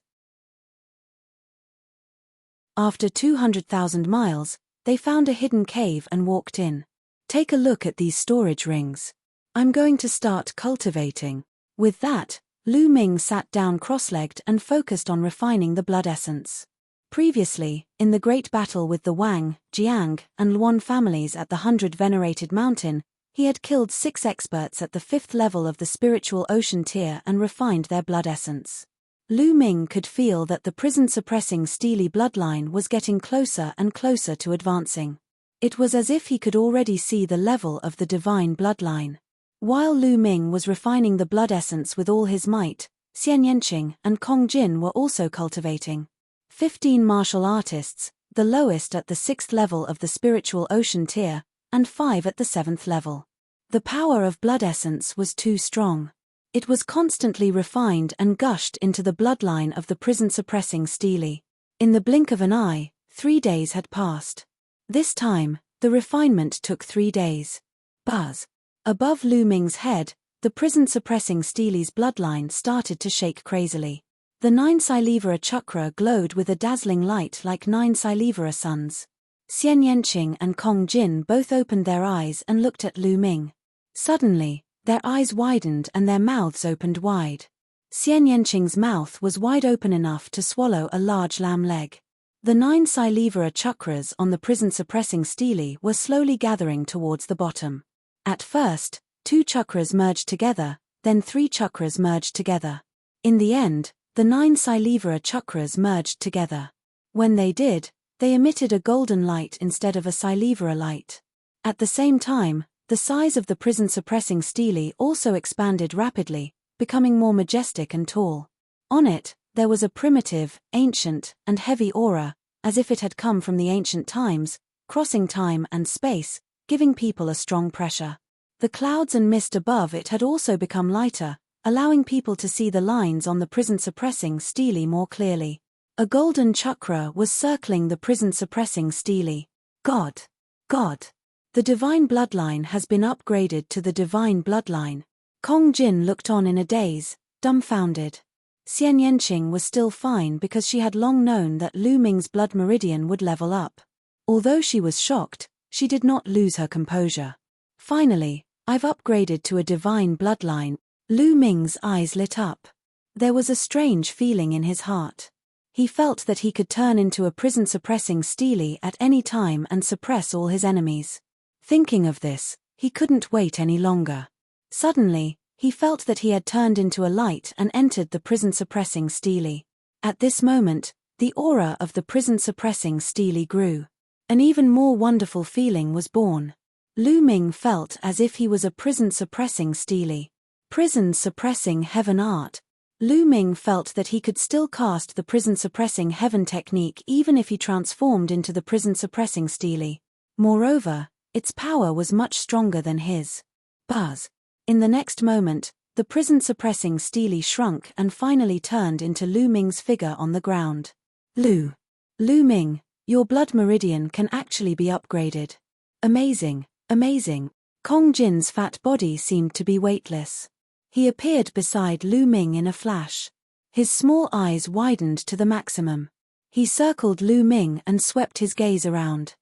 After 200,000 miles, they found a hidden cave and walked in. Take a look at these storage rings. I'm going to start cultivating. With that, Lu Ming sat down cross-legged and focused on refining the blood essence. Previously, in the great battle with the Wang, Jiang, and Luan families at the 100 Venerated Mountain, he had killed 6 experts at the 5th level of the spiritual ocean tier and refined their blood essence. Lu Ming could feel that the prison-suppressing steely bloodline was getting closer and closer to advancing. It was as if he could already see the level of the divine bloodline. While Lu Ming was refining the blood essence with all his might, Xian Yanqing and Kong Jin were also cultivating. 15 martial artists, the lowest at the 6th level of the spiritual ocean tier, and 5 at the 7th level. The power of blood essence was too strong. It was constantly refined and gushed into the bloodline of the prison-suppressing steely. In the blink of an eye, 3 days had passed. This time, the refinement took 3 days. Buzz. Above Lu Ming's head, the prison-suppressing steely's bloodline started to shake crazily. The 9 Silivara chakra glowed with a dazzling light like 9 Silivara suns. Xian Yanqing and Kong Jin both opened their eyes and looked at Lu Ming. Suddenly, their eyes widened and their mouths opened wide. Xian Yanqing's mouth was wide open enough to swallow a large lamb leg. The 9 Silivara chakras on the prison-suppressing steely were slowly gathering towards the bottom. At first, 2 chakras merged together, then 3 chakras merged together. In the end, the 9 Silivara chakras merged together. When they did, they emitted a golden light instead of a Silivara light. At the same time, the size of the prison-suppressing steely also expanded rapidly, becoming more majestic and tall. On it, there was a primitive, ancient, and heavy aura, as if it had come from the ancient times, crossing time and space, giving people a strong pressure. The clouds and mist above it had also become lighter, allowing people to see the lines on the prison-suppressing steely more clearly. A golden chakra was circling the prison-suppressing steely. God. God. The divine bloodline has been upgraded to the divine bloodline. Kong Jin looked on in a daze, dumbfounded. Xian Yanqing was still fine because she had long known that Lu Ming's blood meridian would level up. Although she was shocked, she did not lose her composure. Finally, I've upgraded to a divine bloodline. Lu Ming's eyes lit up. There was a strange feeling in his heart. He felt that he could turn into a prison-suppressing steely at any time and suppress all his enemies. Thinking of this, he couldn't wait any longer. Suddenly, he felt that he had turned into a light and entered the prison-suppressing steely. At this moment, the aura of the prison-suppressing steely grew. An even more wonderful feeling was born. Lu Ming felt as if he was a prison-suppressing steely. Prison-suppressing heaven art. Lu Ming felt that he could still cast the prison-suppressing heaven technique even if he transformed into the prison-suppressing steely. Moreover, its power was much stronger than his. Buzz. In the next moment, the prison-suppressing steely shrunk and finally turned into Lu Ming's figure on the ground. Lu Ming, your blood meridian can actually be upgraded. Amazing, amazing. Kong Jin's fat body seemed to be weightless. He appeared beside Lu Ming in a flash. His small eyes widened to the maximum. He circled Lu Ming and swept his gaze around.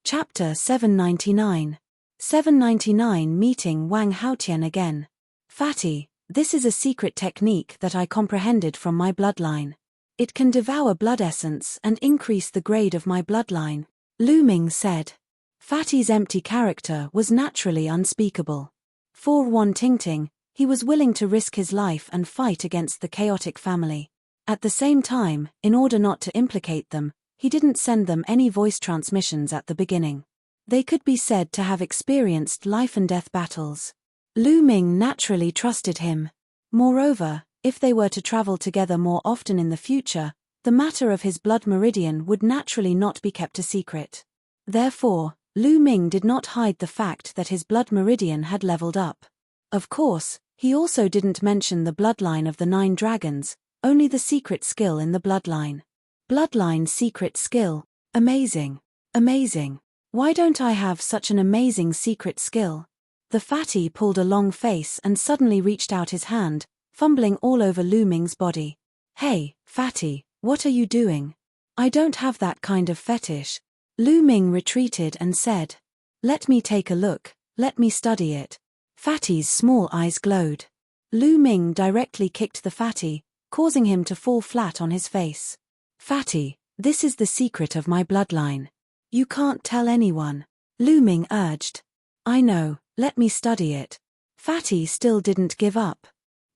Chapter 799. 799 Meeting Wang Haotian again. Fatty, this is a secret technique that I comprehended from my bloodline. It can devour blood essence and increase the grade of my bloodline, Lu Ming said. Fatty's empty character was naturally unspeakable. For Wan Tingting, he was willing to risk his life and fight against the chaotic family. At the same time, in order not to implicate them, he didn't send them any voice transmissions at the beginning. They could be said to have experienced life and death battles. Lu Ming naturally trusted him. Moreover, if they were to travel together more often in the future, the matter of his blood meridian would naturally not be kept a secret. Therefore, Lu Ming did not hide the fact that his blood meridian had leveled up. Of course, he also didn't mention the bloodline of the 9 dragons, only the secret skill in the bloodline. Bloodline secret skill. Amazing. Amazing. Why don't I have such an amazing secret skill? The fatty pulled a long face and suddenly reached out his hand, fumbling all over Lu Ming's body. Hey, fatty, what are you doing? I don't have that kind of fetish. Lu Ming retreated and said. Let me take a look, let me study it. Fatty's small eyes glowed. Lu Ming directly kicked the fatty, causing him to fall flat on his face. Fatty, this is the secret of my bloodline. You can't tell anyone. Lu Ming urged. I know, let me study it. Fatty still didn't give up.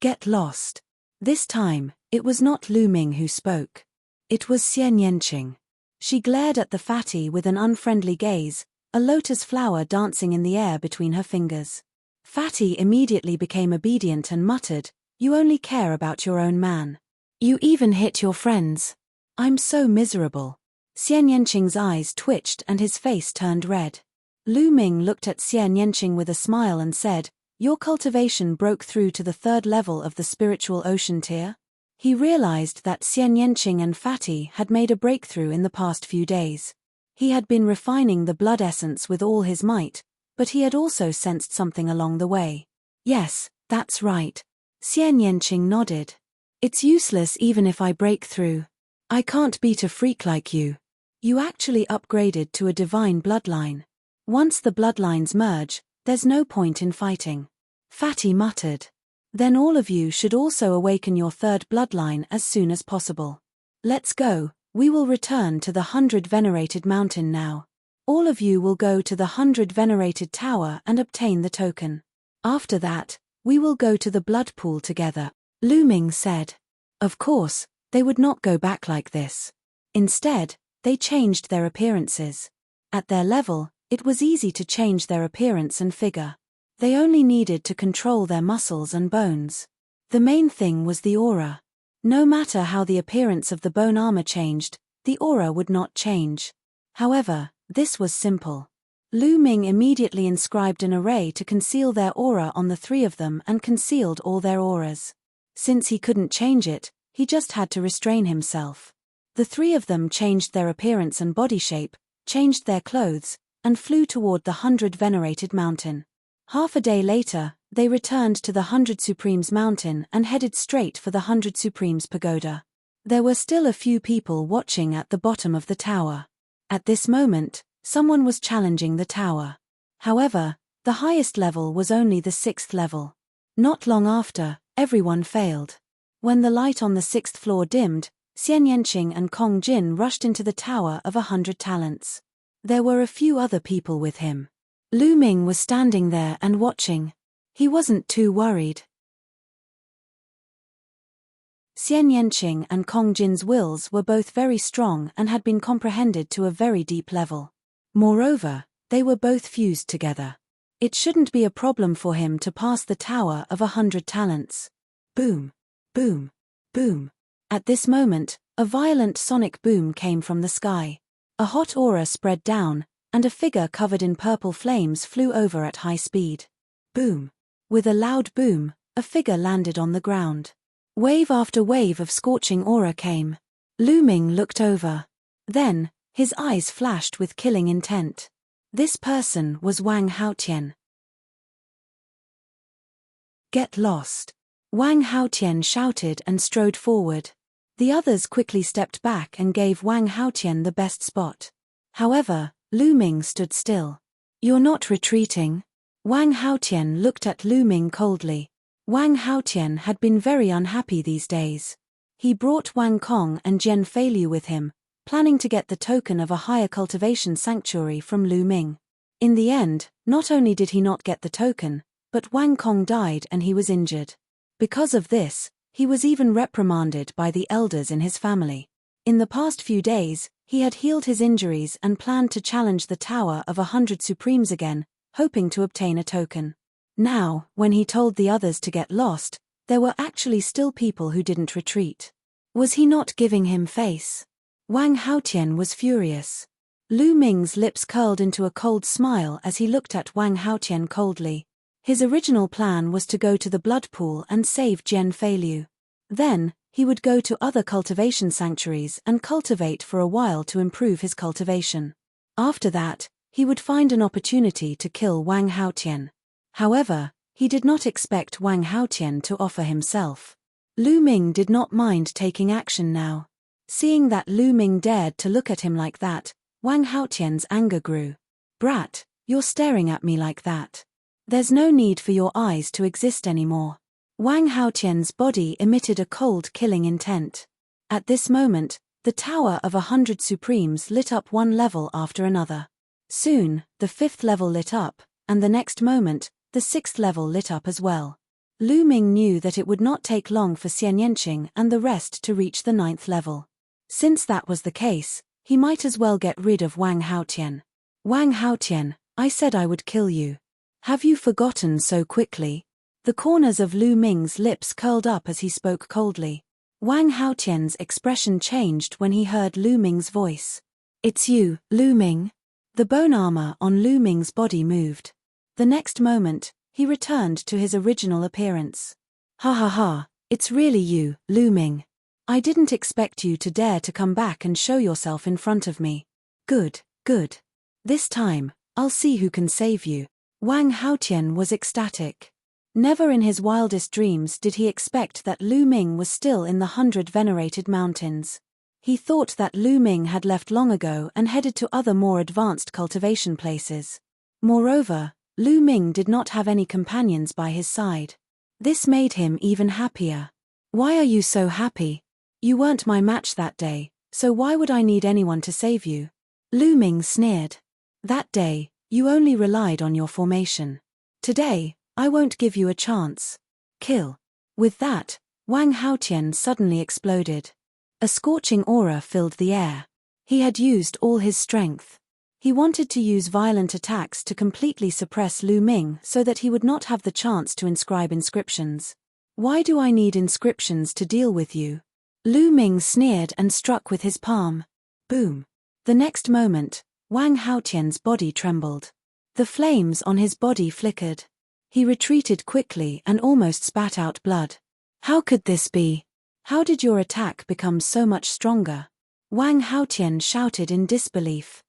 Get lost. This time, it was not Lu Ming who spoke. It was Xian Yanqing. She glared at the fatty with an unfriendly gaze, a lotus flower dancing in the air between her fingers. Fatty immediately became obedient and muttered, You only care about your own man. You even hit your friends. I'm so miserable. Xian Yanqing's eyes twitched and his face turned red. Lu Ming looked at Xian Yanqing with a smile and said, Your cultivation broke through to the 3rd level of the spiritual ocean tier? He realized that Xian Yanqing and Fatty had made a breakthrough in the past few days. He had been refining the blood essence with all his might, but he had also sensed something along the way. Yes, that's right. Xian Yanqing nodded. It's useless even if I break through. I can't beat a freak like you. You actually upgraded to a divine bloodline. Once the bloodlines merge, there's no point in fighting. Fatty muttered. Then all of you should also awaken your 3rd bloodline as soon as possible. Let's go, we will return to the 100 Venerated Mountain now. All of you will go to the 100 Venerated Tower and obtain the token. After that, we will go to the blood pool together, Lu Ming said. Of course, they would not go back like this. Instead, they changed their appearances. At their level, it was easy to change their appearance and figure. They only needed to control their muscles and bones. The main thing was the aura. No matter how the appearance of the bone armor changed, the aura would not change. However, this was simple. Lu Ming immediately inscribed an array to conceal their aura on the 3 of them and concealed all their auras. Since he couldn't change it, he just had to restrain himself. The 3 of them changed their appearance and body shape, changed their clothes, and flew toward the 100 Venerated Mountain. Half a day later, they returned to the 100 Supremes Mountain and headed straight for the 100 Supremes Pagoda. There were still a few people watching at the bottom of the tower. At this moment, someone was challenging the tower. However, the highest level was only the 6th level. Not long after, everyone failed. When the light on the 6th floor dimmed, Xian Yanqing and Kong Jin rushed into the Tower of 100 Talents. There were a few other people with him. Lu Ming was standing there and watching. He wasn't too worried. Xian Yanqing and Kong Jin's wills were both very strong and had been comprehended to a very deep level. Moreover, they were both fused together. It shouldn't be a problem for him to pass the Tower of 100 Talents. Boom, boom, boom. At this moment, a violent sonic boom came from the sky. A hot aura spread down, and a figure covered in purple flames flew over at high speed. Boom. With a loud boom, a figure landed on the ground. Wave after wave of scorching aura came. Lu Ming looked over. Then, his eyes flashed with killing intent. This person was Wang Haotian. Get lost. Wang Haotian shouted and strode forward. The others quickly stepped back and gave Wang Haotian the best spot. However, Lu Ming stood still. You're not retreating? Wang Haotian looked at Lu Ming coldly. Wang Haotian had been very unhappy these days. He brought Wang Kong and Jian Feilu with him, planning to get the token of a higher cultivation sanctuary from Lu Ming. In the end, not only did he not get the token, but Wang Kong died and he was injured. Because of this, He was even reprimanded by the elders in his family. In the past few days, he had healed his injuries and planned to challenge the Tower of 100 Supremes again, hoping to obtain a token. Now, when he told the others to get lost, there were actually still people who didn't retreat. Was he not giving him face? Wang Haotian was furious. Lu Ming's lips curled into a cold smile as he looked at Wang Haotian coldly. His original plan was to go to the blood pool and save Jian Feiliu. Then, he would go to other cultivation sanctuaries and cultivate for a while to improve his cultivation. After that, he would find an opportunity to kill Wang Haotian. However, he did not expect Wang Haotian to offer himself. Lu Ming did not mind taking action now. Seeing that Lu Ming dared to look at him like that, Wang Haotian's anger grew. "Brat, you're staring at me like that. There's no need for your eyes to exist anymore." Wang Haotian's body emitted a cold killing intent. At this moment, the Tower of 100 Supremes lit up one level after another. Soon, the 5th level lit up, and the next moment, the 6th level lit up as well. Lu Ming knew that it would not take long for Xian Yanqing and the rest to reach the 9th level. Since that was the case, he might as well get rid of Wang Haotian. "Wang Haotian, I said I would kill you. Have you forgotten so quickly?" The corners of Lu Ming's lips curled up as he spoke coldly. Wang Haotian's expression changed when he heard Lu Ming's voice. "It's you, Lu Ming." The bone armor on Lu Ming's body moved. The next moment, he returned to his original appearance. "Ha ha ha, it's really you, Lu Ming. I didn't expect you to dare to come back and show yourself in front of me. Good, good. This time, I'll see who can save you." Wang Haotian was ecstatic. Never in his wildest dreams did he expect that Lu Ming was still in the 100 Venerated Mountains. He thought that Lu Ming had left long ago and headed to other more advanced cultivation places. Moreover, Lu Ming did not have any companions by his side. This made him even happier. "Why are you so happy? You weren't my match that day, so why would I need anyone to save you?" Lu Ming sneered. "That day, you only relied on your formation. Today, I won't give you a chance. Kill." With that, Wang Haotian suddenly exploded. A scorching aura filled the air. He had used all his strength. He wanted to use violent attacks to completely suppress Lu Ming so that he would not have the chance to inscribe inscriptions. "Why do I need inscriptions to deal with you?" Lu Ming sneered and struck with his palm. Boom. The next moment, Wang Haotian's body trembled. The flames on his body flickered. He retreated quickly and almost spat out blood. "How could this be? How did your attack become so much stronger?" Wang Haotian shouted in disbelief.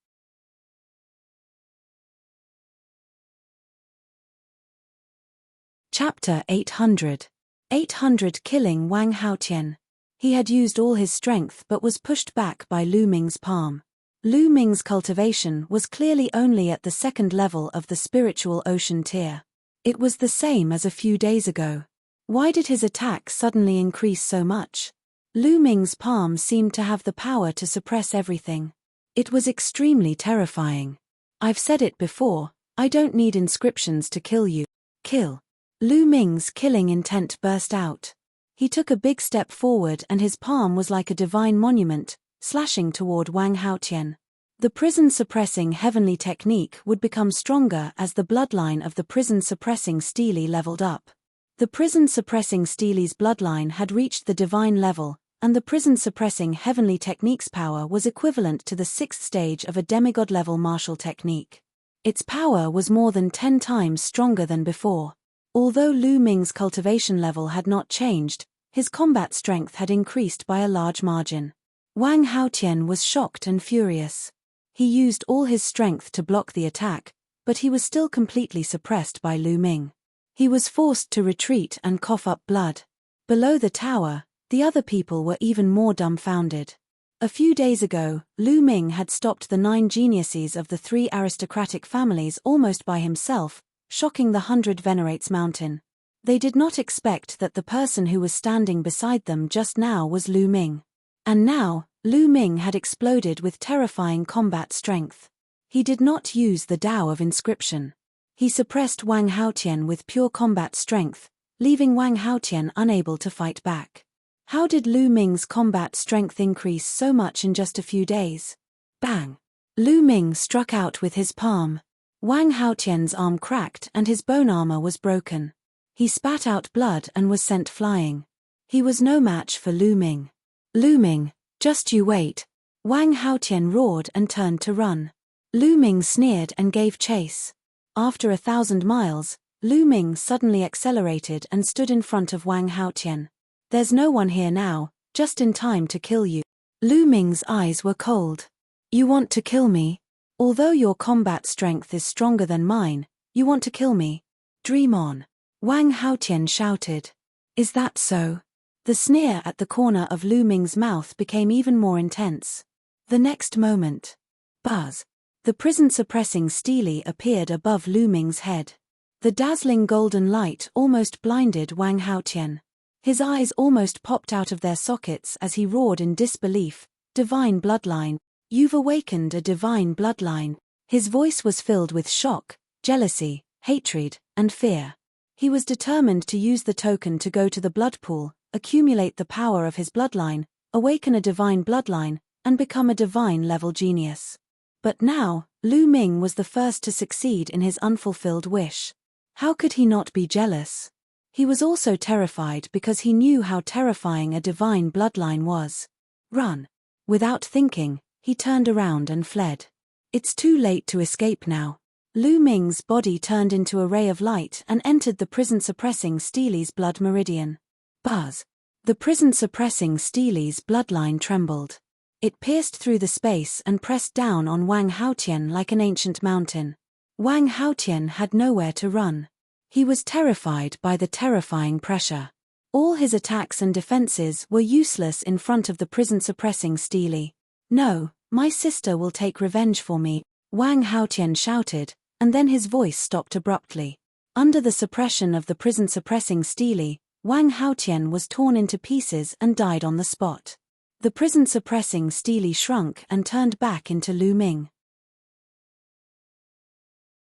Chapter 800. 800 Killing Wang Haotian. He had used all his strength but was pushed back by Lu Ming's palm. Lu Ming's cultivation was clearly only at the 2nd level of the spiritual ocean tier. It was the same as a few days ago. Why did his attack suddenly increase so much? Lu Ming's palm seemed to have the power to suppress everything. It was extremely terrifying. "I've said it before, I don't need inscriptions to kill you. Kill." Lu Ming's killing intent burst out. He took a big step forward and his palm was like a divine monument, slashing toward Wang Haotian. The prison-suppressing heavenly technique would become stronger as the bloodline of the prison-suppressing Stele leveled up. The prison-suppressing Stele's bloodline had reached the divine level, and the prison-suppressing heavenly technique's power was equivalent to the 6th stage of a demigod-level martial technique. Its power was more than 10 times stronger than before. Although Lu Ming's cultivation level had not changed, his combat strength had increased by a large margin. Wang Haotian was shocked and furious. He used all his strength to block the attack, but he was still completely suppressed by Lu Ming. He was forced to retreat and cough up blood. Below the tower, the other people were even more dumbfounded. A few days ago, Lu Ming had stopped the 9 geniuses of the 3 aristocratic families almost by himself, shocking the 100 Venerates Mountain. They did not expect that the person who was standing beside them just now was Lu Ming. And now, Lu Ming had exploded with terrifying combat strength. He did not use the Tao of inscription. He suppressed Wang Haotian with pure combat strength, leaving Wang Haotian unable to fight back. How did Lu Ming's combat strength increase so much in just a few days? Bang! Lu Ming struck out with his palm. Wang Haotian's arm cracked and his bone armor was broken. He spat out blood and was sent flying. He was no match for Lu Ming. Lu Ming, just you wait. Wang Haotian roared and turned to run. Lu Ming sneered and gave chase. After 1,000 miles, Lu Ming suddenly accelerated and stood in front of Wang Haotian. There's no one here now, just in time to kill you. Lu Ming's eyes were cold. You want to kill me? Although your combat strength is stronger than mine, you want to kill me? Dream on. Wang Haotian shouted. Is that so? The sneer at the corner of Lu Ming's mouth became even more intense. The next moment. Buzz. The prison-suppressing stele appeared above Lu Ming's head. The dazzling golden light almost blinded Wang Haotian. His eyes almost popped out of their sockets as he roared in disbelief. Divine bloodline. You've awakened a divine bloodline. His voice was filled with shock, jealousy, hatred, and fear. He was determined to use the token to go to the blood pool, accumulate the power of his bloodline, awaken a divine bloodline, and become a divine-level genius. But now, Lu Ming was the first to succeed in his unfulfilled wish. How could he not be jealous? He was also terrified because he knew how terrifying a divine bloodline was. Run. Without thinking, he turned around and fled. It's too late to escape now. Lu Ming's body turned into a ray of light and entered the prison-suppressing stele's blood meridian. Buzz. The prison-suppressing stele's bloodline trembled. It pierced through the space and pressed down on Wang Haotian like an ancient mountain. Wang Haotian had nowhere to run. He was terrified by the terrifying pressure. All his attacks and defenses were useless in front of the prison-suppressing stele. No, my sister will take revenge for me, Wang Haotian shouted, and then his voice stopped abruptly. Under the suppression of the prison-suppressing stele, Wang Haotian was torn into pieces and died on the spot. The prison-suppressing stele shrunk and turned back into Lu Ming.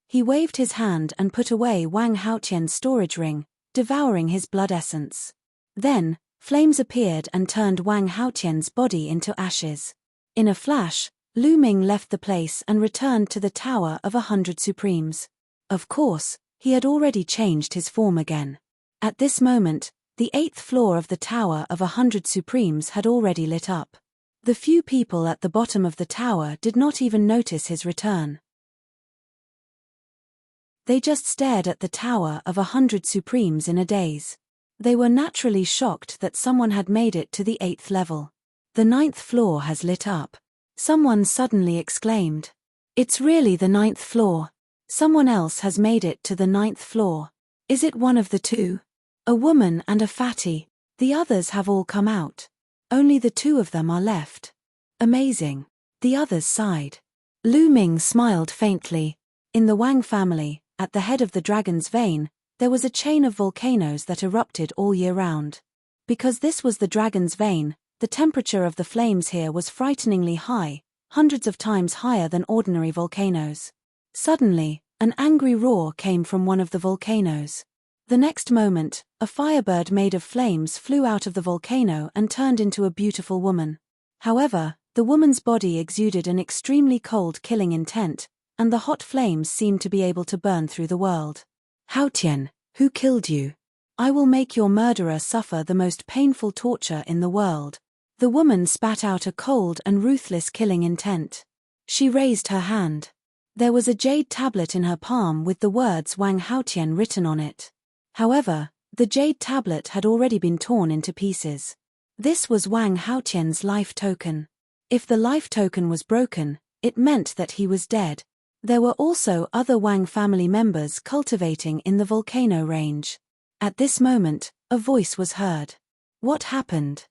He waved his hand and put away Wang Haotian's storage ring, devouring his blood essence. Then, flames appeared and turned Wang Haotian's body into ashes. In a flash, Lu Ming left the place and returned to the Tower of 100 Supremes. Of course, he had already changed his form again. At this moment, the 8th floor of the Tower of 100 Supremes had already lit up. The few people at the bottom of the tower did not even notice his return. They just stared at the Tower of 100 Supremes in a daze. They were naturally shocked that someone had made it to the 8th level. The 9th floor has lit up. Someone suddenly exclaimed. It's really the 9th floor. Someone else has made it to the 9th floor. Is it one of the two? A woman and a fatty. The others have all come out. Only the two of them are left. Amazing. The others sighed. Lu Ming smiled faintly. In the Wang family, at the head of the Dragon's Vein, there was a chain of volcanoes that erupted all year round. Because this was the Dragon's Vein, the temperature of the flames here was frighteningly high, hundreds of times higher than ordinary volcanoes. Suddenly, an angry roar came from one of the volcanoes. The next moment, a firebird made of flames flew out of the volcano and turned into a beautiful woman. However, the woman's body exuded an extremely cold killing intent, and the hot flames seemed to be able to burn through the world. Haotian, who killed you? I will make your murderer suffer the most painful torture in the world. The woman spat out a cold and ruthless killing intent. She raised her hand. There was a jade tablet in her palm with the words Wang Haotian written on it. However, the jade tablet had already been torn into pieces. This was Wang Haotian's life token. If the life token was broken, it meant that he was dead. There were also other Wang family members cultivating in the volcano range. At this moment, a voice was heard. What happened?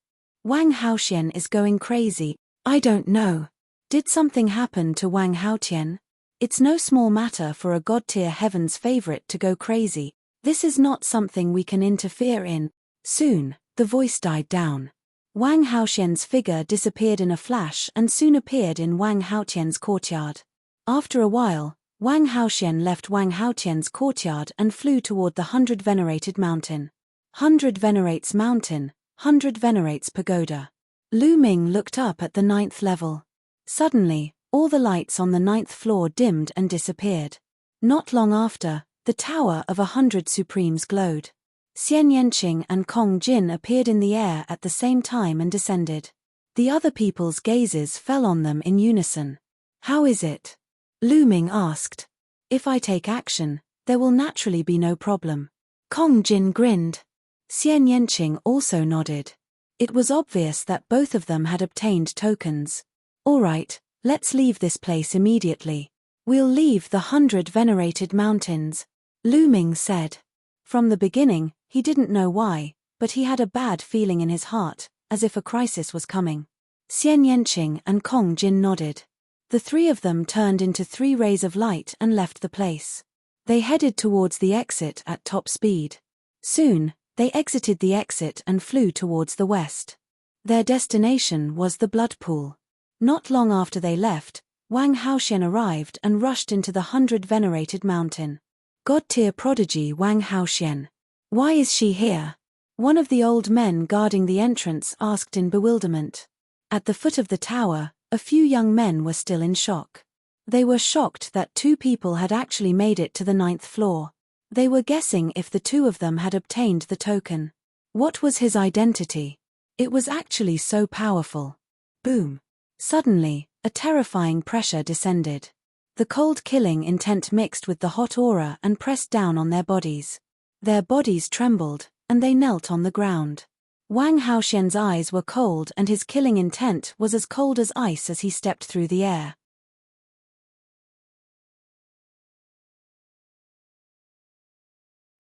Wang Haotian is going crazy. I don't know. Did something happen to Wang Haotian? It's no small matter for a god-tier heaven's favorite to go crazy. This is not something we can interfere in. Soon, the voice died down. Wang Haotian's figure disappeared in a flash and soon appeared in Wang Haotian's courtyard. After a while, Wang Haotian left Wang Haotian's courtyard and flew toward the 100 venerated mountain. 100 venerates mountain, 100 venerates pagoda. Lu Ming looked up at the 9th level. Suddenly, all the lights on the 9th floor dimmed and disappeared. Not long after, the tower of 100 supremes glowed. Xian Yanqing and Kong Jin appeared in the air at the same time and descended. The other people's gazes fell on them in unison. How is it? Lu Ming asked. If I take action, there will naturally be no problem. Kong Jin grinned. Xian Yanqing also nodded. It was obvious that both of them had obtained tokens. All right, let's leave this place immediately. We'll leave the 100 venerated mountains, Lu Ming said. From the beginning, he didn't know why, but he had a bad feeling in his heart, as if a crisis was coming. Xian Yanqing and Kong Jin nodded. The three of them turned into 3 rays of light and left the place. They headed towards the exit at top speed. Soon, they exited the exit and flew towards the west. Their destination was the blood pool. Not long after they left, Wang Haoxian arrived and rushed into the 100 venerated mountain. God-tier prodigy Wang Haoxian. Why is she here? One of the old men guarding the entrance asked in bewilderment. At the foot of the tower, a few young men were still in shock. They were shocked that 2 people had actually made it to the 9th floor. They were guessing if the 2 of them had obtained the token. What was his identity? It was actually so powerful. Boom. Suddenly, a terrifying pressure descended. The cold killing intent mixed with the hot aura and pressed down on their bodies. Their bodies trembled, and they knelt on the ground. Wang Haoxian's eyes were cold and his killing intent was as cold as ice as he stepped through the air.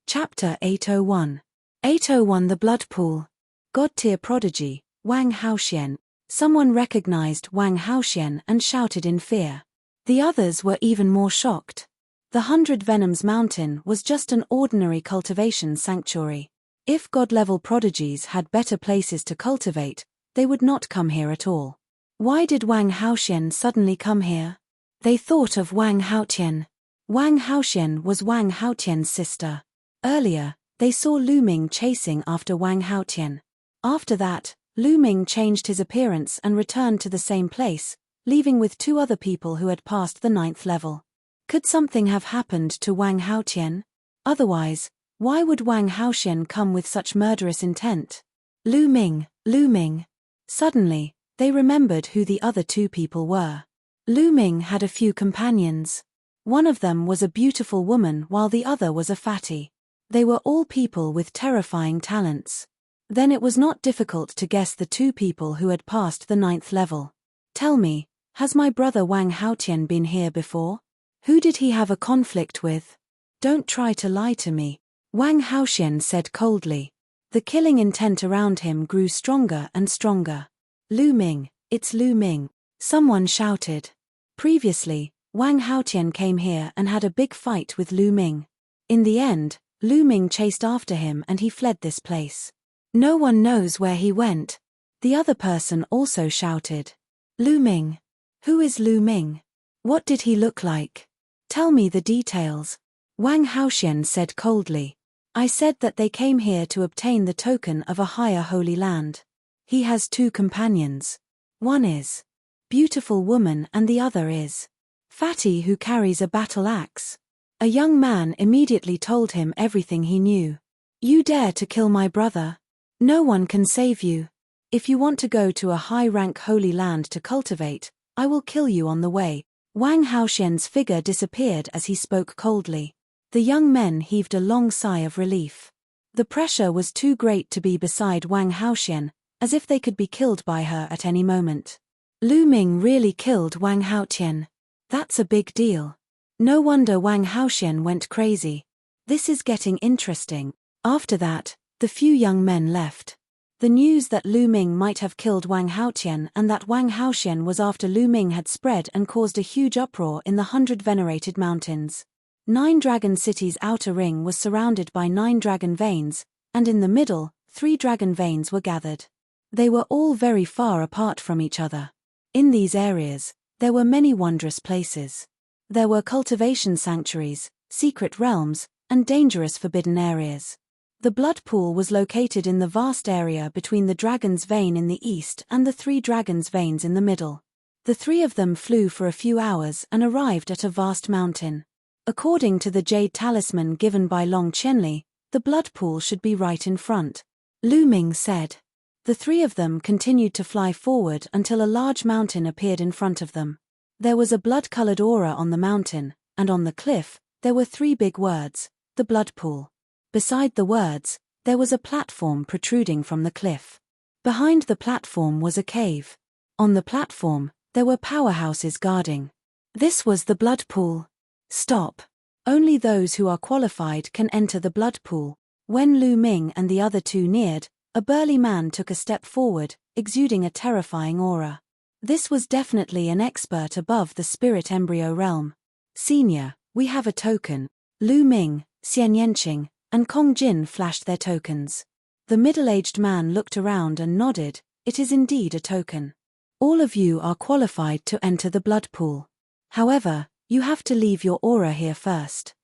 Chapter 801. 801 The Blood Pool. God-tier prodigy, Wang Haoxian. Someone recognized Wang Haoxian and shouted in fear. The others were even more shocked. The 100 Venoms Mountain was just an ordinary cultivation sanctuary. If God-level prodigies had better places to cultivate, they would not come here at all. Why did Wang Haoxian suddenly come here? They thought of Wang Haotian. Wang Haoxian was Wang Haotian's sister. Earlier, they saw Lu Ming chasing after Wang Haotian. After that, Lu Ming changed his appearance and returned to the same place, leaving with 2 other people who had passed the 9th level. Could something have happened to Wang Haotian? Otherwise, why would Wang Haoxian come with such murderous intent? Lu Ming, Lu Ming. Suddenly, they remembered who the other 2 people were. Lu Ming had a few companions. One of them was a beautiful woman while the other was a fatty. They were all people with terrifying talents. Then it was not difficult to guess the 2 people who had passed the 9th level. Tell me, has my brother Wang Haotian been here before? Who did he have a conflict with? Don't try to lie to me, Wang Haoxian said coldly. The killing intent around him grew stronger and stronger. Lu Ming, it's Lu Ming, someone shouted. Previously, Wang Haotian came here and had a big fight with Lu Ming. In the end, Lu Ming chased after him and he fled this place. No one knows where he went. The other person also shouted. Lu Ming. Who is Lu Ming? What did he look like? Tell me the details, Wang Haoxian said coldly. I said that they came here to obtain the token of a higher holy land. He has 2 companions. One is beautiful woman and the other is fatty who carries a battle axe. A young man immediately told him everything he knew. You dare to kill my brother? No one can save you. If you want to go to a high-rank holy land to cultivate, I will kill you on the way. Wang Haoxian's figure disappeared as he spoke coldly. The young men heaved a long sigh of relief. The pressure was too great to be beside Wang Haoxian, as if they could be killed by her at any moment. Lu Ming really killed Wang Haotian. That's a big deal. No wonder Wang Haoxian went crazy. This is getting interesting. After that, the few young men left. The news that Lu Ming might have killed Wang Haotian and that Wang Haoxian was after Lu Ming had spread and caused a huge uproar in the 100 venerated mountains. 9 Dragon City's outer ring was surrounded by 9 dragon veins, and in the middle, 3 dragon veins were gathered. They were all very far apart from each other. In these areas, there were many wondrous places. There were cultivation sanctuaries, secret realms, and dangerous forbidden areas. The blood pool was located in the vast area between the dragon's vein in the east and the three dragons' veins in the middle. The three of them flew for a few hours and arrived at a vast mountain. According to the jade talisman given by Long Qianli, the blood pool should be right in front. Lu Ming said. The three of them continued to fly forward until a large mountain appeared in front of them. There was a blood-colored aura on the mountain, and on the cliff, there were three big words, the blood pool. Beside the words, there was a platform protruding from the cliff. Behind the platform was a cave. On the platform, there were powerhouses guarding. This was the blood pool. Stop. Only those who are qualified can enter the blood pool. When Lu Ming and the other two neared, a burly man took a step forward, exuding a terrifying aura. This was definitely an expert above the spirit embryo realm. Senior, we have a token. Lu Ming, Xian Yanqing, and Kong Jin flashed their tokens. The middle-aged man looked around and nodded. It is indeed a token. All of you are qualified to enter the blood pool. However, you have to leave your aura here first.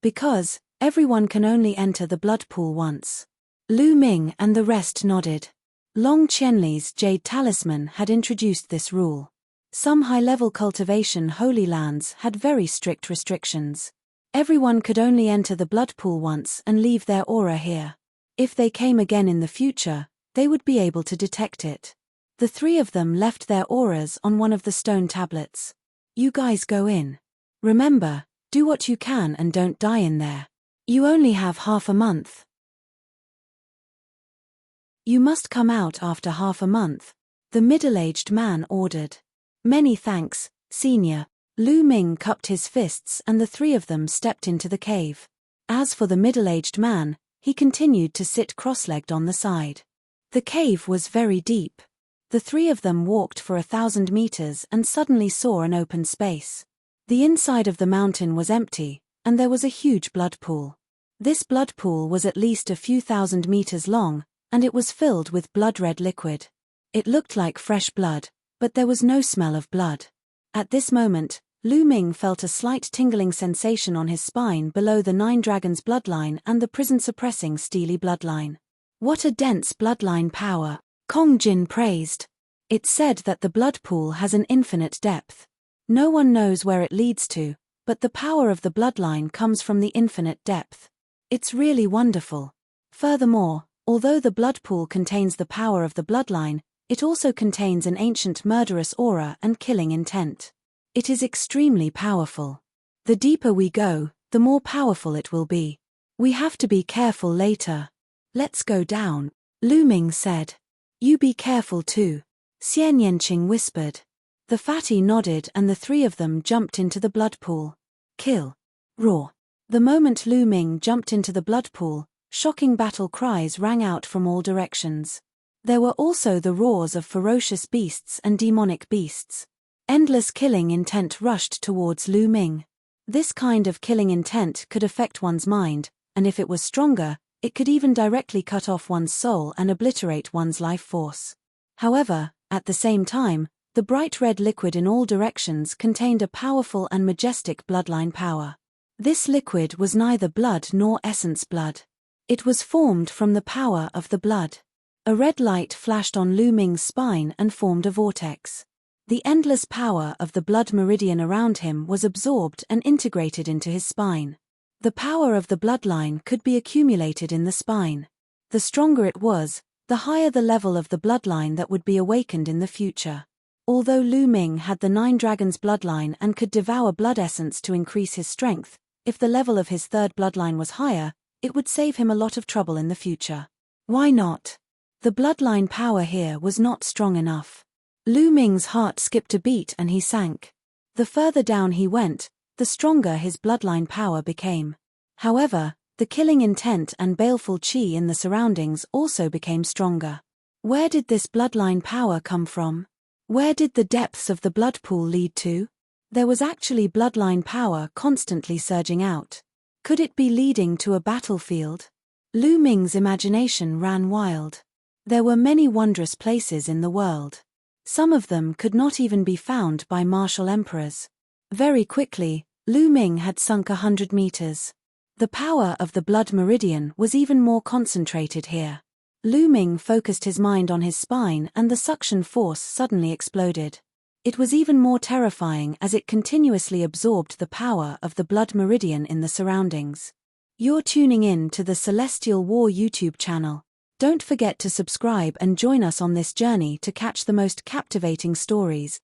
Because everyone can only enter the blood pool once. Lu Ming and the rest nodded. Long Qianli's jade talisman had introduced this rule. Some high-level cultivation holy lands had very strict restrictions. Everyone could only enter the blood pool once and leave their aura here. If they came again in the future, they would be able to detect it. The three of them left their auras on one of the stone tablets. You guys go in. Remember, do what you can and don't die in there. You only have half a month. You must come out after half a month, the middle-aged man ordered. Many thanks, Senior. Lu Ming cupped his fists and the three of them stepped into the cave. As for the middle-aged man, he continued to sit cross-legged on the side. The cave was very deep. The three of them walked for 1,000 meters and suddenly saw an open space. The inside of the mountain was empty, and there was a huge blood pool. This blood pool was at least a few thousand meters long, and it was filled with blood-red liquid. It looked like fresh blood, but there was no smell of blood. At this moment, Lu Ming felt a slight tingling sensation on his spine below the Nine Dragons bloodline and the prison-suppressing steely bloodline. What a dense bloodline power, Kong Jin praised. It said that the blood pool has an infinite depth. No one knows where it leads to, but the power of the bloodline comes from the infinite depth. It's really wonderful. Furthermore, although the blood pool contains the power of the bloodline, it also contains an ancient murderous aura and killing intent. It is extremely powerful. The deeper we go, the more powerful it will be. We have to be careful later. Let's go down, Lu Ming said. You be careful too, Xian Yanqing whispered. The fatty nodded and the three of them jumped into the blood pool. Kill. Roar. The moment Lu Ming jumped into the blood pool, shocking battle cries rang out from all directions. There were also the roars of ferocious beasts and demonic beasts. Endless killing intent rushed towards Lu Ming. This kind of killing intent could affect one's mind, and if it was stronger, it could even directly cut off one's soul and obliterate one's life force. However, at the same time, the bright red liquid in all directions contained a powerful and majestic bloodline power. This liquid was neither blood nor essence blood. It was formed from the power of the blood. A red light flashed on Lu Ming's spine and formed a vortex. The endless power of the blood meridian around him was absorbed and integrated into his spine. The power of the bloodline could be accumulated in the spine. The stronger it was, the higher the level of the bloodline that would be awakened in the future. Although Lu Ming had the Nine Dragons bloodline and could devour blood essence to increase his strength, if the level of his third bloodline was higher, it would save him a lot of trouble in the future. Why not? The bloodline power here was not strong enough. Lu Ming's heart skipped a beat and he sank. The further down he went, the stronger his bloodline power became. However, the killing intent and baleful qi in the surroundings also became stronger. Where did this bloodline power come from? Where did the depths of the blood pool lead to? There was actually bloodline power constantly surging out. Could it be leading to a battlefield? Lu Ming's imagination ran wild. There were many wondrous places in the world. Some of them could not even be found by martial emperors. Very quickly, Lu Ming had sunk 100 meters. The power of the blood meridian was even more concentrated here. Lu Ming focused his mind on his spine and the suction force suddenly exploded. It was even more terrifying as it continuously absorbed the power of the blood meridian in the surroundings. You're tuning in to the Celestial War YouTube channel. Don't forget to subscribe and join us on this journey to catch the most captivating stories.